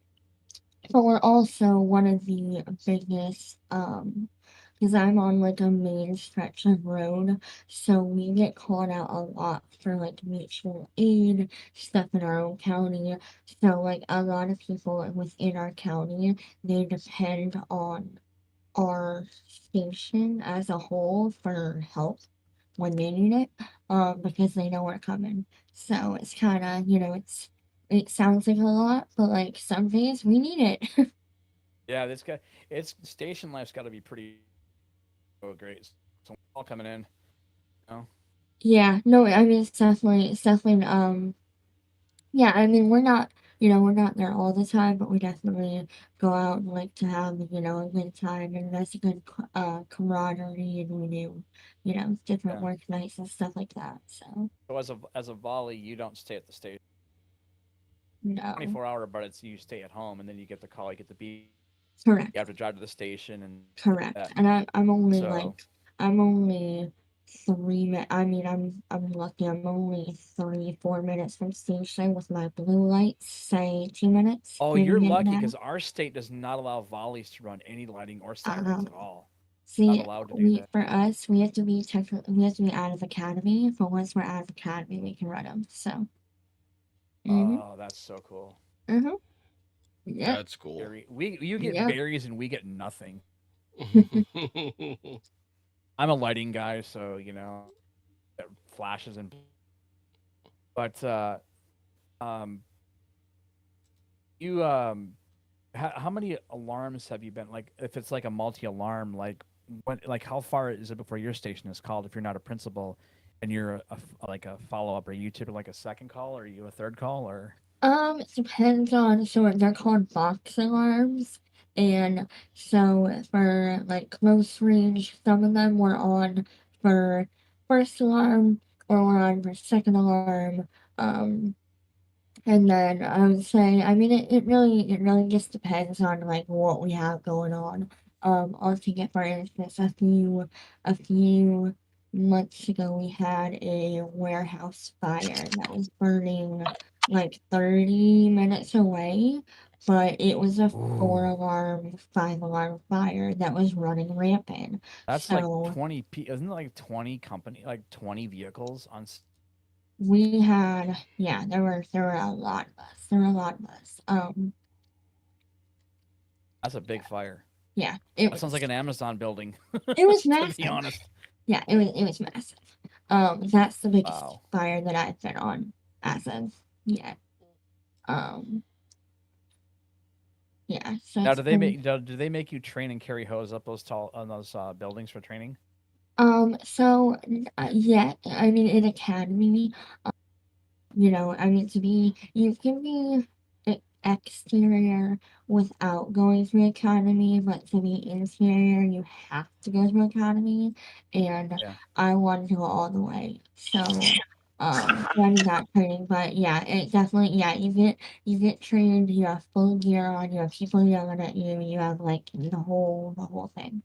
But we're also one of the biggest, because I'm on like a main stretch of road, so we get called out a lot for like mutual aid stuff in our own county. So like a lot of people within our county, they depend on our station as a whole for help when they need it, because they know we're coming. So it's kind of, it sounds like a lot, but like some days we need it. Yeah, this guy. It's station life's got to be pretty great. So all coming in. You know? Yeah, no, I mean, it's definitely, yeah, I mean, we're not there all the time, but we definitely go out and like to have, a good time, and that's a good camaraderie, and we do, different Yeah. work nights and stuff like that. So So as a volley, you don't stay at the station no, 24-hour, but it's you stay at home and then you get the call, you get the beat. You have correct, to drive to the station and correct. that. And I'm only So I'm only 3 minutes. I mean, I'm lucky. I'm only 3 4 minutes from station with my blue lights. Say 2 minutes, oh, maybe you're getting lucky there. because our state does not allow volleys to run any lighting or Uh, sirens at all. Not See, allowed to do we that. for us, we have to be we have to be out of academy. But once we're out of academy, we can run them. So, mhm, Oh, that's so cool. mhm, yep, That's cool. You get yep. berries and we get nothing. I'm a lighting guy, so flashes and but um you how many alarms have you been like if it's like a multi-alarm like how far is it before your station is called if you're not a principal and you're like a follow-up, are you to like a second call or are you a third call or It depends on, so they're called box alarms, and so for like close range, some of them were on for first alarm or were on for second alarm. Um, And then I would say, I mean, it really just depends on like what we have going on. I'll take it for instance, a few months ago, we had a warehouse fire that was burning like 30 minutes away, but it was a four Ooh. alarm, 5 alarm fire that was running rampant. that's like So 20 isn't it like 20 company like 20 vehicles on we had, yeah, there were a lot of us. There were a lot of us. that's a big fire. Yeah, That sounds like an Amazon building. it was To be massive. honest. Yeah, it was massive. That's the biggest Wow. fire that I've been on as of yet. Um, yeah, so Now, it's been do they make you train and carry hose up those tall on those buildings for training? so yeah, I mean in academy, I mean, you can be exterior without going through academy, but to be interior, you have to go through academy, and Yeah. I wanted to go all the way. So I did that training, but yeah, it definitely, yeah, you get trained, you have full gear on, you have people yelling at you, you have like the whole thing.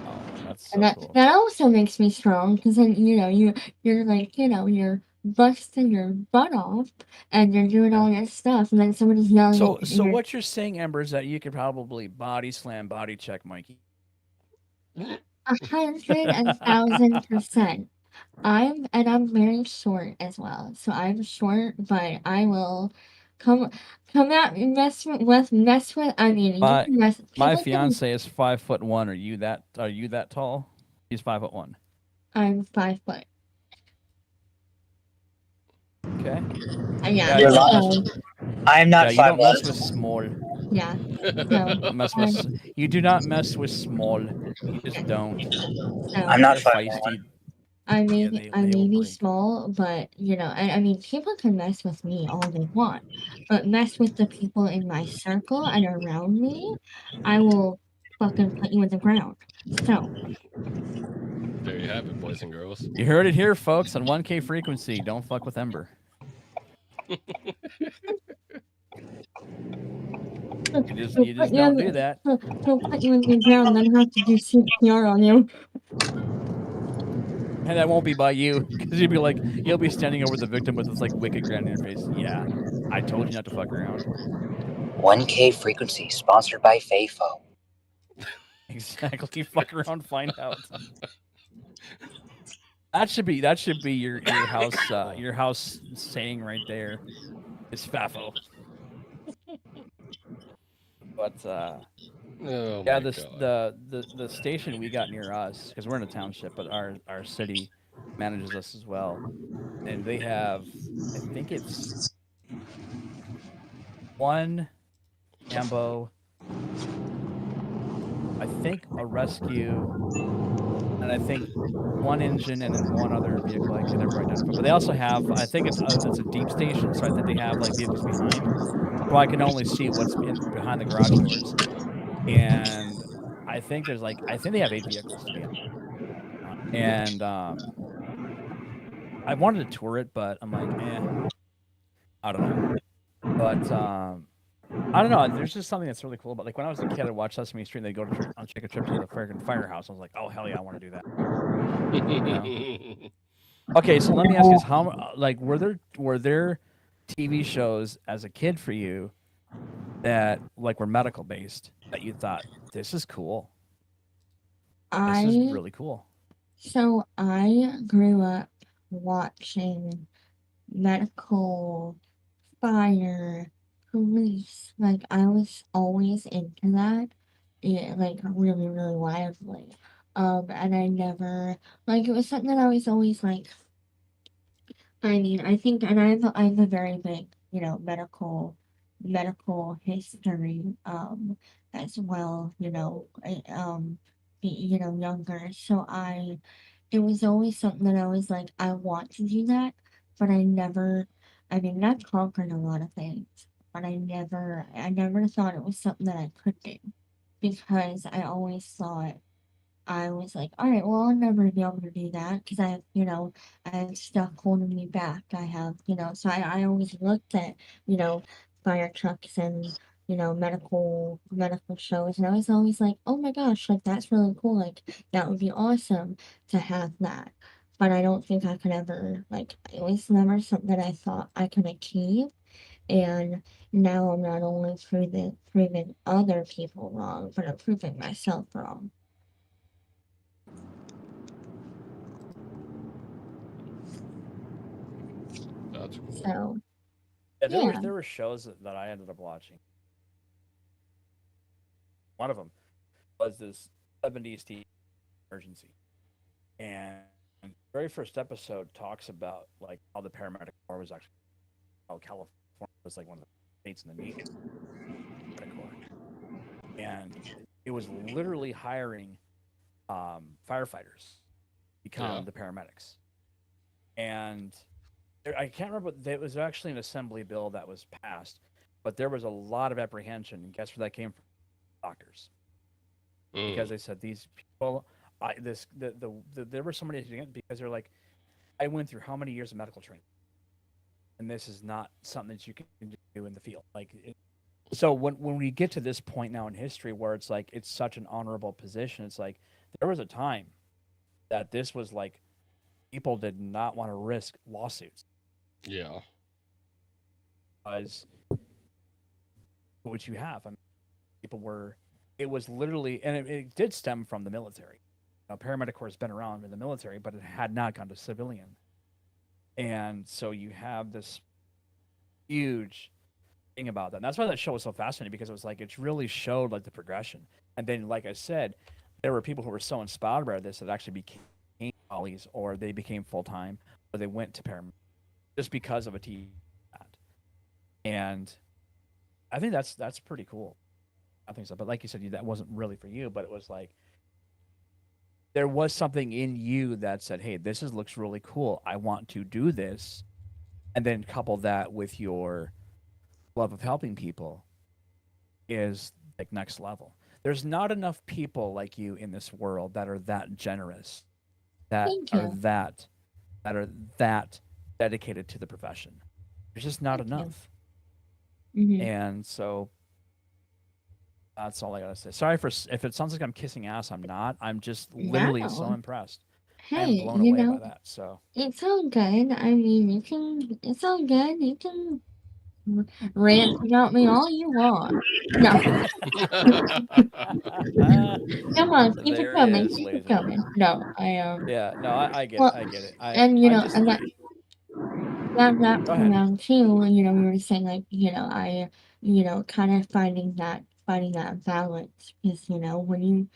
Oh, that's And so that cool. that also makes me strong because then you're like you're busting your butt off and you're doing Yeah. all your stuff and then somebody's yelling at So you and so you're what you're saying, Ember, is that you could probably body slam, body check Mikey. 100,000%. I'm very short as well, so I'm short, but I will come come at me mess with. I mean, you My can mess. my People can. fiance is 5'1". Are you that tall? He's 5'1". I'm 5 foot. Okay. Yeah. Yeah, You're you don't lying. mess with So I'm not you don't mess 5'11". with small. yeah. So Don't mess with I'm you do not mess with small. You yeah. just don't. I'm So not They're 5'1". feisty. I may Yeah, be I they will may be break. small, but I mean people can mess with me all they want, but mess with the people in my circle and around me, I will fucking put you in the ground. So There you have it, boys and girls. You heard it here, folks, on 1K frequency. Don't fuck with Ember. he'll You put just you in don't do the that. he'll put you in the ground, then have to do CPR on you. And that won't be by you, because you'll be standing over the victim with this like wicked grin on your face. Yeah, I told you not to fuck around. 1K frequency sponsored by FAFO. Exactly. Fuck around, find out. That should be your house saying right there. It's FAFO. But Oh yeah, my this god. the station we got near us, because we're in a township, but our city manages us as well, and they have, I think it's one ambo, I think a rescue, and and I think one engine and then one other vehicle I can never identify. But they also have, I think it's a deep station, so I think they have like vehicles behind, so I can only see what's behind the garage doors. And I think they have 8 vehicles to be honest. And I wanted to tour it, but I'm like, I don't know. But I don't know. There's just something that's really cool about, like, when I was a kid, I watched Sesame Street. And they go to take a trip to the friggin' firehouse. I was like, oh hell yeah, I want to do that. Okay, so let me ask you this: how like were there TV shows as a kid for you that like were medical based that you thought this is cool? This is I really cool. so I grew up watching medical, fire, police. Like I was always into that. Yeah, like really, really wildly. And I never like it was something that I was always like. I mean, I think, and I'm a very big, medical history, as well. Younger. So it was always something that I was like, I want to do that, but I never. I mean, I've conquered a lot of things, but I never thought it was something that I could do because I always thought I was like, all right, well, I'll never be able to do that because I have stuff holding me back. I have, so I always looked at, you know, fire trucks and, medical shows. And I was always like, oh my gosh, like that's really cool. Like that would be awesome to have that. But I don't think I could ever, like, it was never something that I thought I could achieve. And now I'm not only proving other people wrong, but I'm proving myself wrong. That's cool. So, Yeah, yeah. there were shows that I ended up watching. One of them was this 70s TV emergency, and the very first episode talks about like how the paramedic corps was actually, how California was like one of the states in the nation paramedic corps, and it was literally hiring firefighters become Yeah. the paramedics. And I can't remember. There was actually an assembly bill that was passed, but there was a lot of apprehension. And guess where that came from? Doctors, because Mm. they said these people, there were so many because they're like, I went through how many years of medical training, and this is not something that you can do in the field. So when we get to this point now in history where it's like it's such an honorable position, it's like there was a time that this was like people did not want to risk lawsuits Yeah. because what you have. I mean, people were. It was literally, and it did stem from the military. Paramedic Corps has been around in the military, but it had not gone to civilian. And so you have this huge thing about that. And that's why that show was so fascinating because it was like it really showed like the progression. And then, like I said, there were people who were so inspired by this that actually became collies, or they became full time, or they went to paramedic just because of a TV ad. And I think that's pretty cool. I think so. But like you said, that wasn't really for you, but it was like there was something in you that said, "Hey, looks really cool. I want to do this," and then couple that with your love of helping people is like next level. There's not enough people like you in this world that are that generous, that Thank are you. that that are that dedicated to the profession. There's just not Thank you. enough, Mhm. and so that's all I gotta say. Sorry for if it sounds like I'm kissing ass. I'm not. I'm just literally so No. impressed and Hey, blown away by that. So it's all good. I mean, it's all good. You can rant about me all you want. No, come on, keep it there he coming, is, keep it ladies and gentlemen. coming. No, Yeah, no, I get it. well, I get it. and I just that go ahead. around too, we were saying like, kind of finding that balance because, when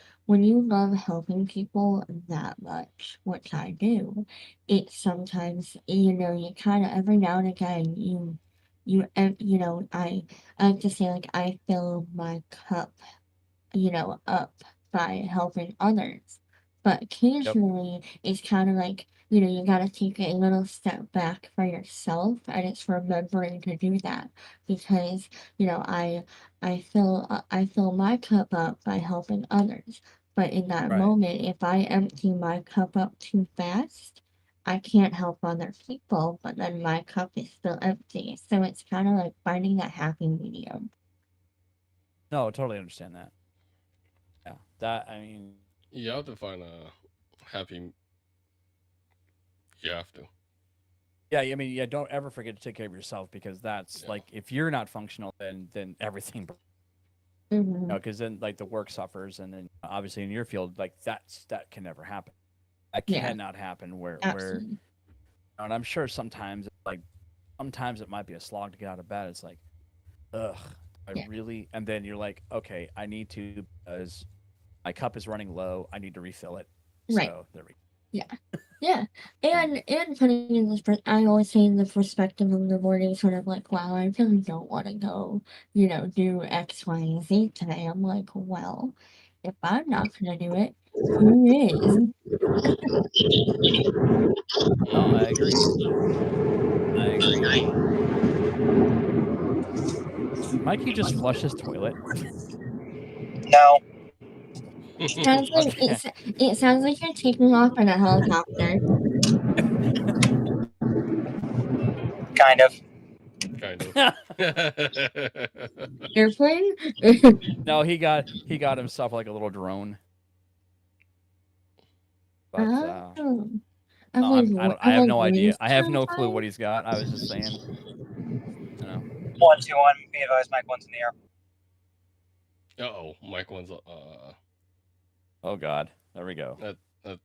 you love helping people that much, which I do, it sometimes, you kind of every now and again, I like to say like I fill my cup, up by helping others. but occasionally it's kind of like, you got to take a little step back for yourself, and it's remembering to do that because, I fill my cup up by helping others. But in that Right. moment, if I empty my cup up too fast, I can't help other people, but then my cup is still empty. So it's kind of like finding that happy medium. No, I totally understand that. Yeah, that I mean, You have to find a happy. You have to. yeah, I mean, yeah. Don't ever forget to take care of yourself because that's Yeah. like if you're not functional, then everything, Hmm. because then like the work suffers, and then obviously in your field, like that can never happen. That Yeah, cannot happen. Where absolutely. and I'm sure sometimes sometimes it might be a slog to get out of bed. It's like, ugh, I Yeah, really, and then you're like, okay, I need to because my cup is running low. I need to refill it. right. So there we go. Yeah. Yeah. And putting in this, I always say in the perspective of the morning, sort of like, wow, I really don't want to go, do X, Y, and Z today. I'm like, well, if I'm not going to do it, who is? No, I agree. I agree. Did Mikey just flush his toilet? No, Sounds like Okay. it sounds like you're taking off in a helicopter. kind of. Kind of. Airplane? No, he got himself like a little drone. But Oh. no, I I'm have like no idea. I have no clue terrified. what he's got. I was just saying, 121. Be advised, Mike 1's in the air. Oh, Mike one's Oh God, there we go. I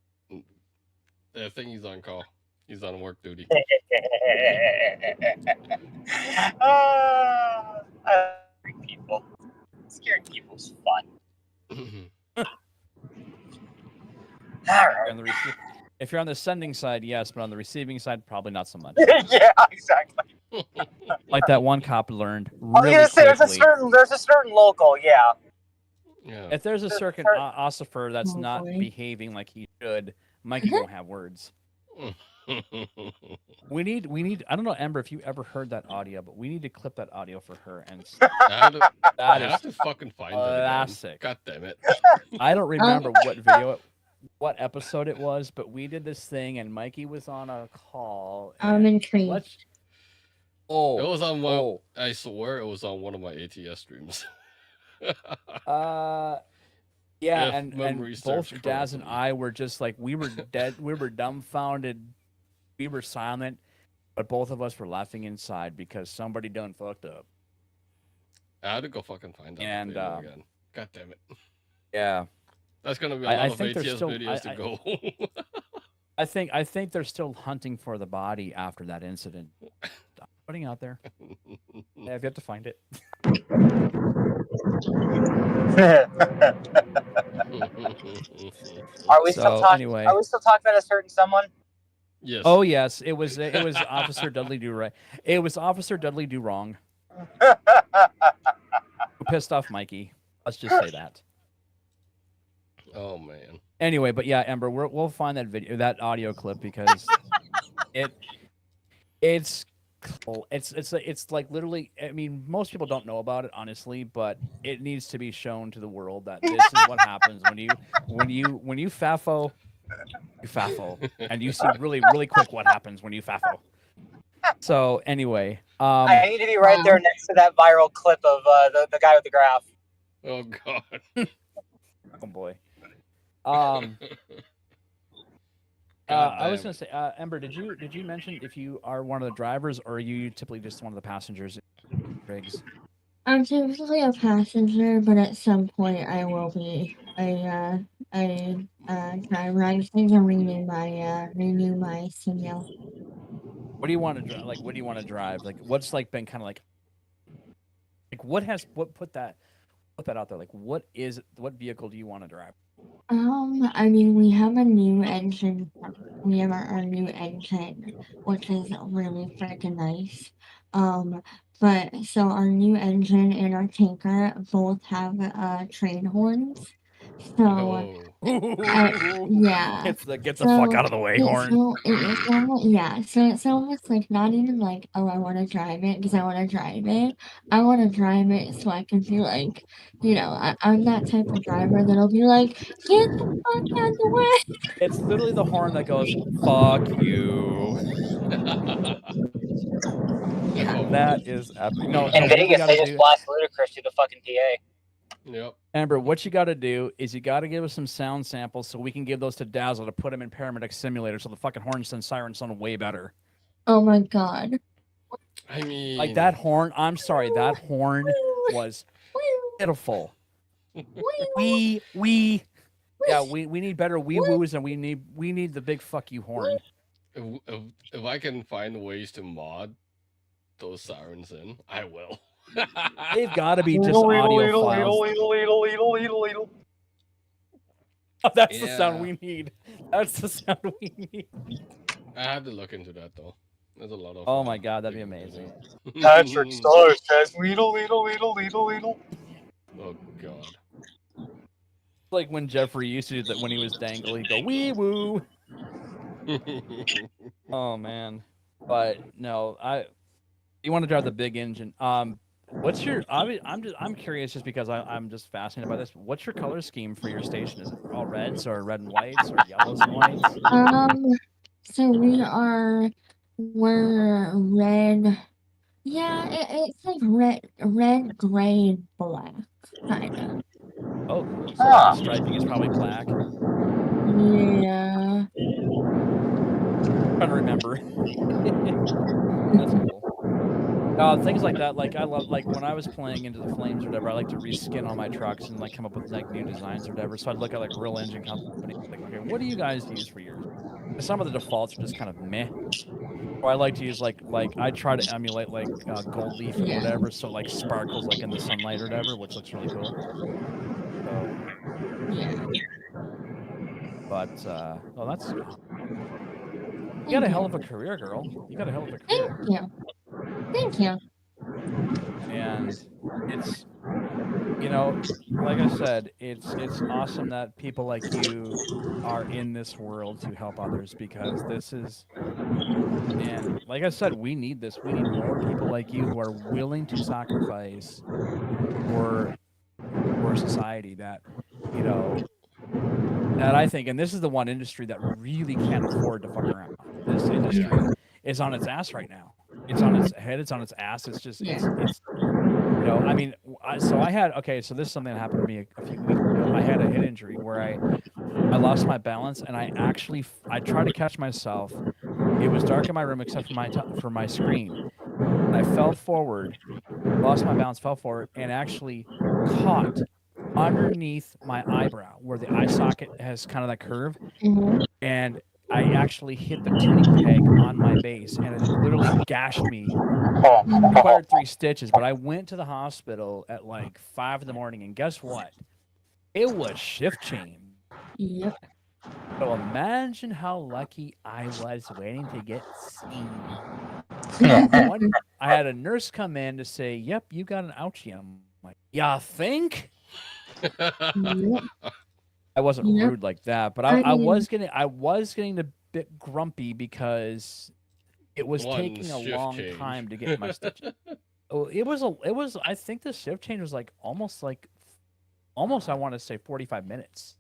think he's on call. He's on work duty. I like people. Scared people's fun. All right. If you're on the sending side, yes, but on the receiving side, probably not so much. Yeah, exactly. Like that one cop learned I was really gonna say quickly. there's a certain local, yeah. Yeah. If there's a certain ossifer that's Oh, not boy. behaving like he should, Mikey won't have words. We need. I don't know, Ember, if you ever heard that audio, but we need to clip that audio for her. And I have to fucking find it again. classic. God damn it. I don't remember what episode it was, but we did this thing, and Mikey was on a call. I'm intrigued. It was on one. I swear it was on one of my ATS streams. Yeah, If and memory both serves Dazz and correctly. I were just like we were dead. We were dumbfounded. We were silent, but both of us were laughing inside because somebody done fucked up. I had to go fucking find that And, video again. God damn it. Yeah, That's gonna be a I lot of think there's ATS still- videos to go. I think they're still hunting for the body after that incident. I'm putting out there. Yeah, if you have to find it. Are we So, still talking? anyway. Are we still talking about a certain someone? Yes. Oh yes, it was Officer Dudley Do Right. It was Officer Dudley Do Wrong who pissed off Mikey. Let's just say that. Oh man. Anyway, but yeah, Ember, we'll find that video, that audio clip because it's like literally. I mean, most people don't know about it, honestly, but it needs to be shown to the world that this is what happens when you faffo, you faffo, and you see really quick what happens when you faffo. So anyway, I need to be right there next to that viral clip of the guy with the graph. Oh god. oh boy. I was gonna say, Ember, did you mention if you are one of the drivers or are you typically just one of the passengers in rigs? I'm typically a passenger, but at some point I will be a driver. I just need to renew my CDL. What do you want to drive? Like, what do you want to drive? Like, what's like been kind of like what put that out there? Like, what vehicle do you want to drive? I mean, we have a new engine. We have our new engine, which is really freaking nice. But so our new engine and our tanker both have train horns. So yeah. It's the get the fuck out of the way horn. So it's almost like not even like, oh, I want to drive it because I want to drive it. I want to drive it so I can be like, I'm that type of driver that'll be like, get the fuck out of the way. It's literally the horn that goes, fuck you. Yeah. That is epic. No, In what you Vegas, gotta they just do, blast Ludacris through the fucking PA. Yep. Amber, what you got to do is you got to give us some sound samples so we can give those to Dazzo to put them in Paramedic Simulator so the fucking horns and sirens sound way better. Oh my god. I mean, Like that horn, I'm sorry, that horn was pitiful. We need better wee woos and we need the big fuck you horn. if I can find ways to mod those sirens in, I will. They've got to be just audio files. That's the sound we need. That's the sound we need. I have to look into that though. There's a lot of. Oh my god, that'd be amazing. Patrick Star says, weedle, weedle, weedle, weedle, weedle. Oh god. Like when Jeffrey used to do that when he was dangle, he'd go wee woo. Oh man, but no, you want to drive the big engine. What's your? I'm curious just because I'm just fascinated by this. What's your color scheme for your station? Is it all reds or red and whites or yellows and whites? So we're red. Yeah, it's like red, gray, and black, kind of. Oh, so the striping is probably black. Yeah. I'm trying to remember. That's cool. Things like that, like I love, like when I was playing Into the Flames or whatever, I like to reskin all my trucks and like come up with like new designs or whatever. So I'd look at like real engine companies, like, okay, what do you guys use for yours? Some of the defaults are just kind of meh. Or I like to use like I try to emulate like gold leaf or whatever, so like sparkles like in the sunlight or whatever, which looks really cool. So, Yeah. but well, that's you got a hell of a career, girl. You got a hell of a career. Thank you. And it's, like I said, it's awesome that people like you are in this world to help others, because this is, and like I said, we need this. We need more people like you who are willing to sacrifice for society that, that I think, and this is the one industry that really can't afford to fuck around. This industry is on its ass right now. It's on its head. It's on its ass. It's just, it's I mean, so this is something that happened to me a few weeks ago. I had a head injury where I lost my balance, and I tried to catch myself. It was dark in my room except for my screen. And I fell forward, lost my balance, fell forward, and actually caught underneath my eyebrow where the eye socket has kind of that curve. Mm-hmm. And I actually hit the tuning peg on my base, and it literally gashed me. It required 3 stitches, but I went to the hospital at like 5 in the morning, and guess what? It was shift change. Yep. So imagine how lucky I was waiting to get seen. I had a nurse come in to say, "Yep, you got an ouchie." I'm like, "Ya think?" Yep. I wasn't rude like that, but I was getting a bit grumpy because it was taking a long time to get my stitches. It was. I think the shift change was like almost I want to say 45 minutes.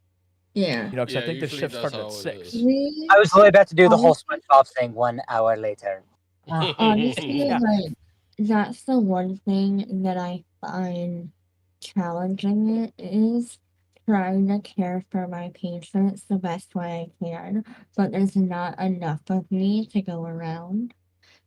Yeah. Because I think the shift started at 6. I was really about to do the whole SpongeBob thing 1 hour later. Honestly, like, that's the one thing that I find challenging is trying to care for my patients the best way I can, but there's not enough of me to go around,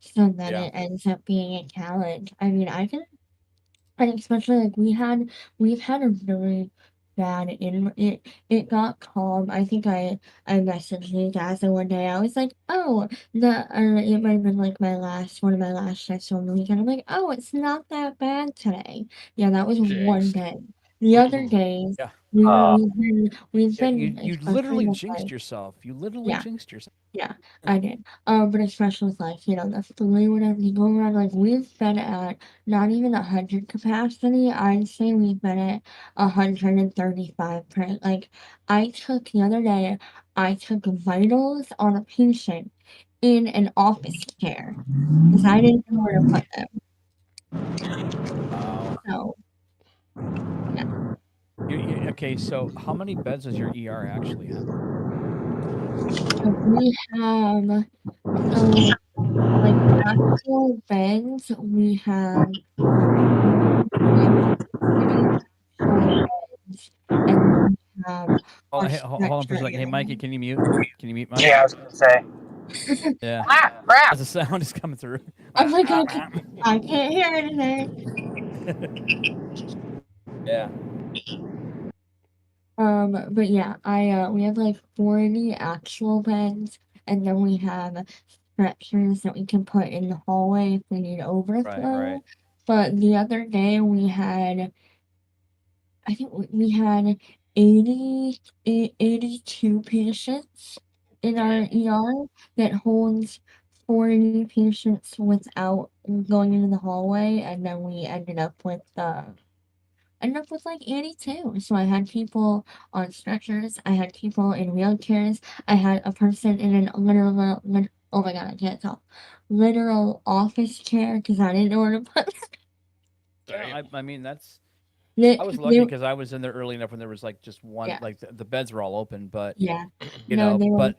so then it ends up being a challenge. I mean, and especially like we've had a really bad it got calm. I think I messaged you guys the one day. I was like, oh, it might have been like one of my last shifts on the weekend. I'm like, oh, it's not that bad today. Yeah, that was one day. The other days, Yeah. we've Yeah, been you especially literally with jinxed like yourself. You literally yeah. jinxed yourself. Yeah, I did. But especially with like, the flu, whatever you go around, like we've been at not even 100 capacity. I'd say we've been at 135%. Like the other day, I took vitals on a patient in an office chair because I didn't know where to put them. Wow. So yeah. Okay, so how many beds does your ER actually have? So we have so like actual beds, we have we have 40 actual beds, and then we have Oh, our hey, hold on for a stretcher second. Hey, Mikey, area. can you mute? Can you mute Mike? Yeah, I was gonna say. Yeah. Ah, crap! As the sound is coming through. I'm like, I can't hear anything. Yeah. But yeah, we have like 40 actual beds, and then we have stretchers that we can put in the hallway if we need Right. overflow. But the other day I think we had 82 patients in our Damn. ER that holds 40 patients without going into the hallway, and then we ended up with like 82. So I had people on stretchers, I had people in wheelchairs, I had a person in an oh my god, I can't talk. Literal office chair because I didn't know where to put Damn. Yeah, I mean that's it. I was They, lucky because I was in there early enough when there was like just one, yeah, like the beds were all open, but yeah. No, they were, but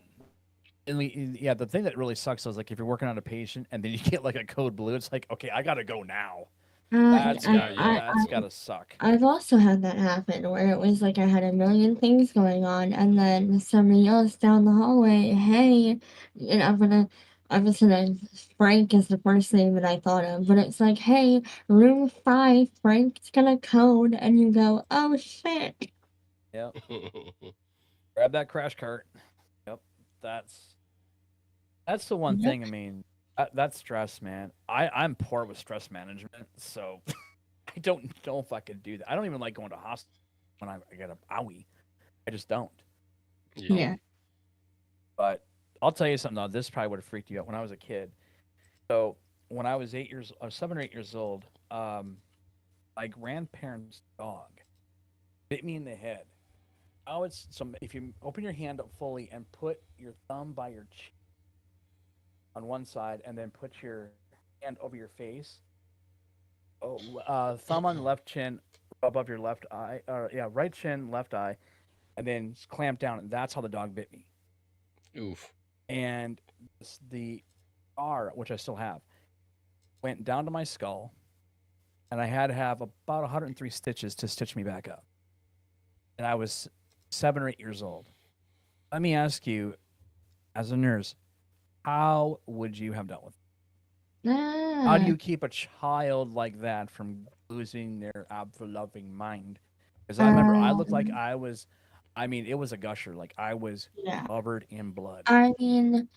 yeah, the thing that really sucks is like if you're working on a patient and then you get like a code blue, it's like okay, I gotta go now. That's I, Yeah, got yeah, yeah. that's gotta suck. I've also had that happen where it was like I had a million things going on, and then somebody else down the hallway, hey, and I'm just gonna, Frank is the first name that I thought of, but it's like, hey, room 5, Frank's gonna code, and you go, oh shit. Yep. Grab that crash cart. Yep. That's that's the one Yep. thing. I mean, that's stress, man. I'm poor with stress management, so I don't know if I could do that. I don't even like going to hospital when I get a owie. I just don't. Yeah. Yeah. Um, but I'll tell you something though. This probably would have freaked you out when I was a kid. So when I was 7 or 8 years old, my grandparents' dog bit me in the head. Oh, it's some. If you open your hand up fully and put your thumb by your chin on one side, and then put your hand over your face. Oh, thumb on the left chin, above your left eye. Yeah, right chin, left eye, and then clamp down. And that's how the dog bit me. Oof. And the R, which I still have, went down to my skull, and I had to have about 103 stitches to stitch me back up. And I was 7 or 8 years old. Let me ask you, as a nurse, how would you have dealt with it? How do Ah, you keep a child like that from losing their loving mind? Because I remember I looked like um, I mean, it was a gusher. Like I was yeah. covered in blood. I mean,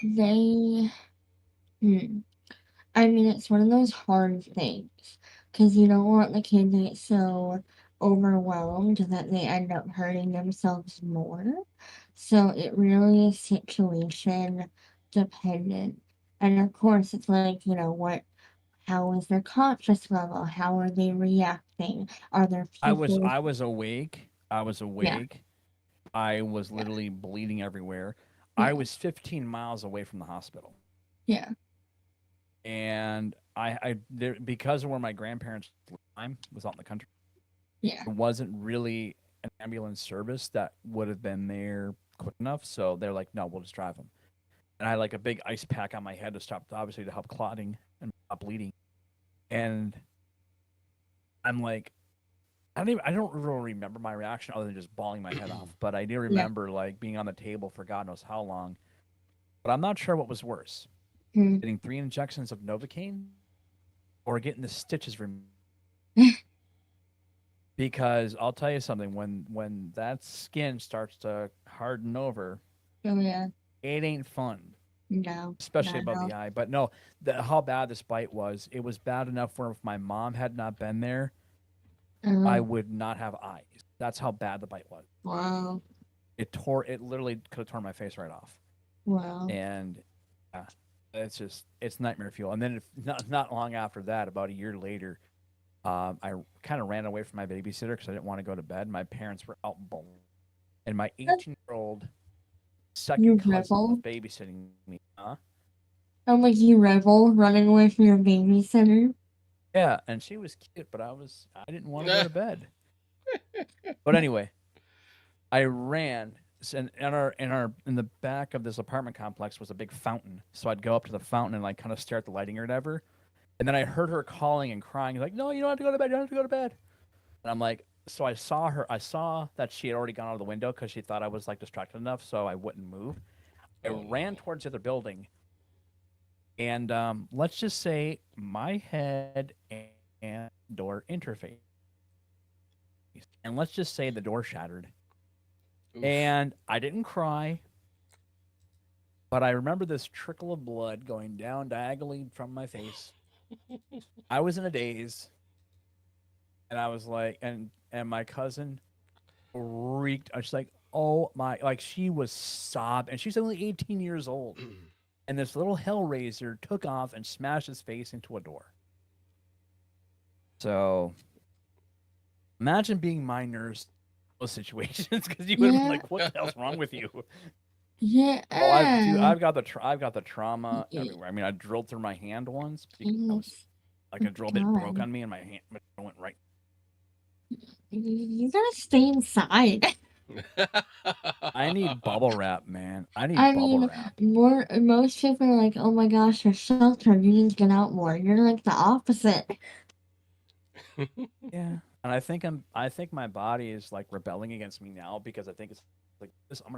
they, hmm. I mean, it's one of those hard things because you don't want the kid to get so overwhelmed that they end up hurting themselves more. So it really is situation dependent. And of course, it's like, how is their conscious level? How are they reacting? Are there people? I was awake. I was Yeah, awake. I was yeah, literally bleeding everywhere. I yeah, was 15 miles away from the hospital. yeah, And I there because of where my grandparents time was out in the country, yeah, there wasn't really an ambulance service that would have been there quick enough. So they're like, no, we'll just drive them. And I had like a big ice pack on my head to stop, obviously, to help clotting and stop bleeding. And I'm like, I don't really remember my reaction other than just bawling my head off. But I do yeah. remember like being on the table for God knows how long. But I'm not sure what was worse, Hmm. getting 3 injections of Novocaine or getting the stitches removed. Because I'll tell you something, when that skin starts to harden over, Oh, yeah. it ain't fun, No, especially not at above all. the eye. But no, how bad this bite was, it was bad enough where if my mom had not been there, I Oh, would not have eyes. That's how bad the bite was. wow. It literally could have torn my face right off. Wow. And yeah, it's nightmare fuel. And then not long after that, about a year later, I kind of ran away from my babysitter because I didn't want to go to bed. My parents were out bowling, and my 18-year-old You second cousin was rebel? babysitting me. Huh? I'm like, you rebel running away from your babysitter? Yeah, and she was cute, but I didn't want to go to bed. But anyway, I ran. And in the back of this apartment complex was a big fountain. So I'd go up to the fountain and like kind of stare at the lighting or whatever. And then I heard her calling and crying, like, "No, you don't have to go to bed. You don't have to go to bed." And I'm like, so I saw her. I saw that she had already gone out of the window because she thought I was like distracted enough, so I wouldn't move. I ran towards the other building, and let's just say my head and door interface, and let's just say the door shattered. Oof. And I didn't cry, but I remember this trickle of blood going down diagonally from my face. I was in a daze, and I was like, and my cousin freaked. I was like, oh my, like she was sobbing, and she's only 18 years old. And this little hellraiser took off and smashed his face into a door. So imagine being my nurse in those situations because you would have been Yeah. like, "What the hell's wrong with you?" Yeah. Oh, I've got the trauma everywhere. I mean, I drilled through my hand once because like a drill bit broke on me and my hand went right. You gotta stay inside. I need bubble wrap, man. I need I bubble mean, wrap. most people are like, "Oh my gosh, you're sheltered. You need to get out more." You're like the opposite. Yeah, and I think my body is like rebelling against me now because I think it's like this. I'm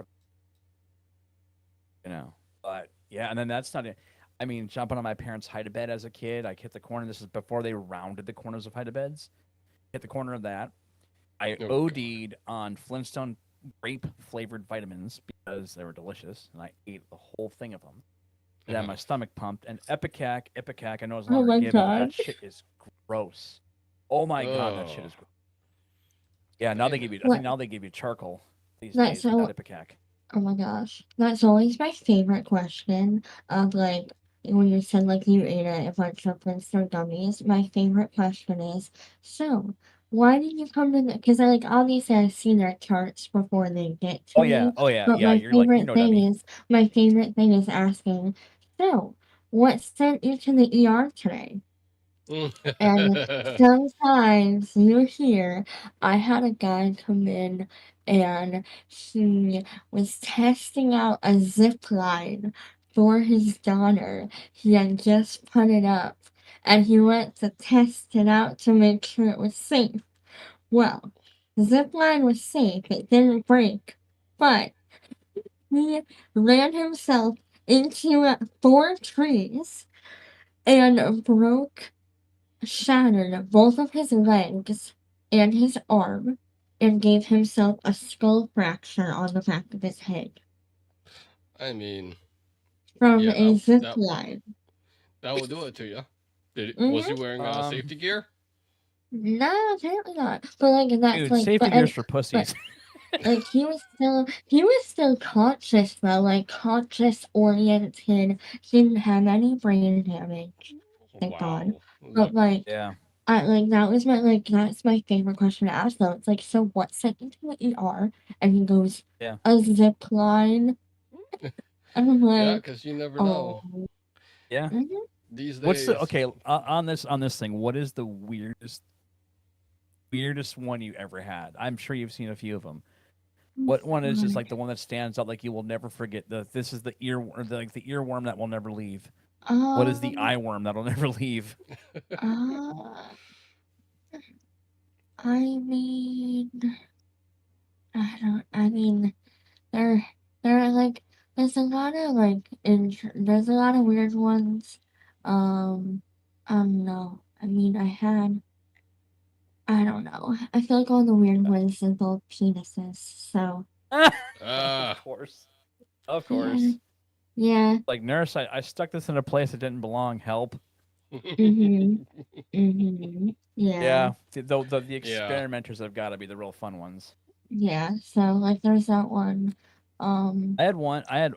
gonna, but yeah, and then that's not it. I mean, jumping on my parents' hide-a-bed as a kid, I hit the corner. This is before they rounded the corners of hide-a-beds. Hit the corner of that. I OD'd on Flintstone grape flavored vitamins because they were delicious, and I ate the whole thing of them. And then my stomach pumped. And Ipecac, I know it's Oh longer my given, but that god. shit is gross. Oh my god, that shit is gross. Yeah, now they give you. I think now they give you charcoal these days. So, Not Ipecac. oh my gosh, that's always my favorite question. Of like when you said like you ate a bunch of Flintstone gummies. My favorite question is, so why did you come to? Because I like obviously I've seen their charts before they get to me. Oh yeah, But yeah. You're like, you know, dummy. my favorite thing is asking, so what sent you to the ER today? And sometimes you hear, I had a guy come in and he was testing out a zip line for his daughter. He had just put it up and he went to test it out to make sure it was safe. Well, the zip line was safe, it didn't break, but he ran himself into 4 trees and shattered both of his legs and his arm, and gave himself a skull fracture on the back of his head I mean, from yeah, a zip line. that will do it to you. Was he Mm-hmm. wearing safety gear? No, apparently not. But like that's Dude, like, safety gear's for pussies. Like he was still conscious though, like conscious oriented. He didn't have any brain damage, thank God. But like, yeah. that's my favorite question to ask though. It's like, so what sent you to the ER? And he goes, Yeah. a zip line. And I'm Yeah, like, because you never know. oh, Yeah. These days. What's the okay on this thing? What is the weirdest one you ever had? I'm sure you've seen a few of them. What one is just like the one that stands out like you will never forget? This is the earworm that will never leave. What is the eye worm that'll never leave? I mean, I mean, there are like there's a lot of there's a lot of weird ones. No. I mean, I don't know. I feel like all the weird ones involve penises, so. Of course. Of course. Yeah. Like, nurse, I stuck this in a place that didn't belong. Help. Mhm. Mhm. Yeah. Yeah, the Yeah. experimenters have got to be the real fun ones. Yeah. So like there's that one. I had one. I had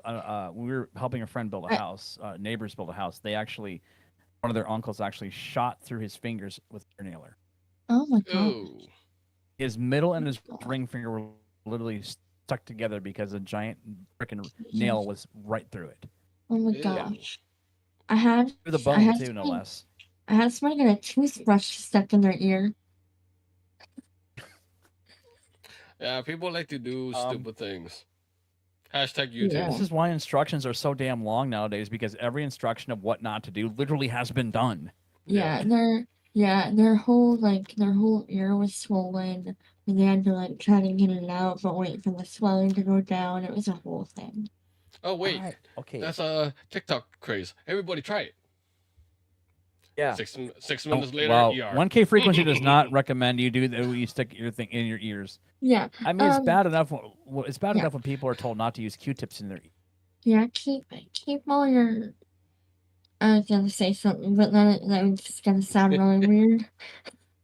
we were helping a friend build a I, house. Neighbors build a house. They actually one of their uncles actually shot through his fingers with a hair nailer. oh my god. Oh. His middle and his God. ring finger were literally stuck together because a giant freaking nail Jesus. was right through it. Oh my Ew. gosh. I had Through the I bone had too, no somebody, less. I had somebody get a toothbrush stuck in their ear. Yeah, people like to do Um, stupid things. Hashtag Yeah. YouTube. This is why instructions are so damn long nowadays because every instruction of what not to do literally has been done. Yeah, their whole ear was swollen, and they had to like try to get it out, but wait for the swelling to go down. It was a whole thing. Oh wait, Okay. that's a TikTok craze. Everybody try it. Yeah. 6 minutes later, Well, ER. 1K frequency does not recommend you do that. You stick your thing in your ears. Yeah. I mean, it's bad enough. It's bad yeah. enough when people are told not to use Q-tips in their ears. Yeah, keep all your. I was gonna say something, but then that was just gonna sound really weird.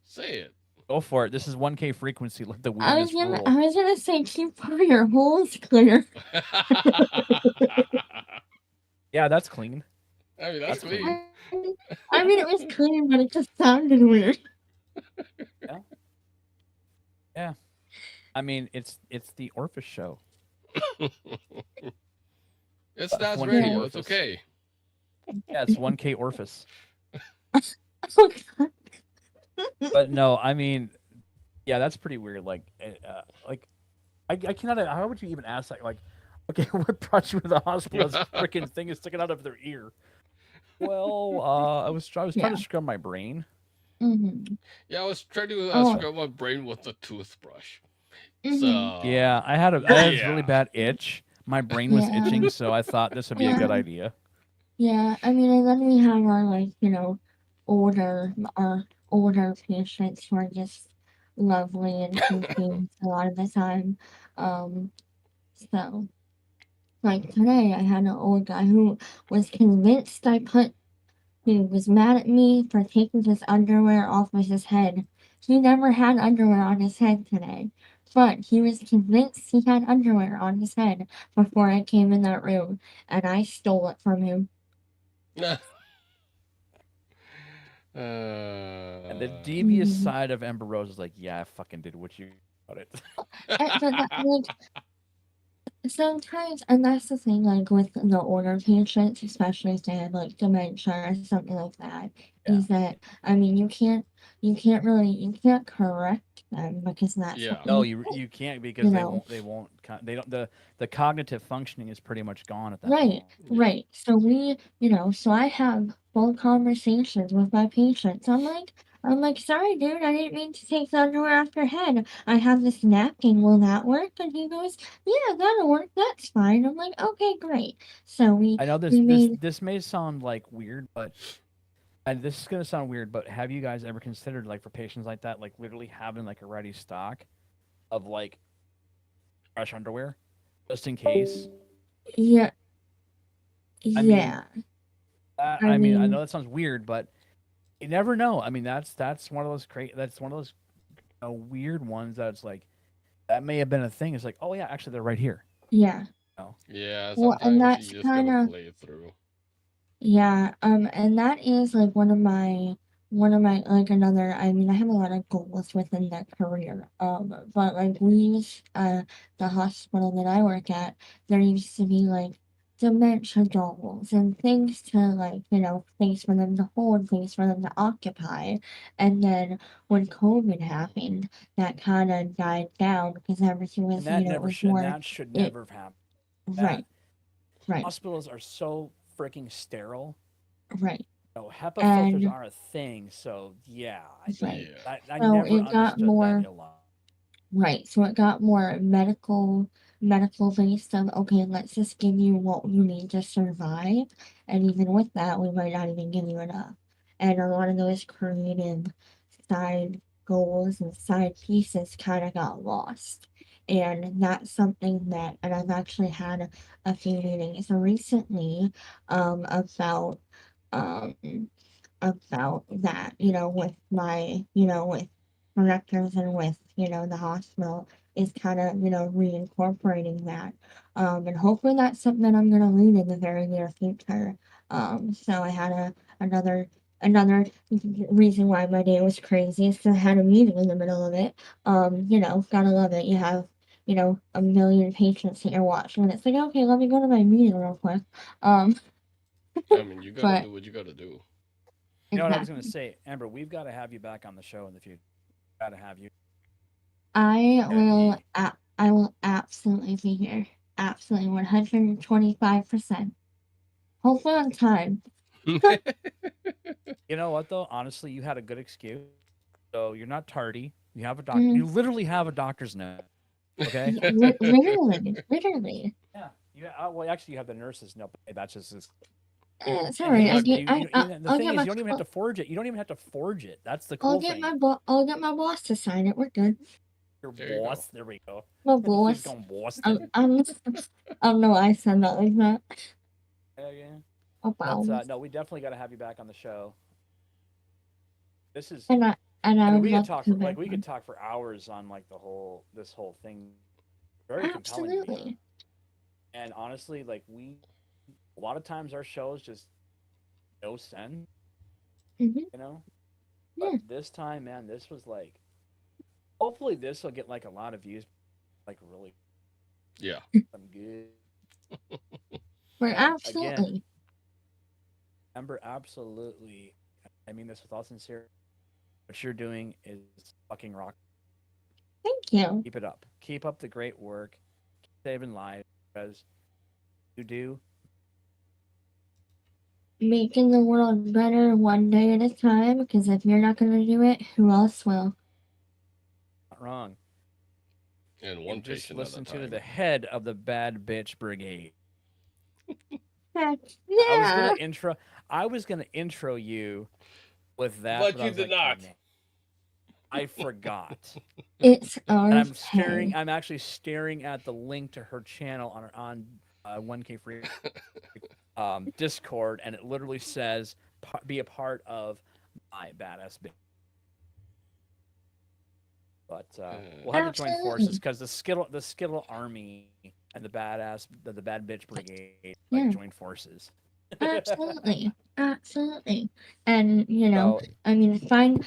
Say it. Go for it. This is 1K frequency. Let the I was weirdness gonna rule. I was gonna say keep all your holes clear. Yeah, that's clean. I mean, that's clean. I mean, it was clean, but it just sounded weird. Yeah. I mean, it's the Orpheus show. It's Dazz 1K radio. It's Orpheus. okay. Yeah, it's 1K Orpheus. Oh, God. But no, I mean, yeah, that's pretty weird. Like I cannot. How would you even ask that? Like, okay, what brought you to the hospital? This freaking thing is sticking out of their ear. Well, I was trying Yeah. to scrub my brain. Mhm. Yeah, I was trying to Oh. scrub my brain with a toothbrush. Mhm. So Yeah, I had a this Yeah. really bad itch. My brain was Yeah. itching, so I thought this would be a good Yeah. idea. Yeah, I mean, and then we have our our older patients who are just lovely and sweet a lot of the time. So like today, I had an old guy who was convinced he was mad at me for taking his underwear off of his head. He never had underwear on his head today, but he was convinced he had underwear on his head before I came in that room, and I stole it from him. And the devious Mhm. side of Ember Rose is like, yeah, I fucking did what you about it. Like sometimes, and that's the thing, like with the older patients, especially if they have like dementia or something like that, is that I mean you can't correct them because that's Yeah. what No, you can't because you they know. won't they don't the cognitive functioning is pretty much gone at that Right, point. right. So so I have full conversations with my patients. I'm like, sorry, dude, I didn't mean to take the underwear off your head. I have this napkin. Will that work? And he goes, yeah, that'll work. That's fine. I'm like, okay, great. So I know we made, this may sound like weird, but and this is gonna sound weird, but have you guys ever considered like for patients like that, like literally having like a ready stock of like fresh underwear just in case? yeah, I mean, yeah. I I mean, I know mean, that sounds weird, but you never know. I mean, that's one of those that's one of those weird ones that's like that may have been a thing. It's like, oh yeah, actually they're right here. yeah. No. Yeah, Well, and sometimes that's you just kind gotta of play it through. Yeah, and that is like one of my like another I mean I have a lot of goals within that career. But like the hospital that I work at, there used to be like dementia dolls and things to like, things for them to hold, things for them to occupy. And then when COVID happened, that kind of died down because everything was, And that it never was should and more that should it never have happened. right, right, Hospitals are so freaking sterile. right. HEPA filters And are a thing, so yeah, right. Yeah. I So never it got understood that more a lot. right. So it got more medical based of okay, let's just give you what you need to survive. And even with that, we might not even give you enough. And a lot of those creative side goals and side pieces kind of got lost. And that's something that, and I've actually had a few meetings recently about um about that, with my, with directors and with, the hospital is kind of, reincorporating that. And hopefully that's something that I'm going to lead in the very near future. So I had another reason why my day was crazy is because I had a meeting in the middle of it. Gotta love it. You have, a million patients that you're watching, and it's like, okay, let me go to my meeting real quick. Um, I mean, you gotta but do what you gotta do. You know what I was going to exactly. say, Amber? We've got to have you back on the show in the future. Got to have you. I will absolutely be here. Absolutely 125%. Hopefully on time. You know what though? Honestly, you had a good excuse. So you're not tardy. You have a doctor. Mm, You literally have a doctor's note. Okay. yeah, literally, literally. Yeah. You well, actually, you have the nurse's note. But that's just It's and alright. the I'll thing get is, my you don't even have to forge it. You don't even have to forge it. That's the I'll cool get thing. I'll get my boss to sign it. We're good. Your There you go. boss. There we go. My She's boss. going Boston. I don't know why I said that like that. Yeah. Oh wow. But no, we definitely got to have you back on the show. This is. And I I mean, would we could love to talk for come back we could on. talk for hours on like this whole thing. Very compelling to me. Absolutely. And honestly, like a lot of times our shows just no sense, Hmm. you know. But Yeah. this time, man, this was like. Hopefully, this will get like a lot of views. Like really, Yeah. some good. We're And again, absolutely. Ember, absolutely. I mean this with all sincerity. What you're doing is fucking rock. Thank you. Keep it up. Keep up the great work. Keep saving lives because you do. Making the world better one day at a time, because if you're not going to do it, who else will? Not wrong. And one And just patient at a listen to time. the head of the Bad Bitch Brigade. Heck, I was yeah. gonna intro. I was gonna intro you with that, But but I you was did like, oh, not. man, I forgot. It's And I'm staring. okay. I'm actually staring at the link to her channel on 1K free Discord, and it literally says be a part of my badass bitch. But we'll have to join forces Absolutely. because the Skittle Army and the Bad Bitch Brigade like Yeah. join forces. Absolutely. Absolutely. And So I mean, find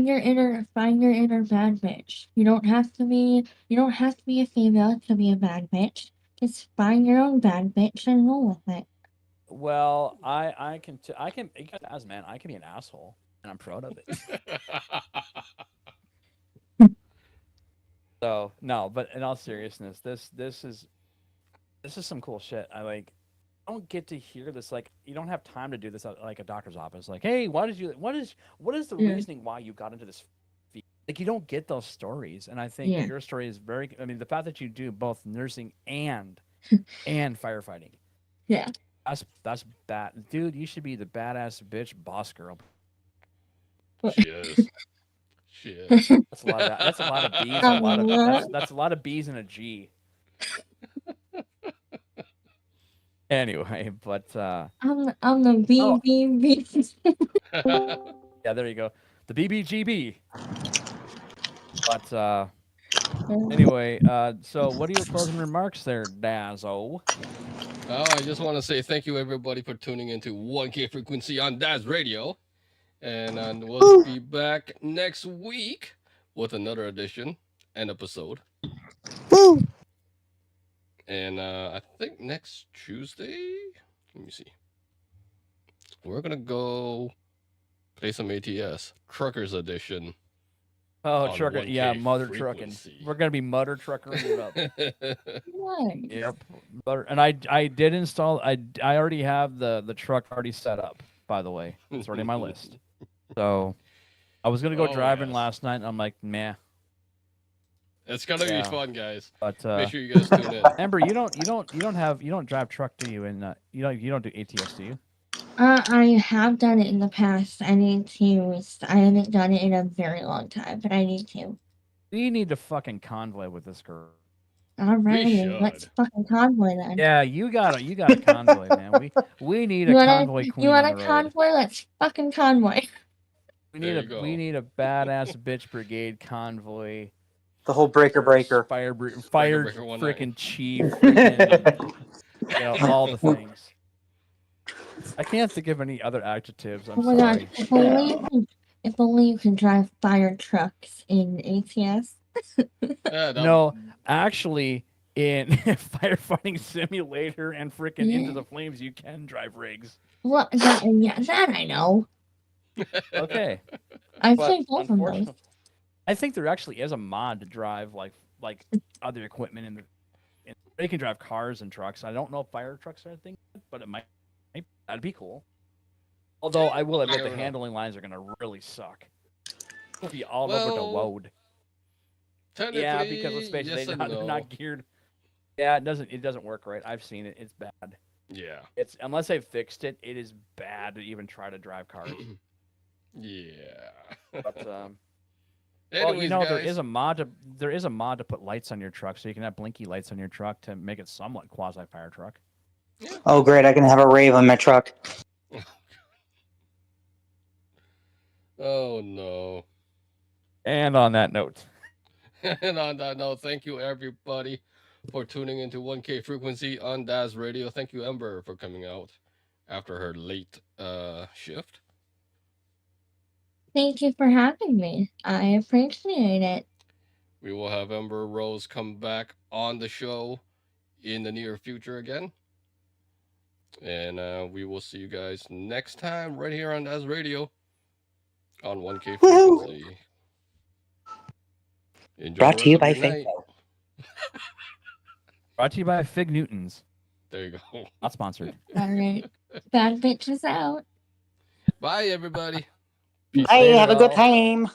your inner bad bitch. You don't have to be a female to be a bad bitch. Just find your own bad bitch and roll with it. well, I can as man I can be an asshole and I'm proud of it. So no, but in all seriousness, this is some cool shit. I like. I don't get to hear this. Like, you don't have time to do this at like a doctor's office. Like, hey, what is the Yeah. reasoning why you got into this field? Like, you don't get those stories, and I think Yeah. your story is very. I mean, the fact that you do both nursing and firefighting. Yeah. That's bad, dude. You should be the badass bitch boss girl. She is. She is. That's a lot of that. That's a lot of B's and a I'm lot of the that's a lot of B's and a G. Anyway, but I'm the oh BBB. yeah, there you go, the BBGB. But anyway, so what are your closing remarks there, Dazzo? Oh, I just want to say thank you everybody for tuning into 1K Frequency on Dazz Radio. And we'll be back next week with another edition and episode. And I think next Tuesday, let me see. We're gonna go play some ATS Truckers Edition. Oh, On trucker, 1K yeah, mother trucking. frequency. We're gonna be mother truckering it up. Nice. Yep, and I did install. I already have the truck already set up. By the way, it's already on my list. So I was gonna go Oh, driving yes. last night, and I'm like, meh. It's gonna Yeah. be fun, guys. But Make sure you guys tune in. Amber, you don't drive truck, do you? And you don't do ATS, do you? I have done it in the past. I need to. I haven't done it in a very long time, but I need to. You need to fucking convoy with this girl. Alrighty, let's should. fucking convoy then. Yeah, you got a convoy, man. We need a You want convoy a queen on the a road. convoy? Let's fucking convoy. We There need you we go. need a badass bitch brigade convoy. The whole breaker Fire Breaker 19. freaking chief, freaking all the things. I can't think of any other adjectives. I'm Oh my sorry. god! If only you can drive fire trucks in ATS. Yeah, No, actually, in firefighting simulator and freaking Into the Flames, you can drive rigs. What? That I know. Okay. I've But played both of those. unfortunately, I think there actually is a mod to drive like other equipment in they can drive cars and trucks. I don't know if fire trucks are a thing, but it might that'd be cool. Although I will admit the handling lines are gonna really suck. It'll be all over the road. Yeah, because let's face it, they're not geared. Yeah, it doesn't work right. I've seen it. It's bad. Yeah. It's unless they've fixed it, it is bad to even try to drive cars. Yeah. But Anyways, well, guys, there is a mod to put lights on your truck, so you can have blinky lights on your truck to make it somewhat quasi fire truck. Oh, great! I can have a rave on my truck. Oh no. And on that note. And on that note, thank you everybody for tuning into 1K Frequency on Dazz Radio. Thank you, Ember, for coming out after her late shift. Thank you for having me. I appreciate it. We will have Ember Rose come back on the show in the near future again. And we will see you guys next time right here on Dazz Radio on 1K Frequency. Enjoy Brought the to you rest by of your night. Brought to you by Fig Newtons. There you go. Not sponsored. All right. Bad bitches out. Bye, everybody. Peace. Bye. Have a good time.